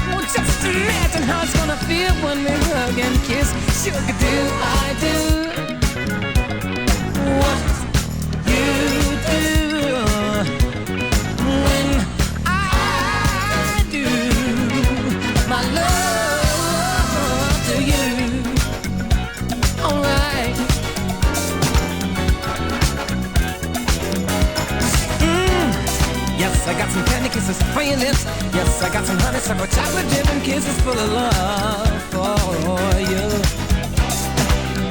well, just imagine how it's gonna feel when we hug and kiss. Sugar, do I do what you do when I do my love to you? Alright. Yes, I got some candy kisses for your lips. Yes, I got some honeysuckle chocolate dripping kisses full of love for you.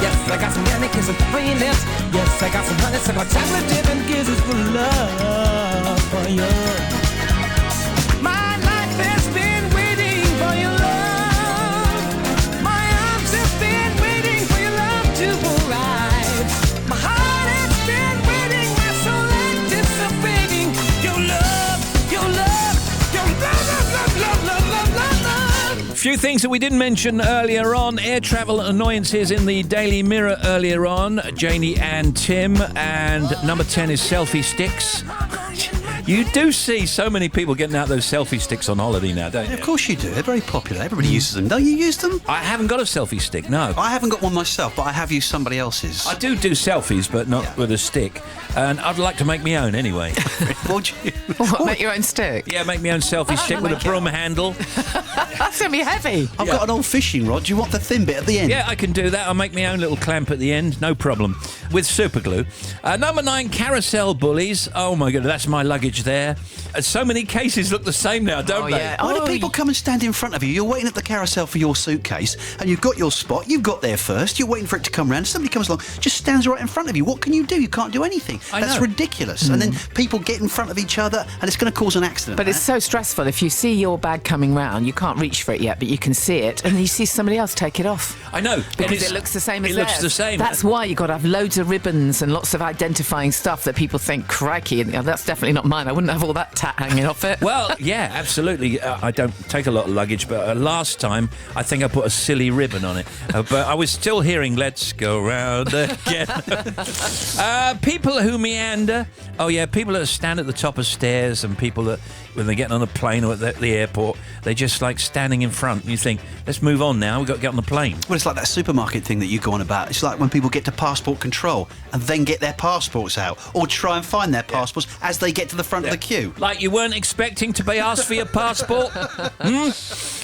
Yes, I got some candy kisses for your lips. Yes, I got some honeysuckle chocolate dripping kisses full of love for you. My life has been waiting for your love. My arms have been waiting for your love to arrive. My heart has been waiting, my soul anticipating your love, your love, your love, love, love, love, love, love, love. Few things that we didn't mention earlier on. Air travel annoyances in the Daily Mirror earlier on. Janie and Tim. And number 10 is selfie sticks. You do see so many people getting out those selfie sticks on holiday now, don't you? Of course you do. They're very popular. Everybody uses them. Don't you use them? I haven't got a selfie stick, no. I haven't got one myself, but I have used somebody else's. I do selfies, but not with a stick. And I'd like to make my own anyway. Would you? What, make your own stick? Yeah, make my own selfie stick with a broom handle. That's going to be heavy. I've got an old fishing rod. Do you want the thin bit at the end? Yeah, I can do that. I'll make my own little clamp at the end, no problem. With super glue. Number 9, carousel bullies. Oh my goodness, that's my luggage there. So many cases look the same now, don't they? Yeah. Why do people come and stand in front of you? You're waiting at the carousel for your suitcase, and you've got your spot. You've got there first. You're waiting for it to come round. Somebody comes along, just stands right in front of you. What can you do? You can't do anything. That's ridiculous. And then people get in front of each other, and it's going to cause an accident. But it's so stressful. If you see your bag coming round, you can't reach for it yet, but you can see it, and then you see somebody else take it off. I know. Because it looks the same as It theirs. looks the same. That's why you've got to have loads of ribbons and lots of identifying stuff that people think, crikey, that's definitely not mine. I wouldn't have all that tat hanging off it. Well, yeah, absolutely. I don't take a lot of luggage, but last time I think I put a silly ribbon on it. But I was still hearing "Let's go round again." People who meander. Oh yeah, people that stand at the top of stairs, and people that when they're getting on a plane or at the airport, they just like standing in front. And you think, let's move on now. We've got to get on the plane. Well, it's like that supermarket thing that you go on about. It's like when people get to passport control and then get their passports out, or try and find their passports as they get to the front of the queue. Like you weren't expecting to be asked for your passport.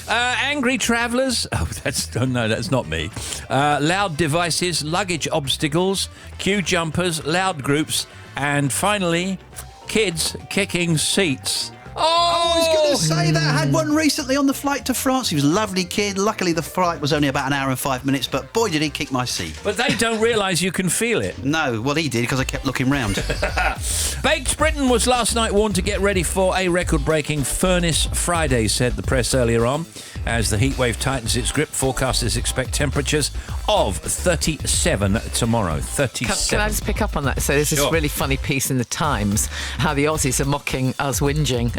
Angry travellers. Oh, that's not me. Loud devices, luggage obstacles, queue jumpers, loud groups, and finally, kids kicking seats. I was going to say that. I had one recently on the flight to France. He was a lovely kid. Luckily, the flight was only about an hour and 5 minutes, but boy, did he kick my seat. But they don't realise you can feel it. No, well, he did because I kept looking round. Baked Britain was last night warned to get ready for a record-breaking Furnace Friday, said the press earlier on. As the heatwave tightens its grip, forecasters expect temperatures of 37 tomorrow. 37. Can I just pick up on that? So there's this really funny piece in the Times, how the Aussies are mocking us whinging.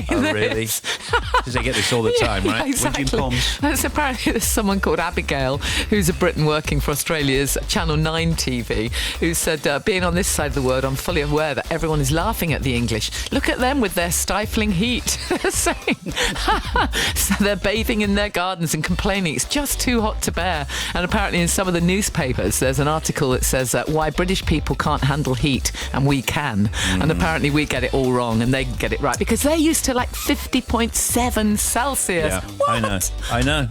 Oh, really? Because they get this all the time, right? Yeah, exactly. Whinging bombs. And so apparently there's someone called Abigail, who's a Briton working for Australia's Channel 9 TV, who said, being on this side of the world, I'm fully aware that everyone is laughing at the English. Look at them with their stifling heat. They're saying, so they're bathing in their gardens and complaining it's just too hot to bear. And apparently in some of the newspapers there's an article that says why British people can't handle heat and we can. And apparently we get it all wrong and they get it right because they're used to like 50.7 Celsius. Yeah, What? I know.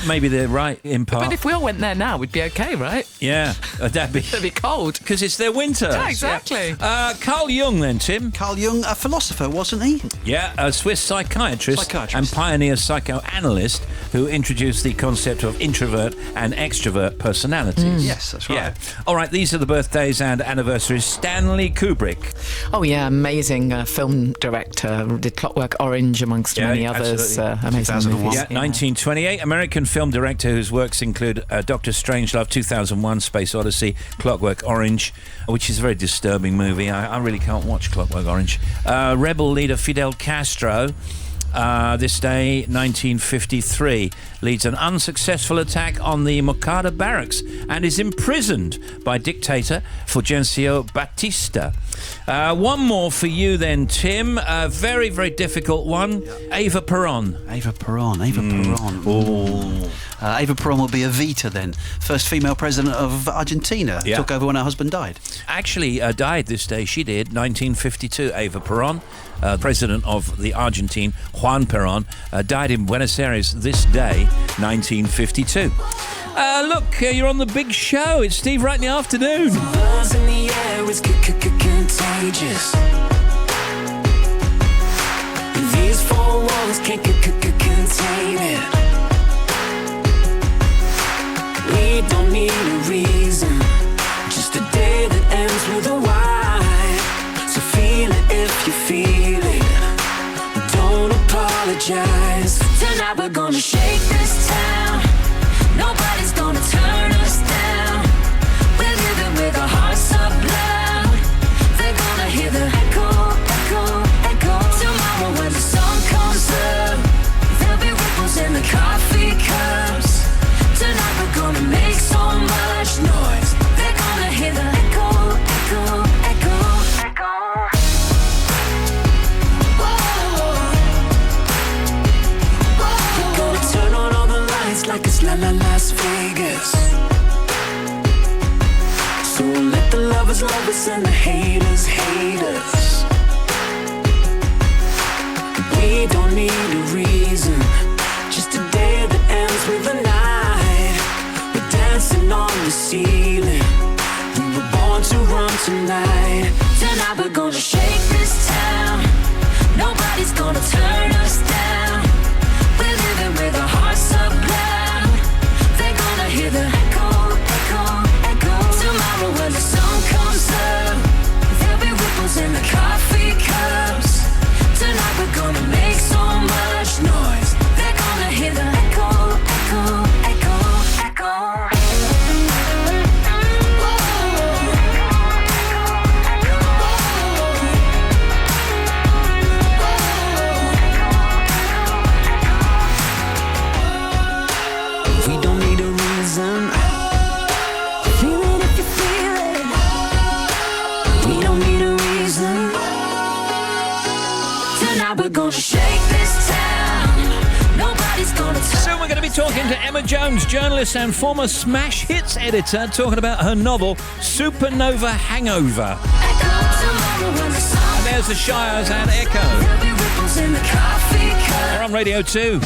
Maybe they're right in part. But if we all went there now, we'd be okay, right? Yeah, that'd be cold. Because it's their winter. Yeah, exactly. Yeah. Carl Jung then, Tim. Carl Jung, a philosopher, wasn't he? Yeah, a Swiss psychiatrist and pioneer psychoanalyst who introduced the concept of introvert and extrovert personalities. Yes, that's right. Yeah. All right, these are the birthdays and anniversaries. Stanley Kubrick. Oh, yeah, amazing film director. Did Clockwork Orange, amongst many others. Amazing movies. Yeah, 1928. American film director whose works include Dr. Strangelove, 2001, Space Odyssey, Clockwork Orange, which is a very disturbing movie. I really can't watch Clockwork Orange. Rebel leader Fidel Castro. This day, 1953, leads an unsuccessful attack on the Moncada barracks and is imprisoned by dictator Fulgencio Batista. One more for you then, Tim. A very, very difficult one. Eva Perón. Eva Perón. Eva Perón will be Evita then. First female president of Argentina. Yeah. Took over when her husband died. Actually died this day. She did. 1952, Eva Perón. President of the Argentine, Juan Perón, died in Buenos Aires this day, 1952. Look, you're on the big show. It's Steve Wright in the afternoon. The buzz in the air is contagious. These four walls can't contain it. We don't need a reason, just a day that ends with a why. So feel it if you feel it. Don't apologize. Tonight we're gonna shake this town. Nobody's gonna turn us down. We're living with our hearts up loud. They're gonna hear the echo, echo, echo. Tomorrow when the sun comes up, there'll be ripples in the coffee cups. Tonight we're gonna make so much noise. They're gonna hear the echo, echo, echo, echo. like it's Las Vegas. So let the lovers love us and the haters hate us. We don't need a reason, just a day that ends with a night. We're dancing on the ceiling. We were born to run tonight. Tonight we're gonna shake this town. Nobody's gonna turn us down. We're living with our hearts up loud. They're gonna hear the echo, echo, echo. Tomorrow when the sun comes up, there'll be ripples in the coffee cups. Tonight we're gonna make so much noise. They're gonna hear the echo, echo, echo, echo. We don't need a reason. Feel it if you feel it. We don't need a reason. Tonight we're gonna shake this town. Nobody's gonna turn. Soon we're going to be talking to Emma Jones, journalist and former Smash Hits editor, talking about her novel Supernova Hangover. And there's the Shires and Echo. They're on Radio 2.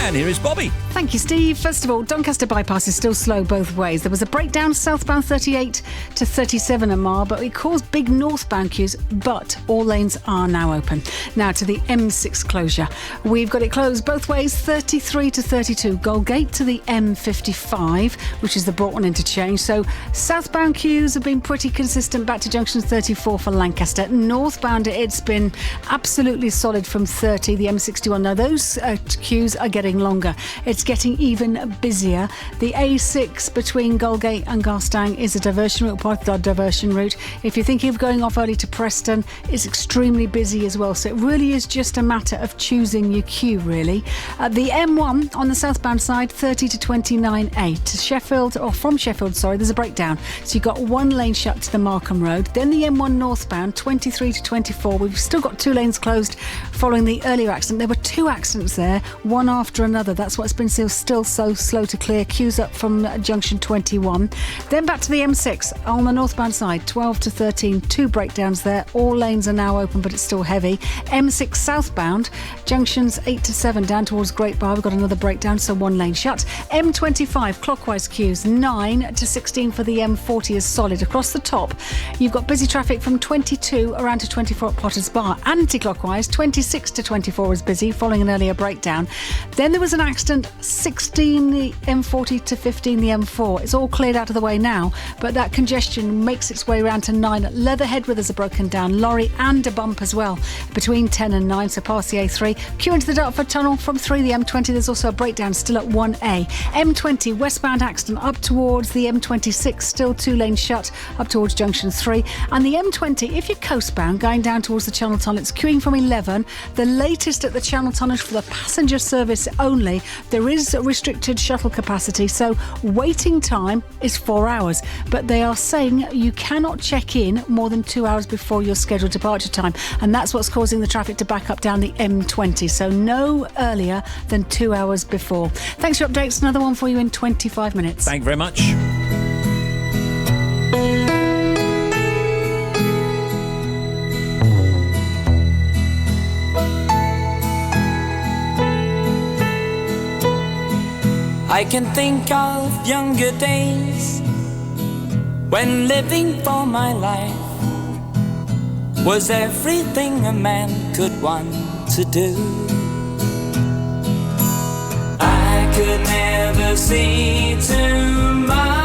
And here is Bobby. Thank you, Steve. First of all, Doncaster bypass is still slow both ways. There was a breakdown southbound 38 to 37 a mile, but it caused big northbound queues, but all lanes are now open. Now to the M6 closure. We've got it closed both ways, 33 to 32 Goldgate to the M55, which is the Broughton interchange. So southbound queues have been pretty consistent back to junction 34 for Lancaster. Northbound, it's been absolutely solid from 30, the M61. Now those queues are getting longer. It's getting even busier. The A6 between Goldgate and Garstang is a diversion route, part of the diversion route. If you're thinking of going off early to Preston, it's extremely busy as well. So it really is just a matter of choosing your queue, really. The M1 on the southbound side, 30 to 29A. To Sheffield, or from Sheffield, sorry, there's a breakdown. So you've got one lane shut to the Markham Road. Then the M1 northbound, 23 to 24. We've still got two lanes closed following the earlier accident. There were two accidents there, one after another. That's what's been still so slow to clear. Queues up from junction 21. Then back to the M6 on the northbound side, 12 to 13. Two breakdowns there. All lanes are now open, but it's still heavy. M6 southbound, junctions 8 to 7 down towards Great Bar. We've got another breakdown, so one lane shut. M25 clockwise queues, 9 to 16 for the M40 is solid. Across the top, you've got busy traffic from 22 around to 24 at Potter's Bar. Anti-clockwise, 26 to 24 is busy, following an earlier breakdown. Then there was an accident, 16 the M40 to 15 the M4. It's all cleared out of the way now, but that congestion makes its way around to 9 at Leatherhead, where there's a broken down lorry and a bump as well between 10 and 9, so past the A3. Queue into the Dartford Tunnel from 3 the M20. There's also a breakdown still at 1A. M20 westbound accident up towards the M26, still two lanes shut up towards junction 3. And the M20, if you're coastbound going down towards the Channel Tunnel, it's queuing from 11. The latest at the Channel Tunnel for the passenger service only. There is a restricted shuttle capacity, so waiting time is 4 hours, but they are saying you cannot check in more than 2 hours before your scheduled departure time, and that's what's causing the traffic to back up down the M20, so no earlier than 2 hours before. Thanks for your updates. Another one for you in 25 minutes. Thank you very much. I can think of younger days when living for my life was everything a man could want to do. I could never see tomorrow.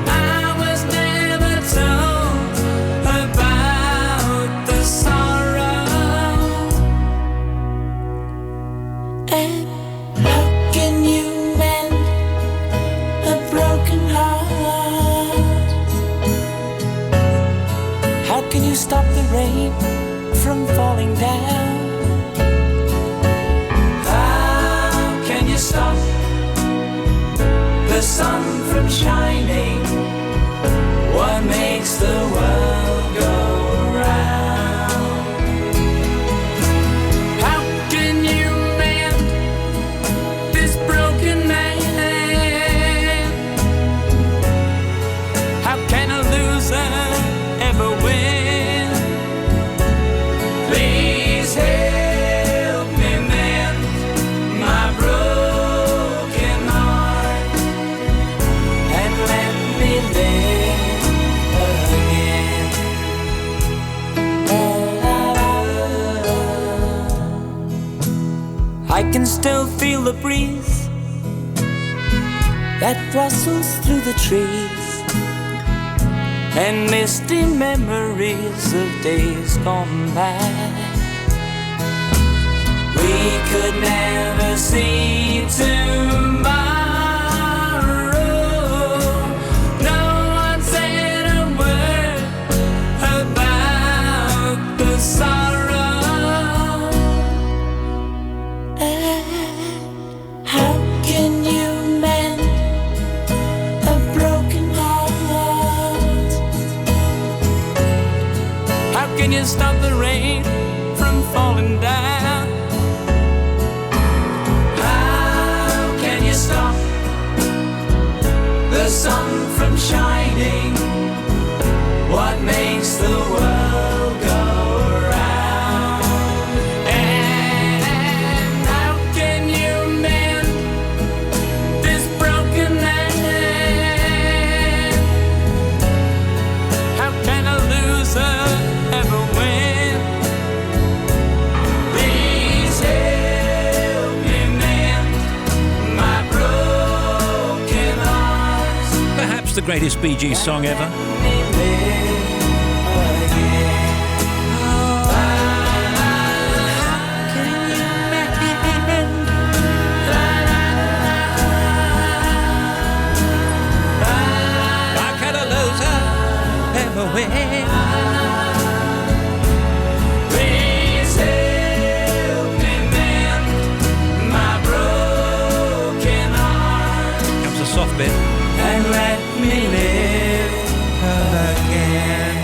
I was never told about the sorrow. And how can you mend a broken heart? How can you stop the rain from falling down? How can you stop the sun from shining? What makes the world go round? How can still feel the breeze that rustles through the trees, and misty memories of days gone by. We could never see tomorrow. No one said a word about the sorrow. How can you mend a broken heart? How can you stop the rain from falling down? How can you stop the sun from shining? What makes the world go round? And how can you mend this broken land? How can a loser ever win? Please help me mend my broken heart. Perhaps the greatest Bee Gees song ever. How can a loser ever win? Please help me mend my broken heart Comes a soft bit. and let me live again.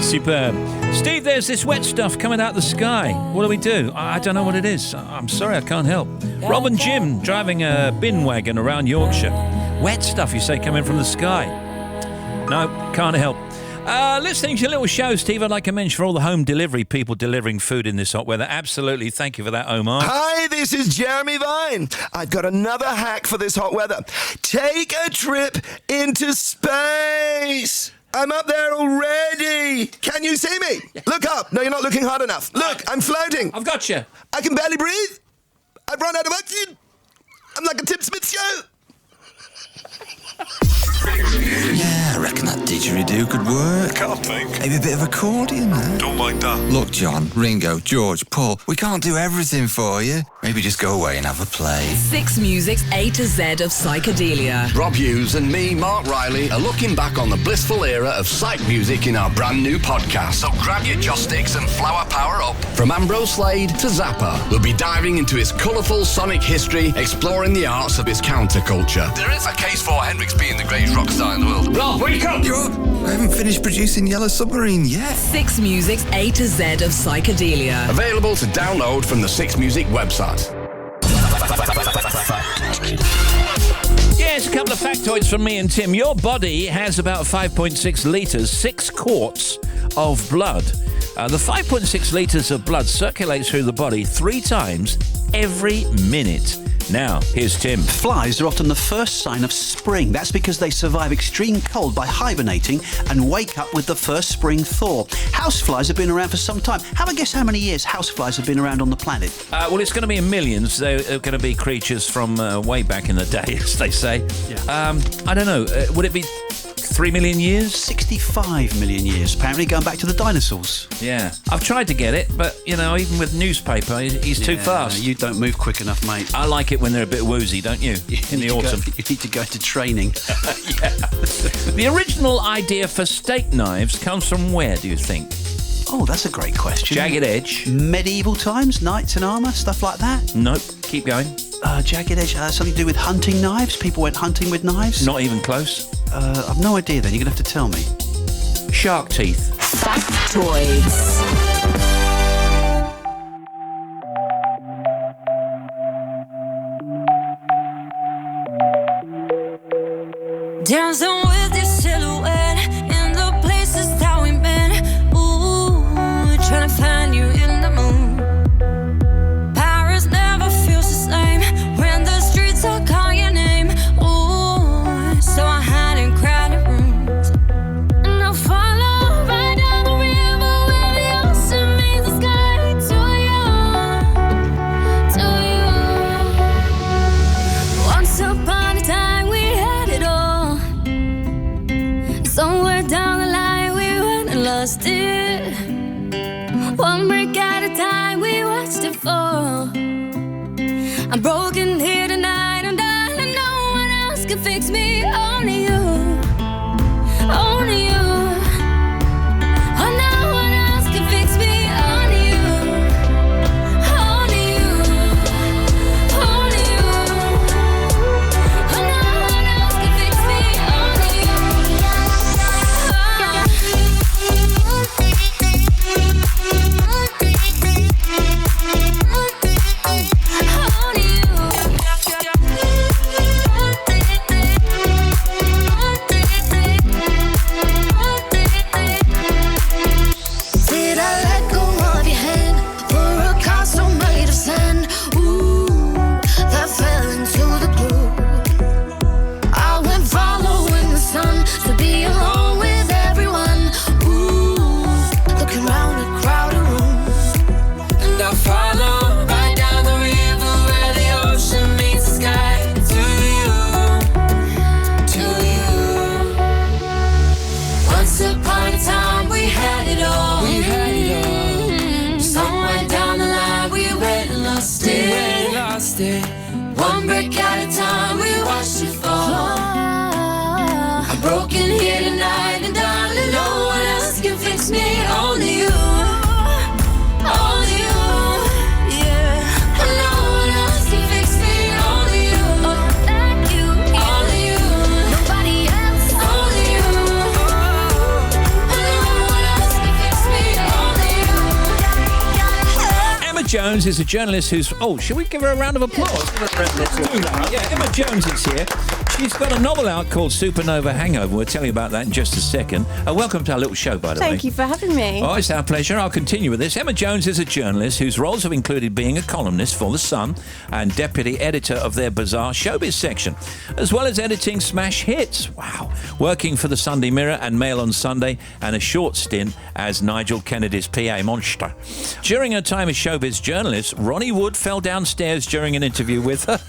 Superb. Steve, there's this wet stuff coming out the sky. What do we do? I don't know what it is. I'm sorry, I can't help. Rob and Jim driving a bin wagon around Yorkshire. Wet stuff, you say, coming from the sky. No, can't help. Listening to your little show, Steve, I'd like to mention for all the home delivery people delivering food in this hot weather. Absolutely. Thank you for that, Omar. Hi, this is Jeremy Vine. I've got another hack for this hot weather. Take a trip into space. I'm up there already. Can you see me? Look up. No, you're not looking hard enough. Look, I'm floating. I've got you. I can barely breathe. I've run out of oxygen. I'm like a Tim Smith show. Yeah, I reckon that didgeridoo could work. Can't think. Maybe a bit of accordion there. Don't like that. Look, John, Ringo, George, Paul, we can't do everything for you. Maybe just go away and have a play. 6 Music's A to Z of psychedelia. Rob Hughes and me, Mark Riley, are looking back on the blissful era of psych music in our brand new podcast. So grab your joss sticks and flower power up. From Ambrose Slade to Zappa, we'll be diving into his colourful sonic history, exploring the arts of his counterculture. There is a case for Hendrix being the greatest rock star in the world. Rob, wake up! I haven't finished producing Yellow Submarine yet. 6 Music's A to Z of psychedelia. Available to download from the 6 Music website. Yes, a couple of factoids from me and Tim. Your body has about 5.6 litres, 6 quarts of blood. The 5.6 litres of blood circulates through the body 3 times every minute. Now, here's Tim. Flies are often the first sign of spring. That's because they survive extreme cold by hibernating and wake up with the first spring thaw. Houseflies have been around for some time. Have a guess how many years houseflies have been around on the planet? Well, it's going to be in millions. They're going to be creatures from way back in the day, as they say. Yeah. I don't know. Would it be 3 million years? 65 million years, apparently, going back to the dinosaurs. Yeah. I've tried to get it, but, you know, even with newspaper, he's too fast. You don't move quick enough, mate. I like it when they're a bit woozy, don't you? In the autumn. You need to go to training. Yeah. The original idea for steak knives comes from where, do you think? Oh, that's a great question. Jagged edge. Medieval times, knights in armour, stuff like that? Nope. Keep going. Jagged edge, something to do with hunting knives? People went hunting with knives? Not even close. I've no idea then. You're going to have to tell me. Shark teeth. Factoids. Dancing with your silhouette in the places that we've been. Ooh, trying to find you in the moon. Paris never feels the same when the streets all call your name. Ooh, so I hide in crowded rooms and I'll follow right down the river where the ocean meets the sky. Too young and lost it. One brick at a time, we watched it fall. I'm broken here tonight, and darling, no one else can fix me. Only you, only you. Oh, no one else can fix me. Only you, only you, only you. Oh, no one else can fix me. Only you. Did I let go of your hand for a castle made of sand? Ooh, that fell into the blue. I went following the sun to be alone with everyone. Ooh, looking round a crowded room. And I follow right down the river where the ocean meets the sky. To you. Once upon a time we had it all. Somewhere down the line we went and lost it. One brick at a time we watched it fall. I'm broken here tonight, and darling, no one else can fix me. Only you, only you. Yeah, and no one else can fix me. Only you, like you, only you. Nobody else, only you. And no one else can fix me. Only you. Emma Jones is a journalist who's... Oh, shall we give her a round of applause? Let's do that. Yeah, Emma Jones is here. She's got a novel out called Supernova Hangover. We'll tell you about that in just a second. Welcome to our little show, by the way. Thank you for having me. Oh, it's our pleasure. I'll continue with this. Emma Jones is a journalist whose roles have included being a columnist for The Sun and deputy editor of their bizarre showbiz section, as well as editing smash hits. Wow. Working for the Sunday Mirror and Mail on Sunday, and a short stint as Nigel Kennedy's PA monster. During her time as showbiz journalist, Ronnie Wood fell downstairs during an interview with her.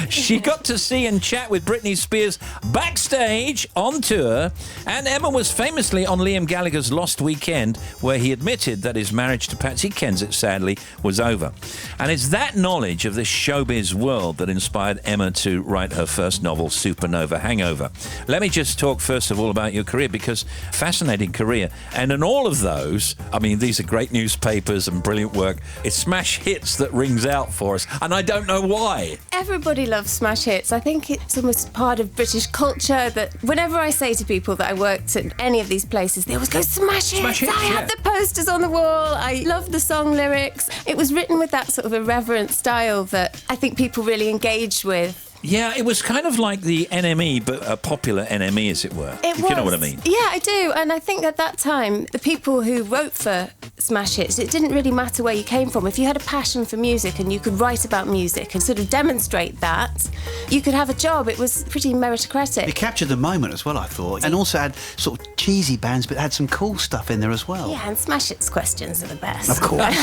She got to see and chat with Britney Spears backstage on tour, and Emma was famously on Liam Gallagher's Lost Weekend, where he admitted that his marriage to Patsy Kensit sadly was over. And it's that knowledge of this showbiz world that inspired Emma to write her first novel, Supernova Hangover. Let me just talk first of all about your career, because fascinating career, and in all of those, I mean, these are great newspapers and brilliant work. It's smash hits that rings out for us, and I don't know why. Everybody loves smash hits. I think it's almost part of British culture that whenever I say to people that I worked at any of these places, they always go, smash hits. Smash hits, I have the posters on the wall. I love the song lyrics. It was written with that sort of irreverent style that I think people really engaged with. Yeah, it was kind of like the NME, but a popular NME, as it were. If you know what I mean. Yeah, I do. And I think at that time, the people who wrote for smash hits, it didn't really matter where you came from. If you had a passion for music and you could write about music and sort of demonstrate that, you could have a job. It was pretty meritocratic. It captured the moment as well, I thought, and also had sort of cheesy bands, but had some cool stuff in there as well. Yeah, and smash hits questions are the best. Of course.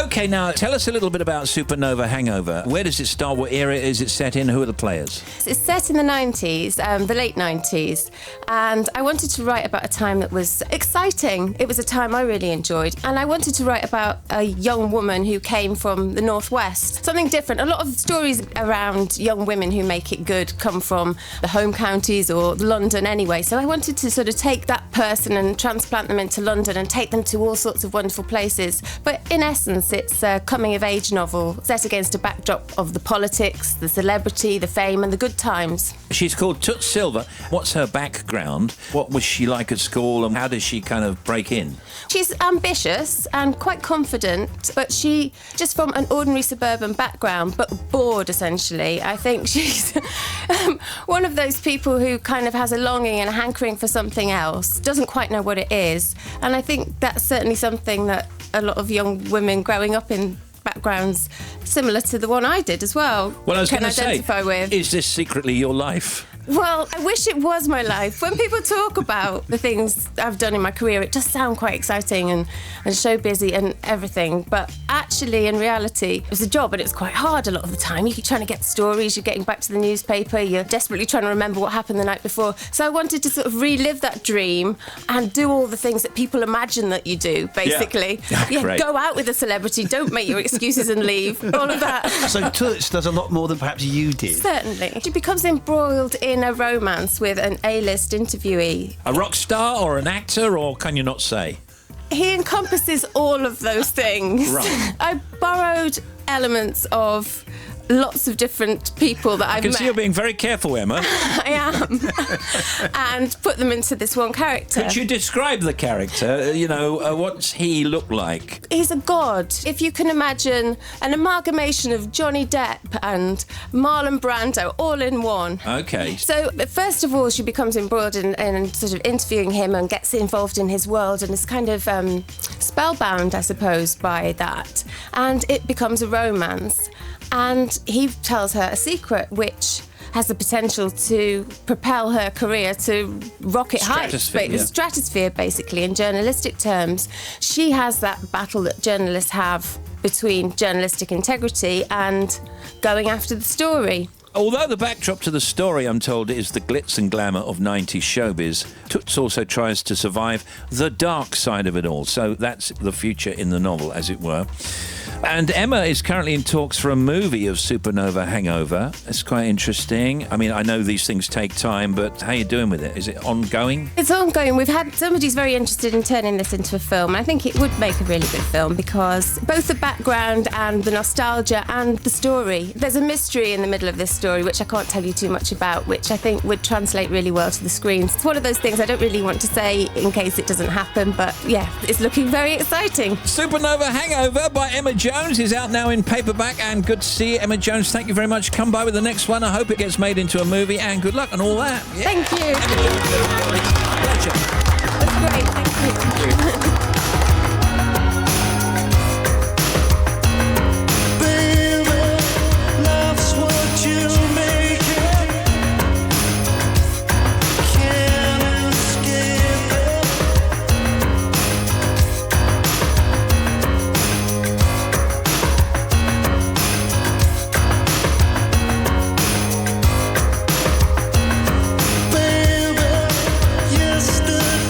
Okay, now tell us a little bit about Supernova Hangover. Where does it start? What era is it set in? Who are the players? It's set in the 90s, the late 90s, and I wanted to write about a time that was exciting. It was a time I really enjoyed, and I wanted to write about a young woman who came from the Northwest. Something different. A lot of stories around young women who make it good come from the home counties or London anyway, so I wanted to sort of take that person and transplant them into London and take them to all sorts of wonderful places. But in essence, it's a coming-of-age novel set against a backdrop of the politics, the celebrity, the fame and the good times. She's called Toots Silver. What's her background? What was she like at school, and how does she kind of break in? She's ambitious and quite confident, but she, just from an ordinary suburban background, but bored essentially. I think she's one of those people who kind of has a longing and a hankering for something else, doesn't quite know what it is. And I think that's certainly something that a lot of young women growing up in backgrounds similar to the one I did as well, Well, I was can going to identify say, with. is this secretly your life? Well, I wish it was my life. When people talk about the things I've done in my career, it does sound quite exciting and so busy and everything. But actually, in reality, it was a job and it's quite hard a lot of the time. You keep trying to get stories, you're getting back to the newspaper, you're desperately trying to remember what happened the night before. So I wanted to sort of relive that dream and do all the things that people imagine that you do, basically. Great. Go out with a celebrity, don't make your excuses and leave, all of that. So Toots does a lot more than perhaps you did. Certainly. She becomes embroiled in a romance with an A-list interviewee. A rock star or an actor, or can you not say? He encompasses all of those things. Right. I borrowed elements of lots of different people that I've met. I can see you're being very careful, Emma. I am. And put them into this one character. Could you describe the character? What's he look like? He's a god. If you can imagine an amalgamation of Johnny Depp and Marlon Brando all in one. Okay. So, first of all, she becomes embroiled in sort of interviewing him and gets involved in his world and is kind of spellbound, I suppose, by that. And it becomes a romance. And he tells her a secret which has the potential to propel her career to rocket heights. Stratosphere, basically, in journalistic terms. She has that battle that journalists have between journalistic integrity and going after the story. Although the backdrop to the story, I'm told, is the glitz and glamour of 90s showbiz, Toots also tries to survive the dark side of it all. So that's the future in the novel, as it were. And Emma is currently in talks for a movie of Supernova Hangover. It's quite interesting. I mean, I know these things take time, but how are you doing with it? Is it ongoing? It's ongoing. We've had somebody's very interested in turning this into a film. I think it would make a really good film because both the background and the nostalgia and the story. There's a mystery in the middle of this story, which I can't tell you too much about, which I think would translate really well to the screen. It's one of those things I don't really want to say in case it doesn't happen, but yeah, it's looking very exciting. Supernova Hangover by Emma Jones is out now in paperback, and good to see you, Emma Jones. Thank you very much. Come by with the next one. I hope it gets made into a movie, and good luck and all that. Yeah. Thank you. Pleasure. That's great. Thank you. Yesterday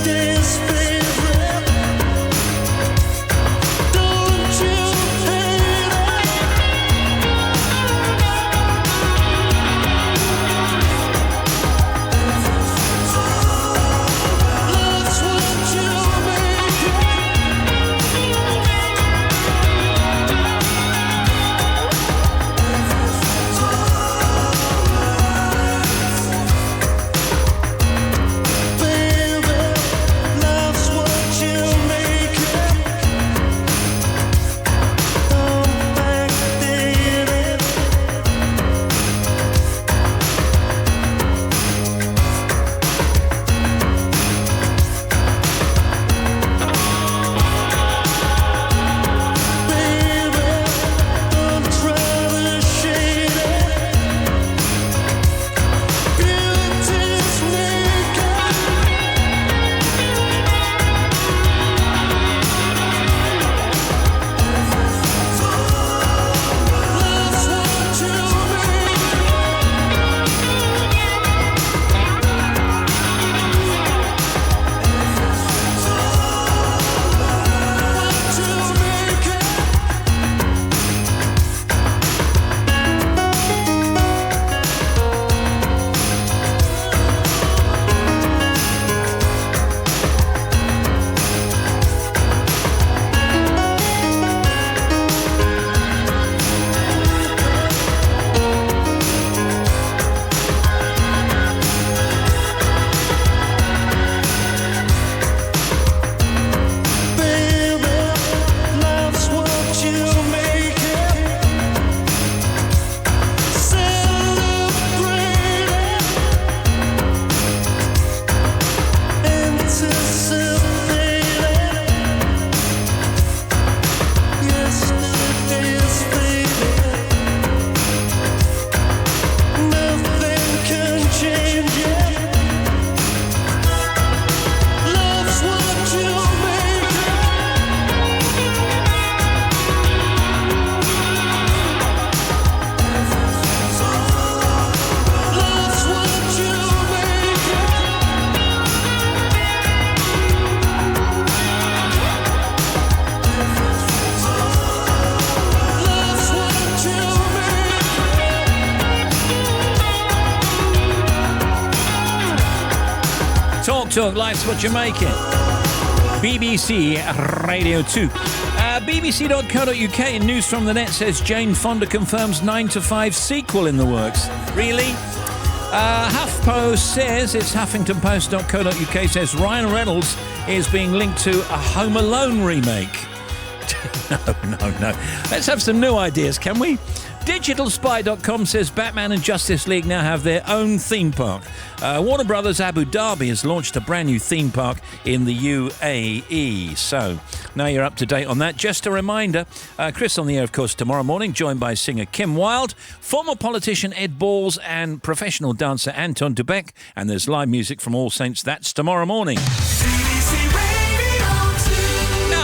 Talk, life's what you make it. BBC Radio 2. BBC.co.uk in News from the Net says Jane Fonda confirms 9 to 5 sequel in the works. Really? HuffPost says, it's HuffingtonPost.co.uk says Ryan Reynolds is being linked to a Home Alone remake. No. Let's have some new ideas, can we? DigitalSpy.com says Batman and Justice League now have their own theme park. Warner Brothers Abu Dhabi has launched a brand new theme park in the UAE. So, now you're up to date on that. Just a reminder, Chris on the air, of course, tomorrow morning, joined by singer Kim Wilde, former politician Ed Balls, and professional dancer Anton Dubek. And there's live music from All Saints. That's tomorrow morning.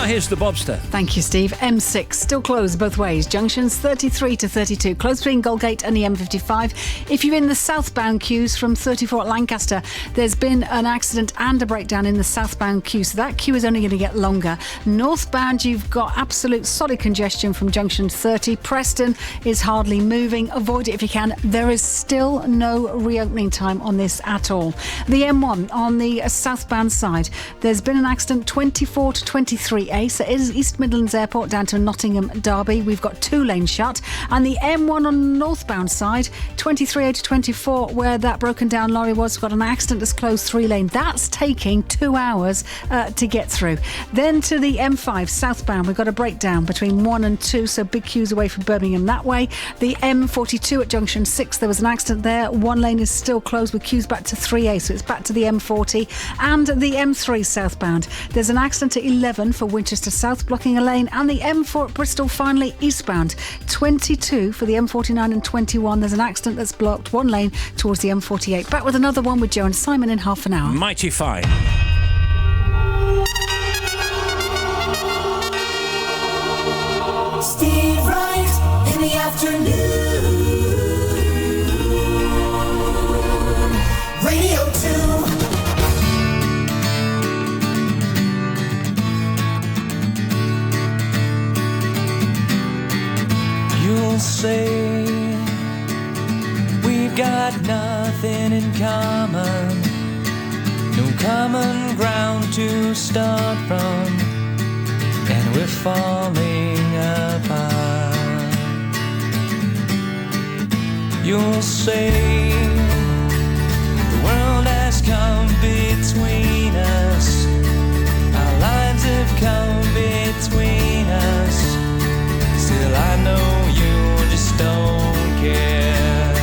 Here's the Bobster. Thank you, Steve. M6 still closed both ways. Junctions 33 to 32. Closed between Goldgate and the M55. If you're in the southbound queues from 34 at Lancaster, there's been an accident and a breakdown in the southbound queue, so that queue is only going to get longer. Northbound, you've got absolute solid congestion from junction 30. Preston is hardly moving. Avoid it if you can. There is still no reopening time on this at all. The M1 on the southbound side, there's been an accident 24 to 23A. So it is East Midlands Airport down to Nottingham Derby. We've got 2 lanes shut. And the M1 on the northbound side, 23A to 24, where that broken down lorry was, got an accident that's closed 3 lane. That's taking 2 hours to get through. Then to the M5 southbound, we've got a breakdown between 1 and 2, so big queues away from Birmingham that way. The M42 at junction 6, there was an accident there. 1 lane is still closed with queues back to 3A, so it's back to the M40. And the M3 southbound, there's an accident at 11 for Winchester South, blocking a lane, and the M4 at Bristol finally eastbound. 22 for the M49 and 21. There's an accident that's blocked 1 lane towards the M48. Back with another one with Joe and Simon in half an hour. Mighty fine. Steve Wright in the afternoon. Radio 2. You'll say we've got nothing in common, no common ground to start from, and we're falling apart. You'll say the world has come between us, our lives have come between us. Still I know you just don't care.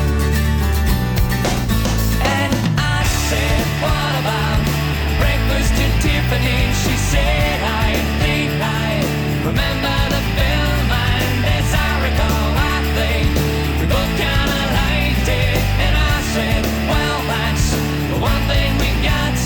And I said, what about breakfast at Tiffany? She said, I think I remember the film, and as I recall, I think we both kinda liked it. And I said, well, that's the one thing we got.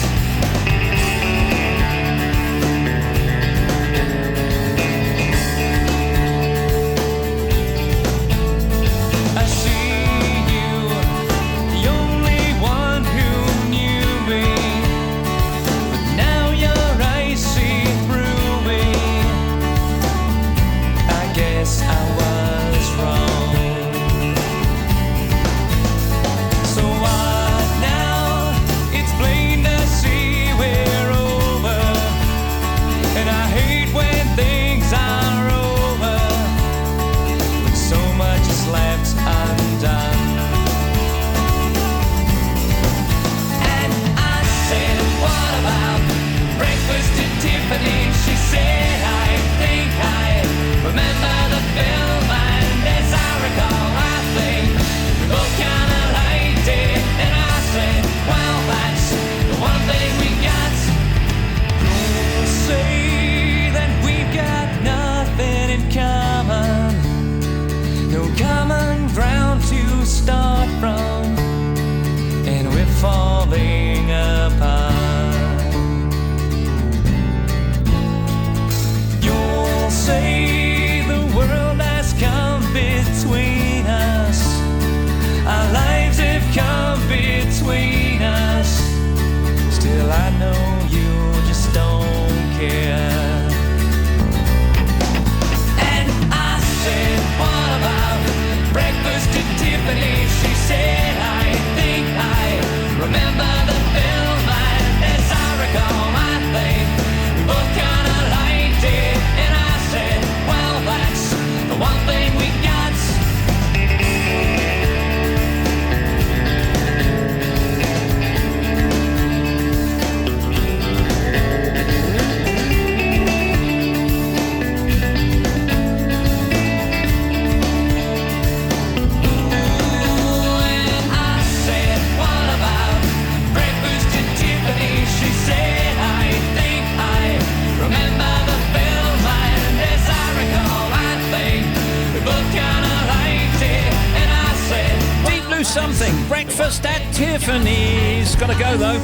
Tiffany's. Gotta go, though.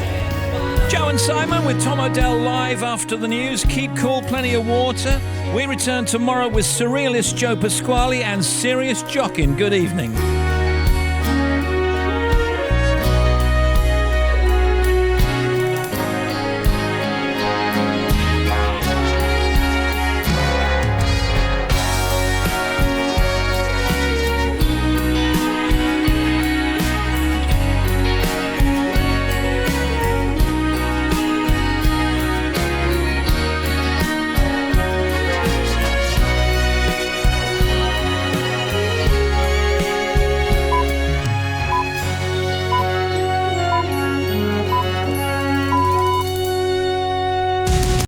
Joe and Simon with Tom O'Dell live after the news. Keep cool, plenty of water. We return tomorrow with surrealist Joe Pasquale and serious Jockin. Good evening.